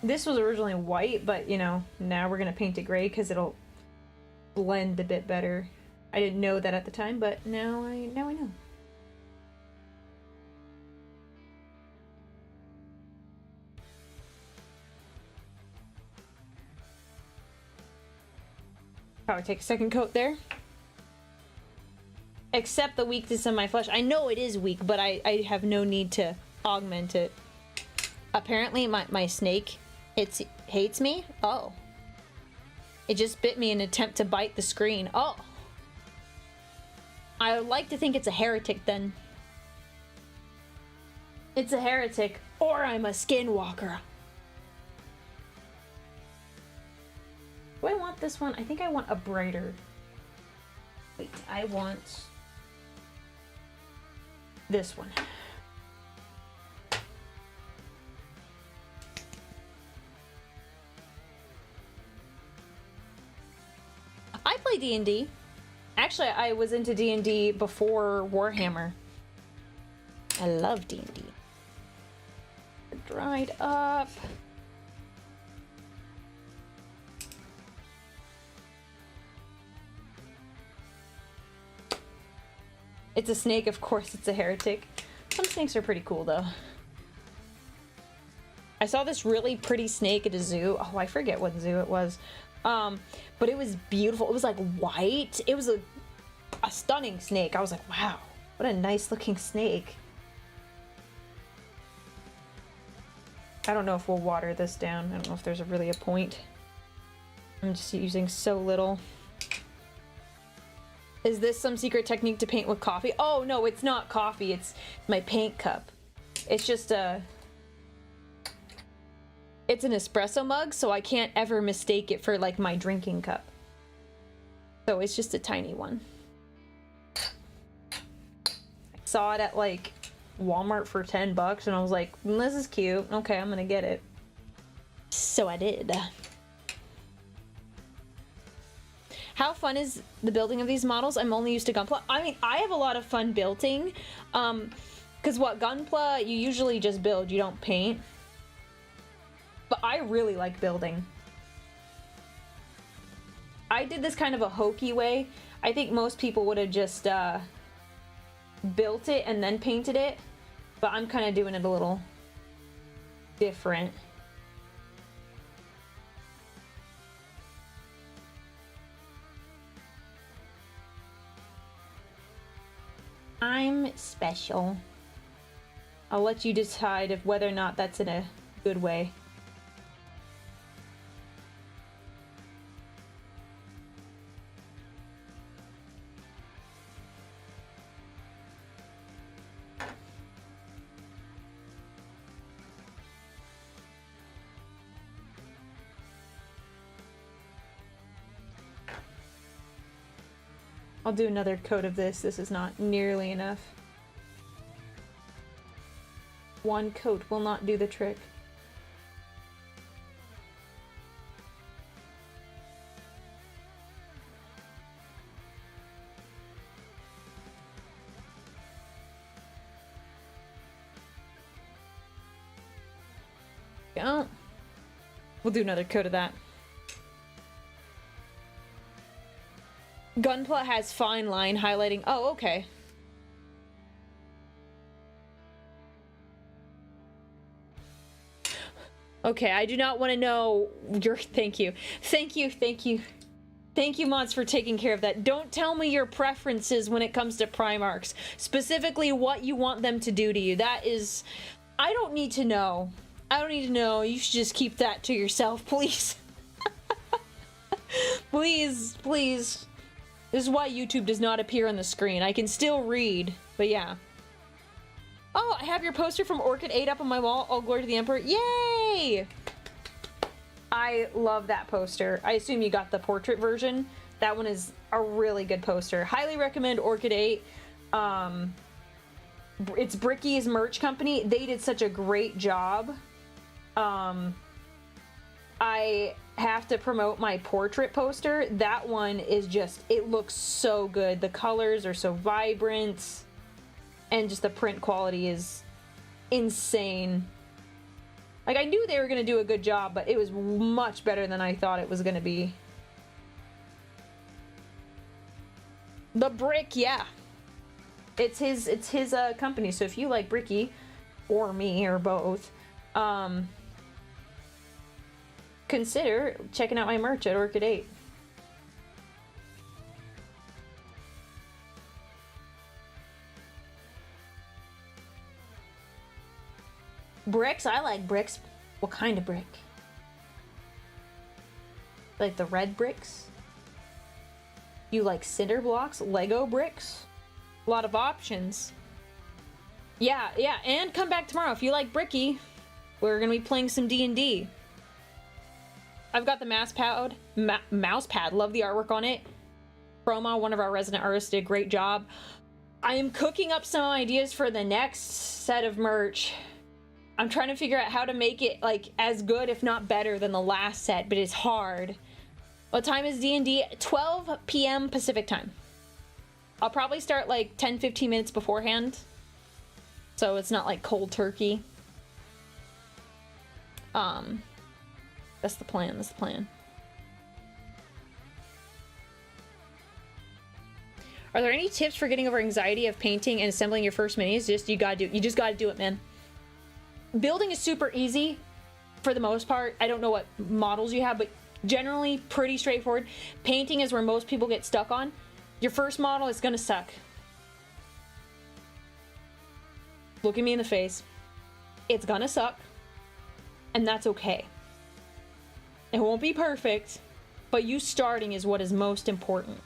This was originally white, but, you know, now we're going to paint it gray because it'll blend a bit better. I didn't know that at the time, but now I know. Probably take a second coat there. Accept the weakness of my flesh. I know it is weak, but I have no need to augment it. Apparently my snake hates me. Oh. It just bit me in an attempt to bite the screen. Oh. I would like to think it's a heretic then. It's a heretic, or I'm a skinwalker. Do I want this one? I think I want a brighter. Wait, I want this one. I play D&D. Actually, I was into D&D before Warhammer. I love D&D. Dried up. It's a snake, of course it's a heretic. Some snakes are pretty cool though. I saw this really pretty snake at a zoo. Oh, I forget what zoo it was. But it was beautiful. It was like white. It was a stunning snake. I was like, wow, what a nice looking snake. I don't know if we'll water this down. I don't know if there's really a point. I'm just using so little. Is this some secret technique to paint with coffee? Oh, no, it's not coffee. It's my paint cup. It's just it's an espresso mug, so I can't ever mistake it for, like, my drinking cup. So it's just a tiny one. I saw it at, like, Walmart for 10 bucks, and I was like, this is cute. Okay, I'm gonna get it. So I did. How fun is the building of these models? I'm only used to Gunpla. I mean, I have a lot of fun building. Because what, Gunpla, you usually just build, you don't paint. But I really like building. I did this kind of a hokey way. I think most people would have just built it and then painted it. But I'm kind of doing it a little different. I'm special. I'll let you decide if whether or not that's in a good way. I'll do another coat of this. This is not nearly enough. One coat will not do the trick. Go. We'll do another coat of that. Gunpla has fine line highlighting. Oh, okay. Okay, I do not want to know your... Thank you. Thank you, thank you. Thank you, mods, for taking care of that. Don't tell me your preferences when it comes to Primarchs. Specifically, what you want them to do to you. That is... I don't need to know. I don't need to know. You should just keep that to yourself, please. Please, please. This is why YouTube does not appear on the screen. I can still read, but yeah. Oh, I have your poster from Orchid 8 up on my wall. All glory to the Emperor. Yay! I love that poster. I assume you got the portrait version. That one is a really good poster. Highly recommend Orchid 8. It's Bricky's merch company. They did such a great job. I have to promote my portrait poster. That one is just, it looks so good. The colors are so vibrant and just the print quality is insane. Like, I knew they were going to do a good job, but it was much better than I thought it was going to be. The Brick, yeah. It's his company, so if you like Bricky, or me, or both, consider checking out my merch at Orchid 8. Bricks? I like bricks. What kind of brick? Like the red bricks? You like cinder blocks? Lego bricks? A lot of options. Yeah, and come back tomorrow if you like Bricky. We're gonna be playing some D&D. I've got the mouse pad. Love the artwork on it. Chroma, one of our resident artists, did a great job. I am cooking up some ideas for the next set of merch. I'm trying to figure out how to make it like as good, if not better, than the last set, but it's hard. What time is D&D? 12 p.m. Pacific time. I'll probably start like 10-15 minutes beforehand, so it's not like cold turkey. That's the plan. That's the plan. Are there any tips for getting over anxiety of painting and assembling your first minis? You just gotta do it, man. Building is super easy for the most part. I don't know what models you have, but generally pretty straightforward. Painting is where most people get stuck on. Your first model is gonna suck. Look at me in the face. It's gonna suck, and that's okay. It won't be perfect, but you starting is what is most important.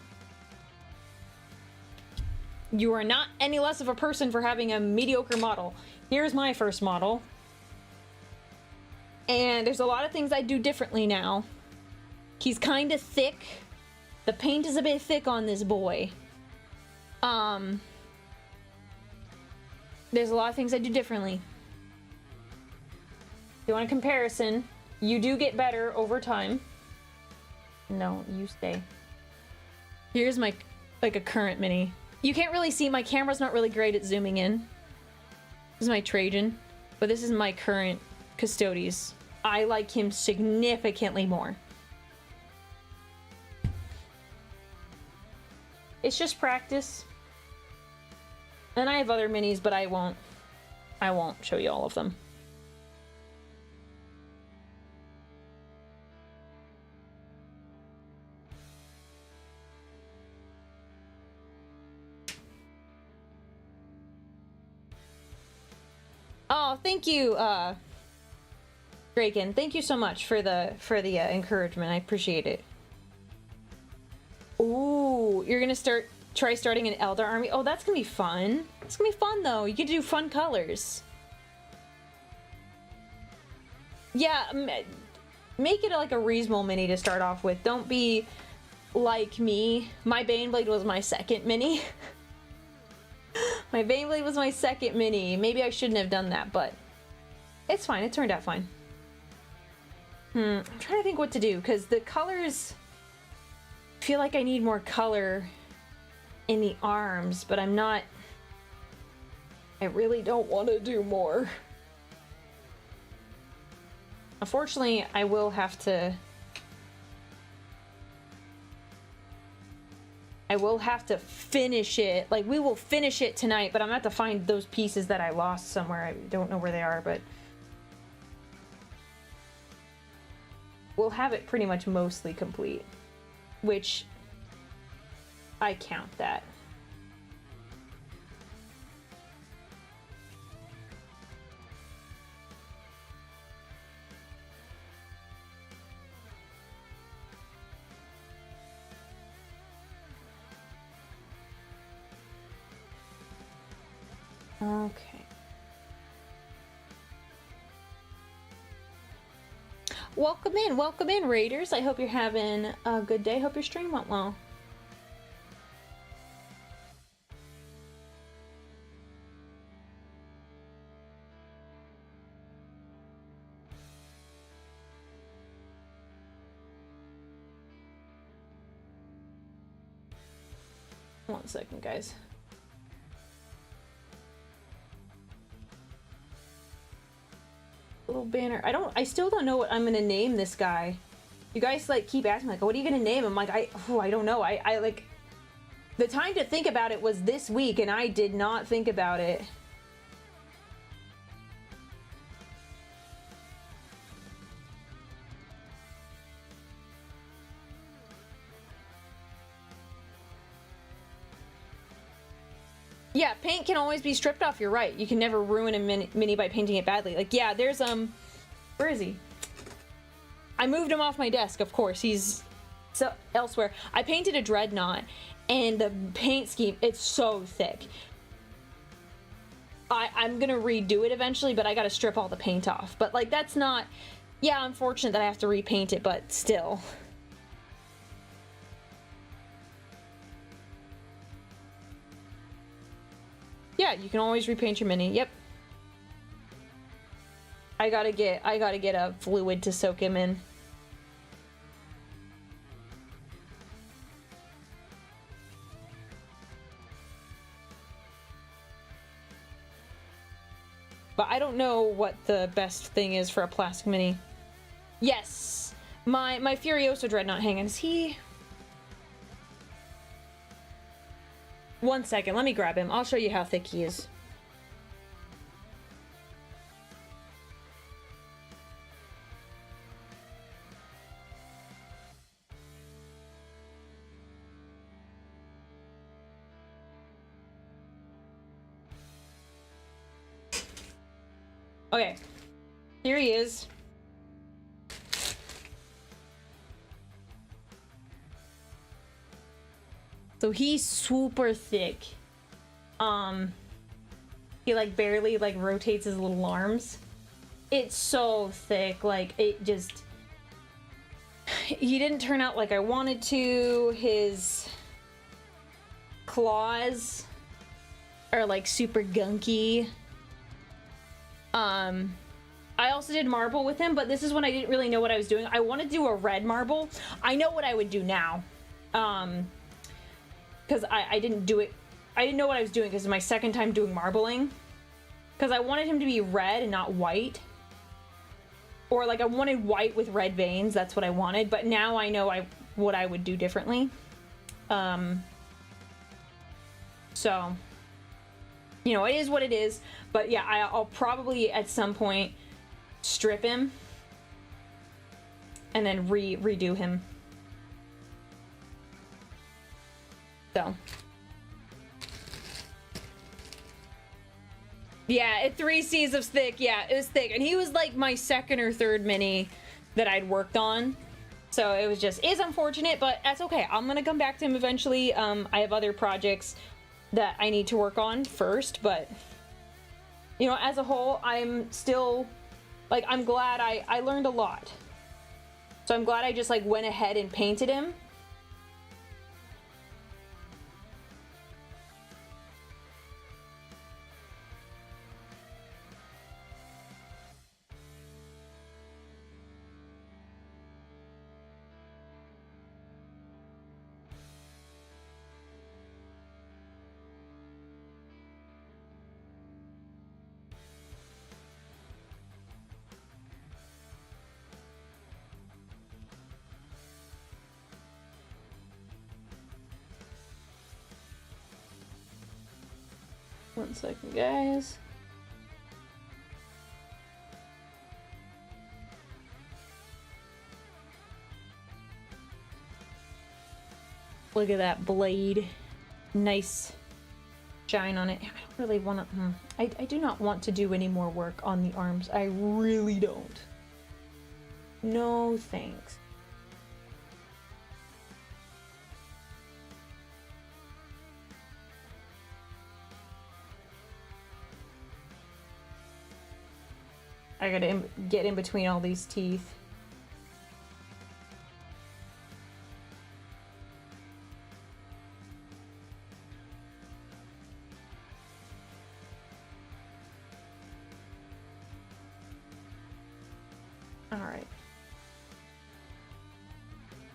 You are not any less of a person for having a mediocre model. Here's my first model. And there's a lot of things I do differently now. He's kind of thick. The paint is a bit thick on this boy. There's a lot of things I do differently. If you want a comparison, you do get better over time. No, you stay. Here's my, like, a current mini. You can't really see, my camera's not really great at zooming in. This is my Trajan, but this is my current Custodes. I like him significantly more. It's just practice. And I have other minis, but I won't show you all of them. Oh, thank you, Draken. Thank you so much for the encouragement. I appreciate it. Ooh, you're gonna try starting an Elder army. Oh, that's gonna be fun. It's gonna be fun though. You get to do fun colors. Yeah, make it like a reasonable mini to start off with. Don't be like me. My Baneblade was my second mini. My Baneblade was my second mini. Maybe I shouldn't have done that, but it's fine. It turned out fine. I'm trying to think what to do, because the colors... I feel like I need more color in the arms, but I'm not... I really don't want to do more. Unfortunately, I will have to... finish it. Like, we will finish it tonight, but I'm gonna have to find those pieces that I lost somewhere. I don't know where they are, but... we'll have it pretty much mostly complete. Which... I count that. Okay. Welcome in, Raiders. I hope you're having a good day. Hope your stream went well. One second, guys. little banner. I still don't know what I'm gonna name this guy. You guys like keep asking like, what are you gonna name him? Like, I don't know. I like, the time to think about it was this week and I did not think about it. Yeah, paint can always be stripped off, you're right. You can never ruin a mini by painting it badly. Like, yeah, there's, where is he? I moved him off my desk, of course. He's so elsewhere. I painted a dreadnought, and the paint scheme, it's so thick. I'm gonna redo it eventually, but I gotta strip all the paint off. But, like, that's not... Yeah, unfortunate that I have to repaint it, but still... Yeah, you can always repaint your mini. Yep. I gotta get a fluid to soak him in. But I don't know what the best thing is for a plastic mini. Yes! My Furioso Dreadnought, hang on, is he... One second, let me grab him. I'll show you how thick he is. Okay, here he is. So he's super thick. He like barely like rotates his little arms. It's so thick, like it just... He didn't turn out like I wanted to. His claws are like super gunky. I also did marble with him, but this is when I didn't really know what I was doing. I want to do a red marble. I know what I would do now. Because I didn't do it. I didn't know what I was doing because it's my second time doing marbling. Because I wanted him to be red and not white. Or like I wanted white with red veins. That's what I wanted. But now I know what I would do differently. So, you know, it is what it is. But yeah, I'll probably at some point strip him. And then redo him. So. Yeah, 3 C's of thick. Yeah, it was thick. And he was like my second or third mini that I'd worked on. So it was just, it's unfortunate, but that's okay. I'm gonna come back to him eventually. I have other projects that I need to work on first, but you know, as a whole, I'm still, like, I'm glad I learned a lot. So I'm glad I just like went ahead and painted him. One second, guys. Look at that blade. Nice shine on it. I don't really want to... I do not want to do any more work on the arms. I really don't. No thanks. I gotta get in between all these teeth. All right.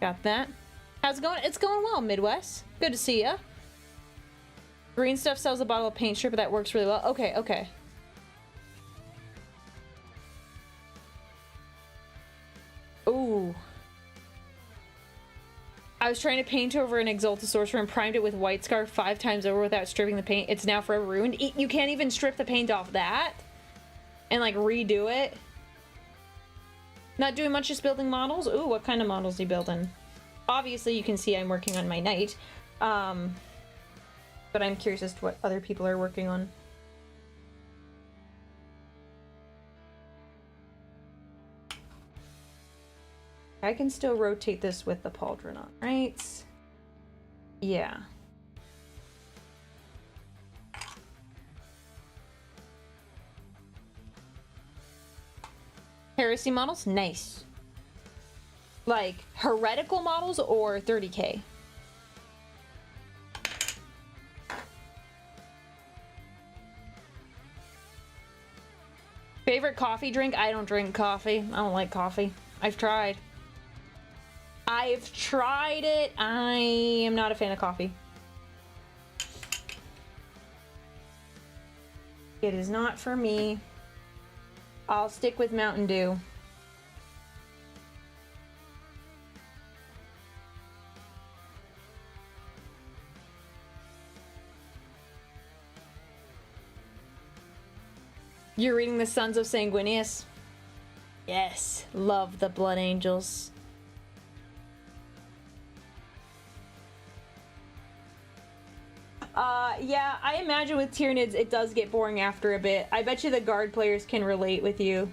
Got that. How's it going? It's going well, Midwest. Good to see ya. Green Stuff sells a bottle of paint stripper that works really well. Okay, okay. I was trying to paint over an Exalta Sorcerer and primed it with White Scarf 5 times over without stripping the paint. It's now forever ruined. You can't even strip the paint off that and like redo it. Not doing much, just building models. Ooh, what kind of models are you building? Obviously, you can see I'm working on my knight. But I'm curious as to what other people are working on. I can still rotate this with the pauldron on, right? Yeah. Heresy models? Nice. Like, heretical models or 30k? Favorite coffee drink? I don't drink coffee. I don't like coffee. I've tried it. I am not a fan of coffee. It is not for me. I'll stick with Mountain Dew. You're reading the Sons of Sanguinius? Yes, love the Blood Angels. Yeah, I imagine with Tyranids it does get boring after a bit. I bet you the guard players can relate with you.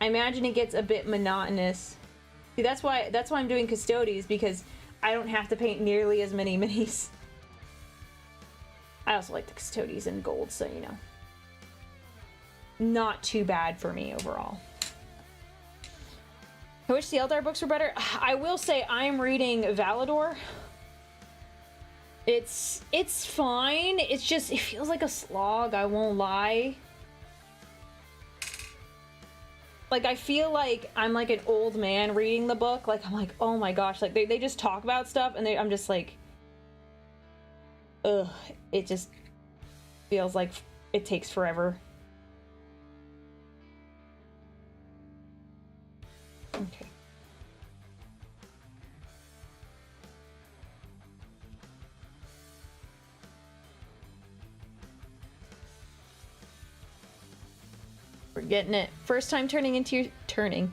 I imagine it gets a bit monotonous. See, that's why I'm doing Custodies, because I don't have to paint nearly as many minis. I also like the Custodies in gold, so you know. Not too bad for me overall. I wish the Eldar books were better. I will say I'm reading Valador. It's fine. It's just, it feels like a slog, I won't lie. Like, I feel like I'm like an old man reading the book. Like, I'm like, oh my gosh. Like, they just talk about stuff, and I'm just like, ugh. It just feels like it takes forever. Okay. We're getting it. First time tuning into your stream.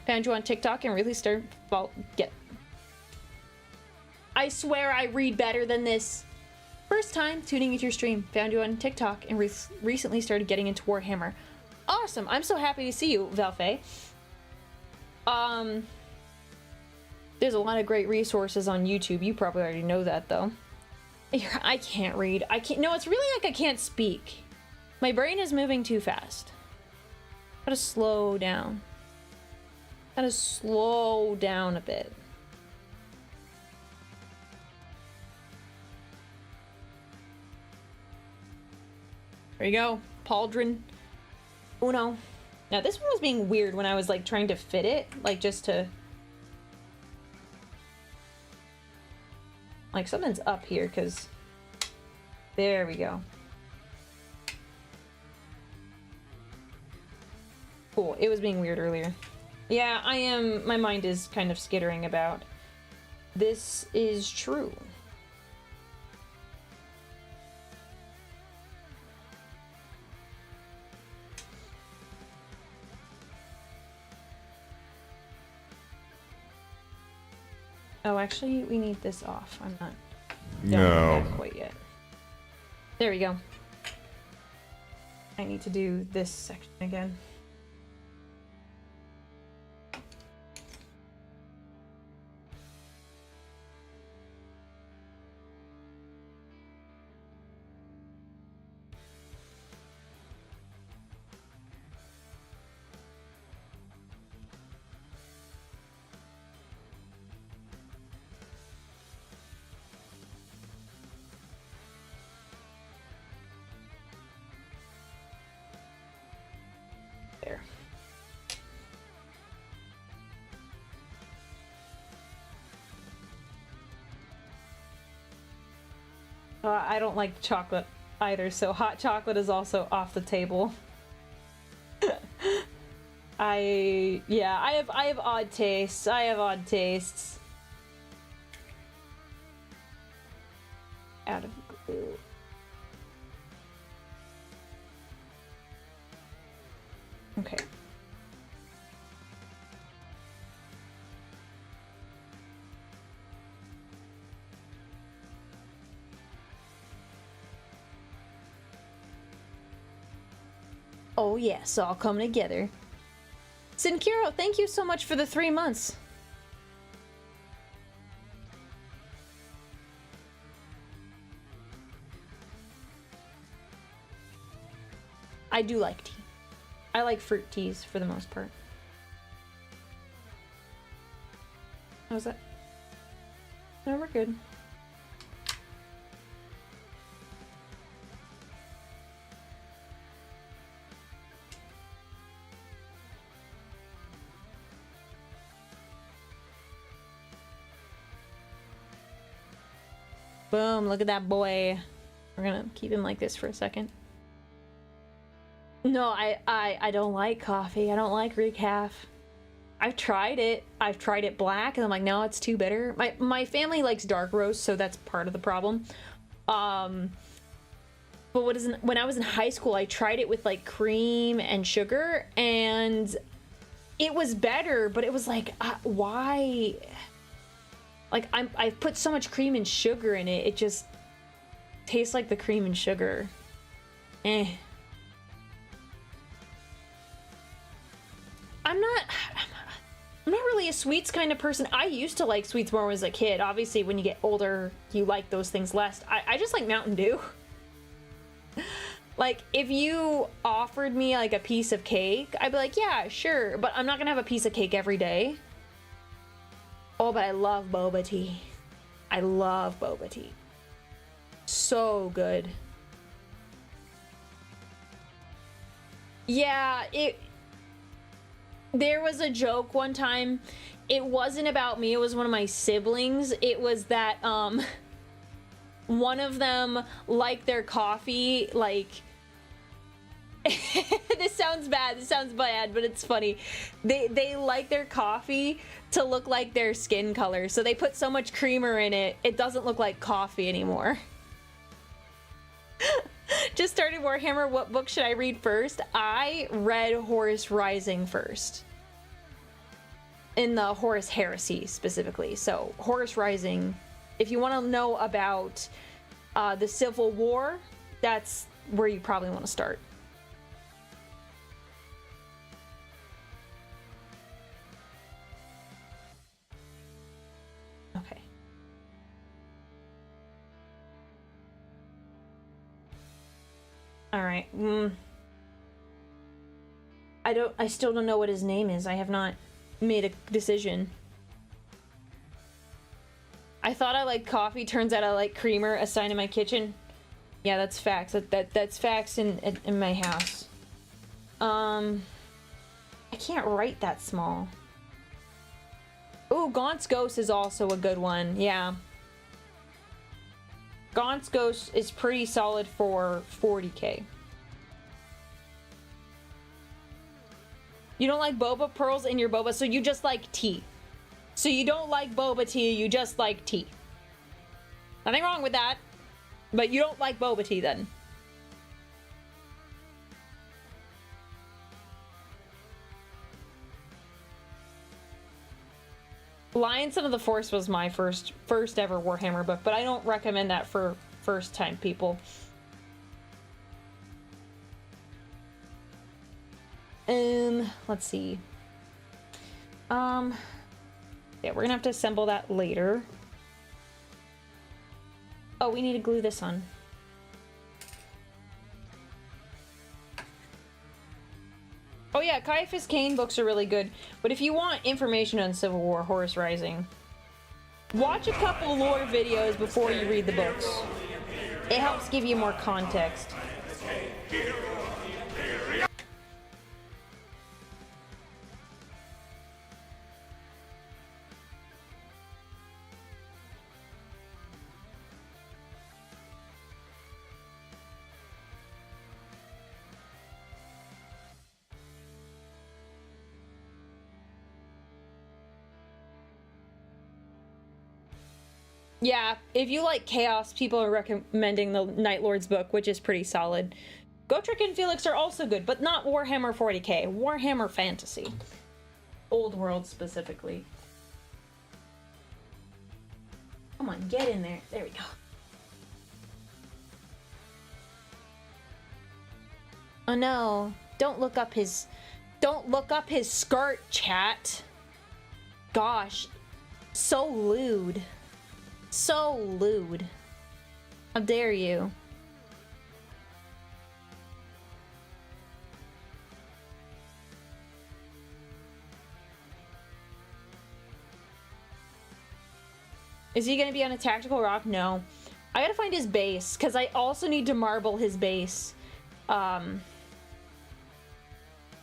Found you on TikTok and really started I swear I read better than this. First time tuning into your stream. Found you on TikTok and recently started getting into Warhammer. Awesome. I'm so happy to see you, Valfei. There's a lot of great resources on YouTube. You probably already know that, though. I can't read. No, it's really like I can't speak. My brain is moving too fast. Gotta slow down. Gotta slow down a bit. There you go. Pauldron. Uno. Now this one was being weird when I was like trying to fit it. Like just to... Like something's up here because... There we go. Cool. It was being weird earlier. Yeah, I am... My mind is kind of skittering about. This is true. Oh, actually, we need this off. I'm not done with that quite yet. There we go. I need to do this section again. There. I don't like chocolate either, so hot chocolate is also off the table. Yeah, I have odd tastes. I have odd tastes. Out of glue. Okay. Oh yes, all come together. Sinkiro, thank you so much for the 3 months. I do like tea. I like fruit teas for the most part. How's that? No, we're good. Boom, look at that boy. We're gonna keep him like this for a second. No, I don't like coffee. I don't like recaf. I've tried it. I've tried it black and I'm like, no, it's too bitter. My family likes dark roast, so that's part of the problem. But when I was in high school, I tried it with like cream and sugar and it was better, but it was like, why? Like I've put so much cream and sugar in it, it just tastes like the cream and sugar. Eh. I'm not really a sweets kind of person. I used to like sweets more when I was a kid. Obviously, when you get older, you like those things less. I just like Mountain Dew. Like, if you offered me like a piece of cake, I'd be like, yeah, sure. But I'm not gonna have a piece of cake every day. Oh, but I love boba tea. I love boba tea. So good. Yeah, there was a joke one time. It wasn't about me, it was one of my siblings. It was that one of them liked their coffee like this sounds bad, but it's funny. They like their coffee to look like their skin color, so they put so much creamer in it, it doesn't look like coffee anymore. Just started Warhammer, what book should I read first? I read Horus Rising first. In the Horus Heresy, specifically. So, Horus Rising, if you want to know about the Civil War, that's where you probably want to start. Okay. Alright, I still don't know what his name is. I have not made a decision. I thought I liked coffee, turns out I like creamer, a sign in my kitchen. Yeah, that's facts. That's facts in my house. I can't write that small. Ooh, Gaunt's Ghost is also a good one, yeah. Gaunt's Ghost is pretty solid for 40k. You don't like boba pearls in your boba, so you just like tea. So you don't like boba tea, you just like tea. Nothing wrong with that, but you don't like boba tea then. Lion Son of the Force was my first ever Warhammer book, but I don't recommend that for first time people. Let's see. Yeah, we're gonna have to assemble that later. Oh, we need to glue this on. Oh yeah, Caiaphas Cain books are really good, but if you want information on Civil War, Horus Rising, watch a couple lore videos before you read the books. It helps give you more context. Yeah, if you like chaos, people are recommending the Night Lord's book, which is pretty solid. Gotrek and Felix are also good, but not Warhammer 40k. Warhammer Fantasy. Old World specifically. Come on, get in there. There we go. Oh no. Don't look up his skirt, chat. Gosh. So lewd. So lewd. How dare you? Is he gonna be on a tactical rock? No. I gotta find his base, because I also need to marble his base. I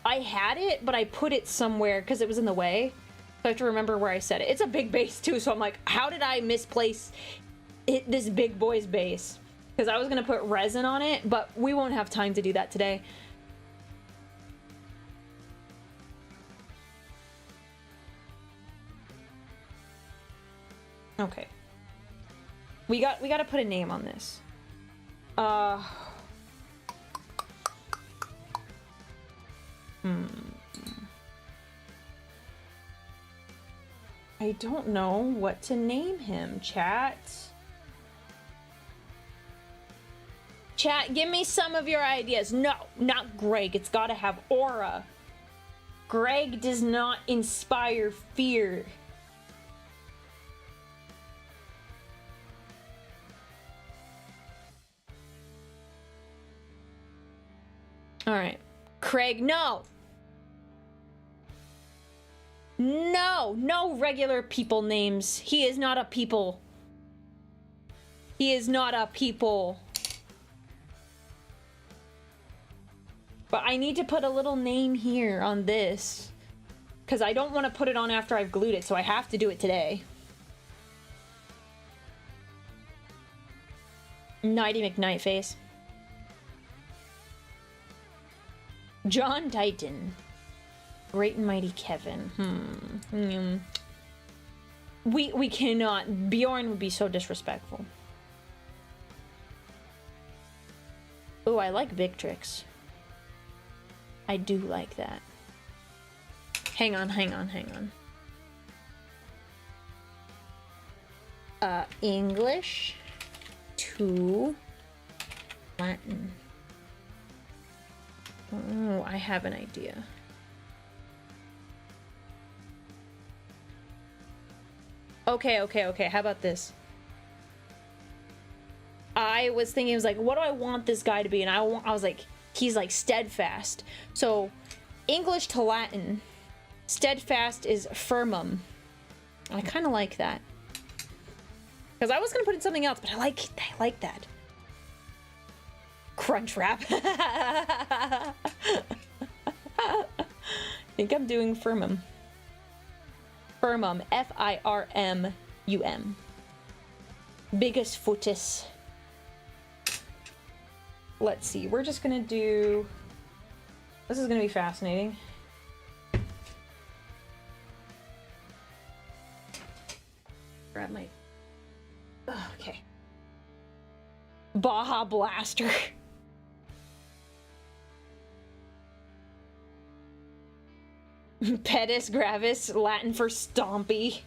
had it, but I put it somewhere because it was in the way. So I have to remember where I set it. It's a big base too, so I'm like, how did I misplace this big boy's base? Because I was gonna put resin on it, but we won't have time to do that today. Okay. We gotta put a name on this. I don't know what to name him, chat. Chat, give me some of your ideas. No, not Greg. It's gotta have aura. Greg does not inspire fear. Alright. Craig, no! No! No regular people names. He is not a people. He is not a people. But I need to put a little name here on this. Because I don't want to put it on after I've glued it, so I have to do it today. Nighty McNightface. John Dighton. Great and Mighty Kevin. We cannot. Bjorn would be so disrespectful. Oh, I like Victrix. I do like that. Hang on. English to Latin. Oh, I have an idea. Okay. How about this? I was thinking, I was like, what do I want this guy to be? And I was like, he's like steadfast. So, English to Latin, steadfast is firmum. I kind of like that. Because I was gonna put in something else, but I like that. Crunchwrap. I think I'm doing firmum. Firmum. F-I-R-M-U-M. Biggest footus. Let's see. We're just gonna do... This is gonna be fascinating. Grab my... Okay. Baja Blaster. Pedis gravis, Latin for stompy.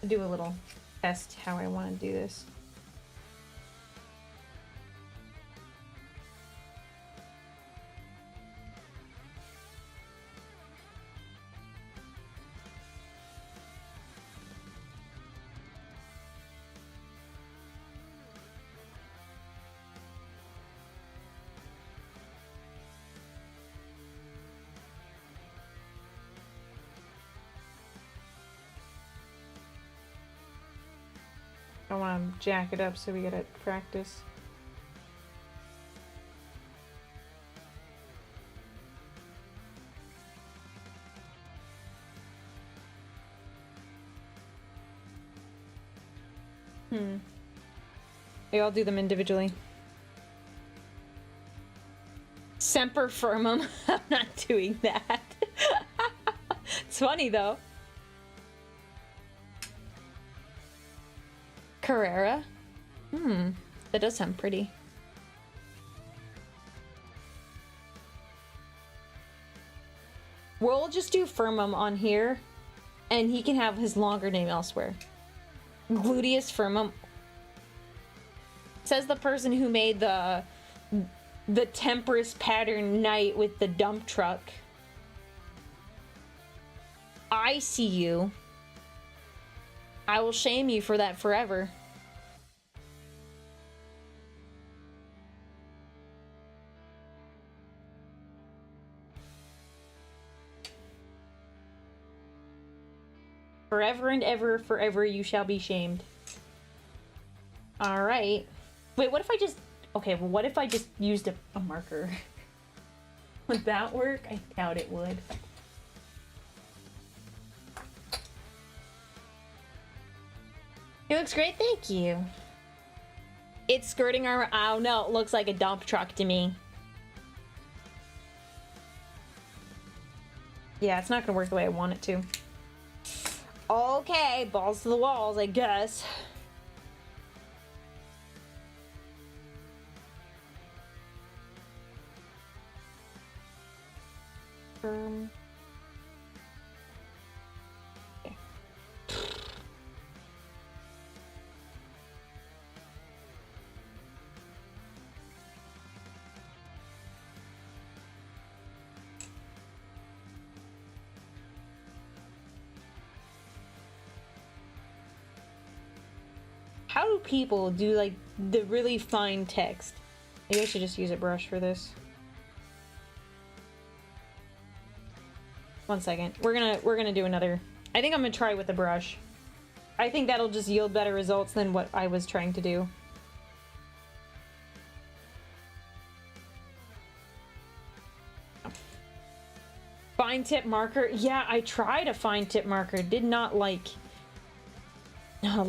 Do a little test how I want to do this. I want to jack it up so we get to practice. Maybe I'll do them individually. Semper Firmum. not doing that. It's funny though. Carrera? That does sound pretty. We'll just do Firmum on here, and he can have his longer name elsewhere. Gluteus Firmum. Says the person who made the Tempris pattern knight with the dump truck. I see you. I will shame you for that forever. Forever and ever, forever you shall be shamed. Alright. Wait, what if I just... Okay, well, what if I just used a marker? Would that work? I doubt it would. It looks great, thank you. It's skirting armor. Oh no, it looks like a dump truck to me. Yeah, it's not gonna work the way I want it to. Okay, balls to the walls, I guess. Okay. How do people do like the really fine text? Maybe I should just use a brush for this. One second. We're gonna do another. I think I'm gonna try with a brush. I think that'll just yield better results than what I was trying to do. Fine tip marker. Yeah, I tried a fine tip marker. Did not like a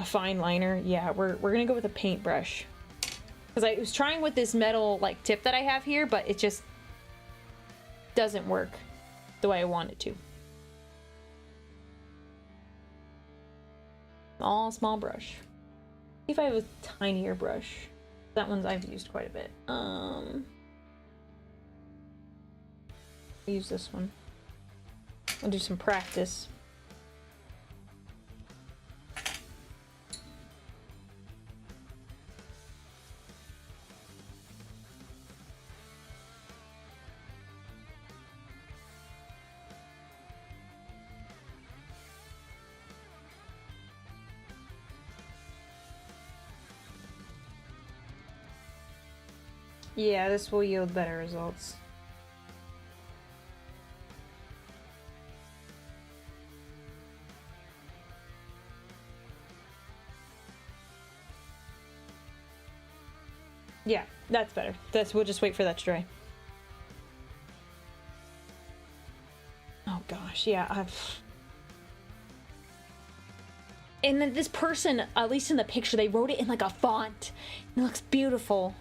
fine liner. Yeah, we're gonna go with a paintbrush. Because I was trying with this metal like tip that I have here, but it just doesn't work the way I want it to. Small brush. See if I have a tinier brush. That one's I've used quite a bit. I'll use this one. I'll do some practice. Yeah, this will yield better results. Yeah, that's better. We'll just wait for that to dry. Oh gosh, yeah, And then this person, at least in the picture, they wrote it in like a font. It looks beautiful.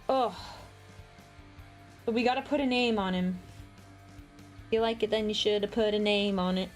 Oh. But we gotta put a name on him. If you like it, then you should have put a name on it.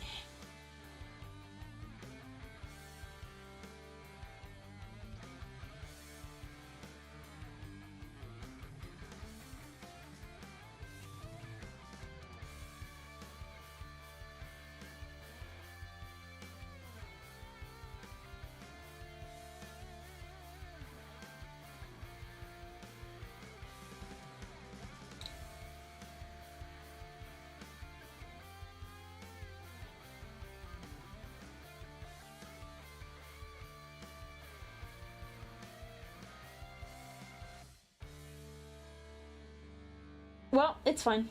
Well, it's fine.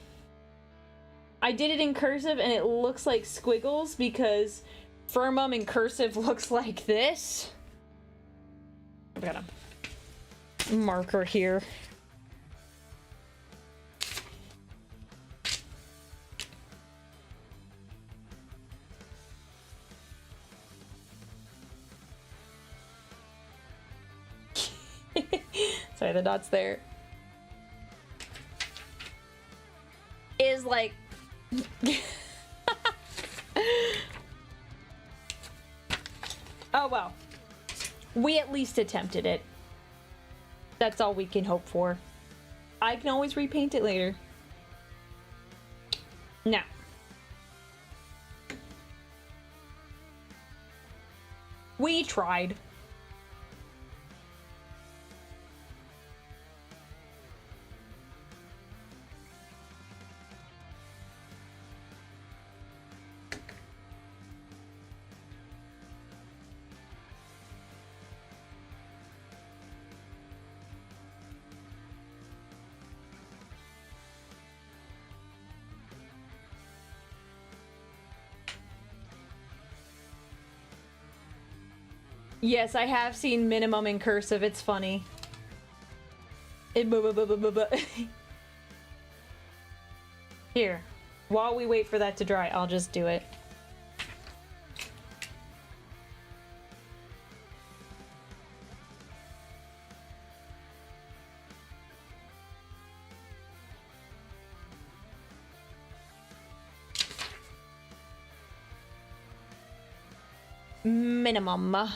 I did it in cursive and it looks like squiggles because Firmum in cursive looks like this. I've got a marker here. Sorry, the dot's there. was like... Oh well. We at least attempted it. That's all we can hope for. I can always repaint it later. Now. We tried. Yes, I have seen minimum in cursive. It's funny. Here, while we wait for that to dry, I'll just do it. Minimum.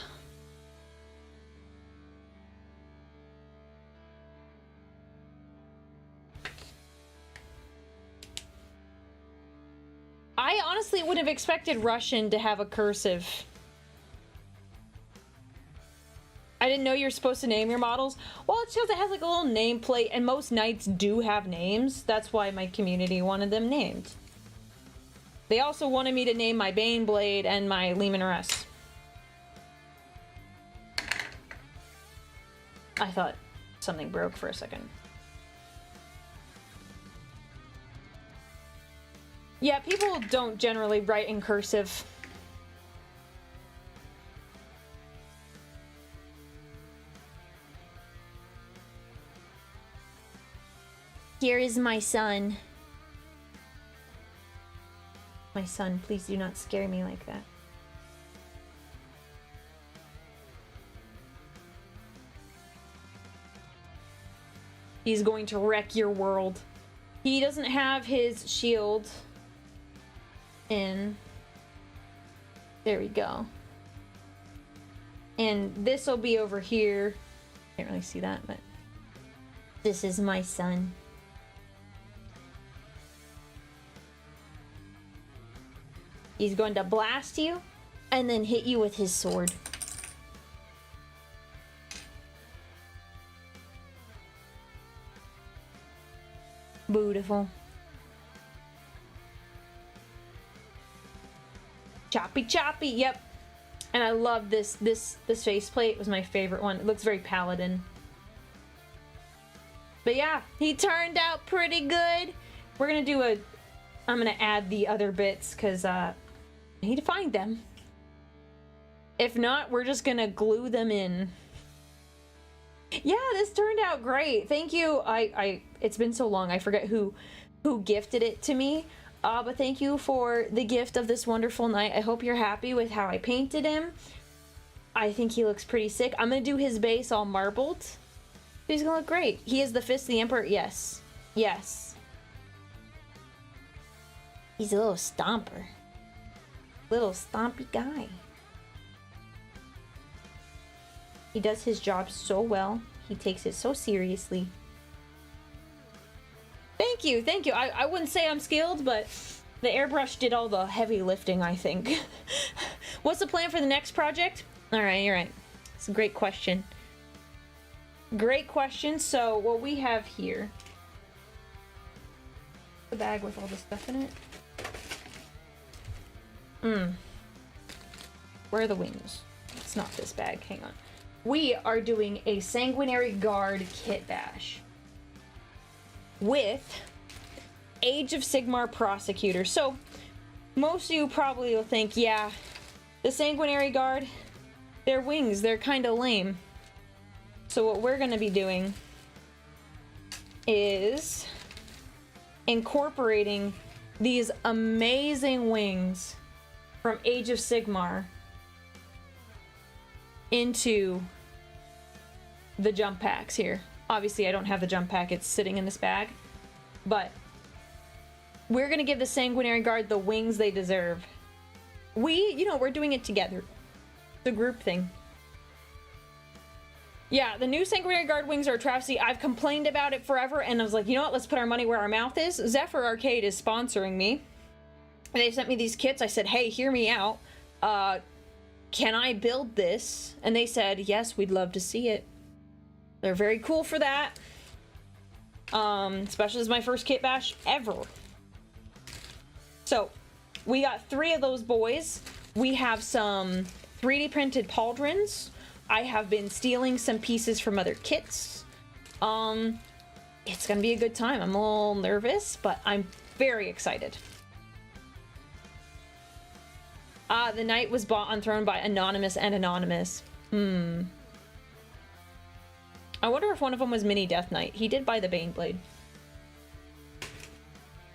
I honestly would have expected Russian to have a cursive. I didn't know you're supposed to name your models. Well, it's because it has like a little nameplate, and most knights do have names. That's why my community wanted them named. They also wanted me to name my Baneblade and my Leman Russ. I thought something broke for a second. Yeah, people don't generally write in cursive. Here is my son. My son, please do not scare me like that. He's going to wreck your world. He doesn't have his shield in. There we go. And this will be over here. Can't really see that, but this is my son. He's going to blast you and then hit you with his sword. Beautiful. Choppy choppy, yep. And I love this faceplate. It was my favorite one. It looks very paladin. But yeah, he turned out pretty good. We're gonna do a... I'm gonna add the other bits because I need to find them. If not, we're just gonna glue them in. Yeah, this turned out great. Thank you. It's been so long. I forget who gifted it to me. But thank you for the gift of this wonderful knight. I hope you're happy with how I painted him. I think he looks pretty sick. I'm gonna do his base all marbled. He's gonna look great. He is the Fist of the Emperor. Yes. Yes. He's a little stomper. Little stompy guy. He does his job so well. He takes it so seriously. Thank you, thank you. I wouldn't say I'm skilled, but the airbrush did all the heavy lifting, I think. What's the plan for the next project? Alright, you're right. It's a great question. Great question. So, what we have here... The bag with all the stuff in it. Where are the wings? It's not this bag. Hang on. We are doing a Sanguinary Guard kit bash with Age of Sigmar Prosecutor. So, most of you probably will think, yeah, the Sanguinary Guard, their wings, they're kind of lame. So what we're going to be doing is incorporating these amazing wings from Age of Sigmar into the jump packs here. Obviously, I don't have the jump pack. It's sitting in this bag. But we're gonna give the Sanguinary Guard the wings they deserve. We're doing it together. The group thing. Yeah, the new Sanguinary Guard wings are a travesty. I've complained about it forever, and I was like, you know what? Let's put our money where our mouth is. Zephyr Arcade is sponsoring me. They sent me these kits. I said, hey, hear me out. Can I build this? And they said, yes, we'd love to see it. They're very cool for that. Especially as my first kit bash ever. So, we got 3 of those boys. We have some 3D printed pauldrons. I have been stealing some pieces from other kits. It's gonna be a good time. I'm a little nervous, but I'm very excited. The knight was bought on throne by Anonymous and Anonymous. I wonder if one of them was Mini Death Knight. He did buy the Baneblade.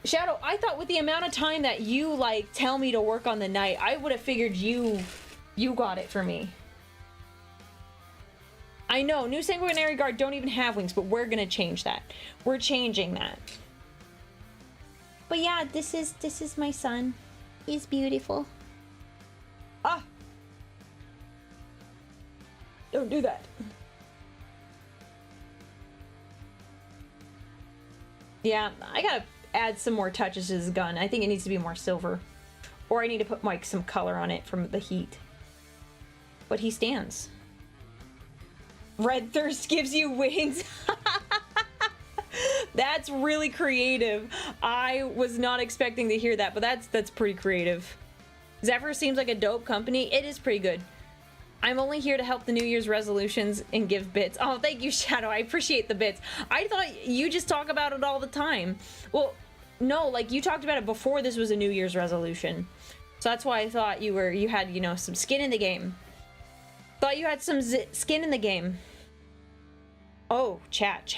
Shadow, I thought with the amount of time that you, like, tell me to work on the knight, I would have figured you got it for me. I know, new Sanguinary Guard don't even have wings, but we're gonna change that. We're changing that. But yeah, this is my son. He's beautiful. Ah! Don't do that. Yeah, I gotta add some more touches to this gun. I think it needs to be more silver. Or I need to put, like, some color on it from the heat. But he stands. Red Thirst gives you wings. That's really creative. I was not expecting to hear that, but that's pretty creative. Zephyr seems like a dope company. It is pretty good. I'm only here to help the New Year's resolutions and give bits. Oh, thank you, Shadow. I appreciate the bits. I thought you just talk about it all the time. Well, no, like, you talked about it before this was a New Year's resolution. So that's why I thought you had, you know, some skin in the game. Thought you had some skin in the game. Oh, chat.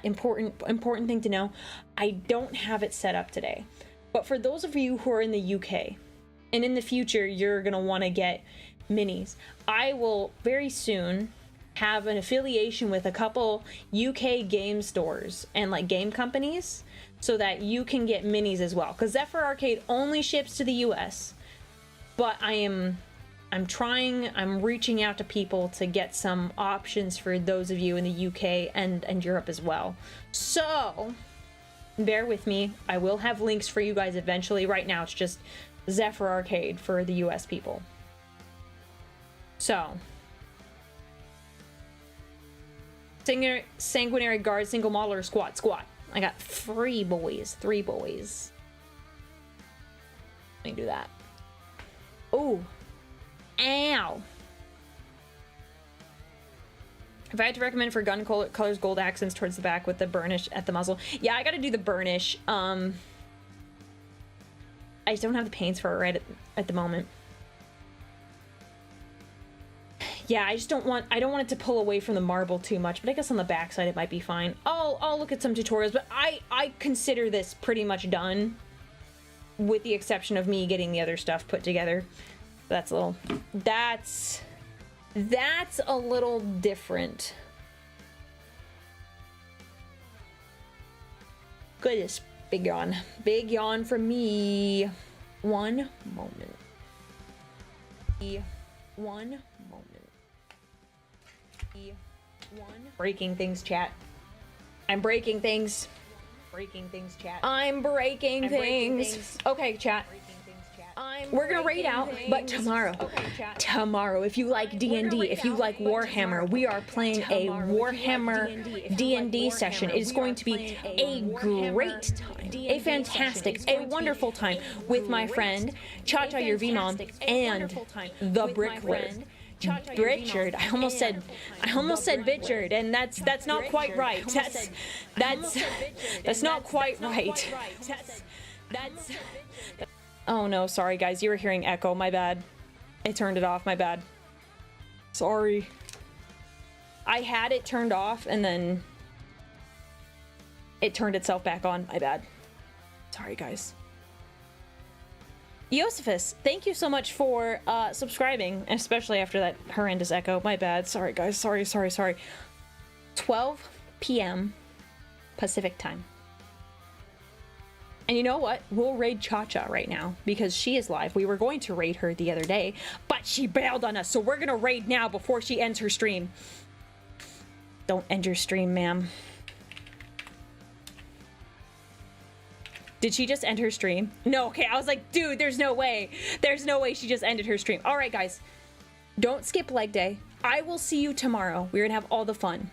Important thing to know. I don't have it set up today. But for those of you who are in the UK, and in the future, you're gonna wanna get minis, I will very soon have an affiliation with a couple UK game stores and, like, game companies so that you can get minis as well. Because Zephyr Arcade only ships to the US. But I'm reaching out to people to get some options for those of you in the UK and Europe as well. So, bear with me. I will have links for you guys eventually. Right now, it's just Zephyr Arcade for the US people. So, Sanguinary Guard, single model, or squat? I got 3 boys. 3 boys. Let me do that. Oh. Ow. If I had to recommend for gun colors, gold accents towards the back with the burnish at the muzzle. Yeah, I gotta do the burnish. I just don't have the paints for it right at the moment. Yeah, I don't want it to pull away from the marble too much, but I guess on the backside it might be fine. I'll look at some tutorials, but I consider this pretty much done, with the exception of me getting the other stuff put together. That's a little different. Goodness, big yawn. Big yawn for me. One moment. Breaking things, chat. I'm breaking things. I'm breaking things. Okay, chat. We're gonna raid out, but tomorrow, if you like D&D, if you like Warhammer, we are playing a Warhammer D&D session. It is going to be a great time, a fantastic, a wonderful time with my friend Cha-Cha, your V-Mom, and the Brickler. Richard. I almost said Bitchard, and that's not quite right. That's not quite right. Oh no, sorry guys, you were hearing echo, my bad. I turned it off, my bad. Sorry. I had it turned off and then it turned itself back on, my bad. Sorry guys. Josephus, thank you so much for subscribing, especially after that horrendous echo, my bad. Sorry guys, sorry. 12 p.m. Pacific time. And you know what? We'll raid Cha-Cha right now because she is live. We were going to raid her the other day, but she bailed on us. So we're going to raid now before she ends her stream. Don't end your stream, ma'am. Did she just end her stream? No, okay. I was like, dude, there's no way. There's no way she just ended her stream. All right, guys. Don't skip leg day. I will see you tomorrow. We're going to have all the fun.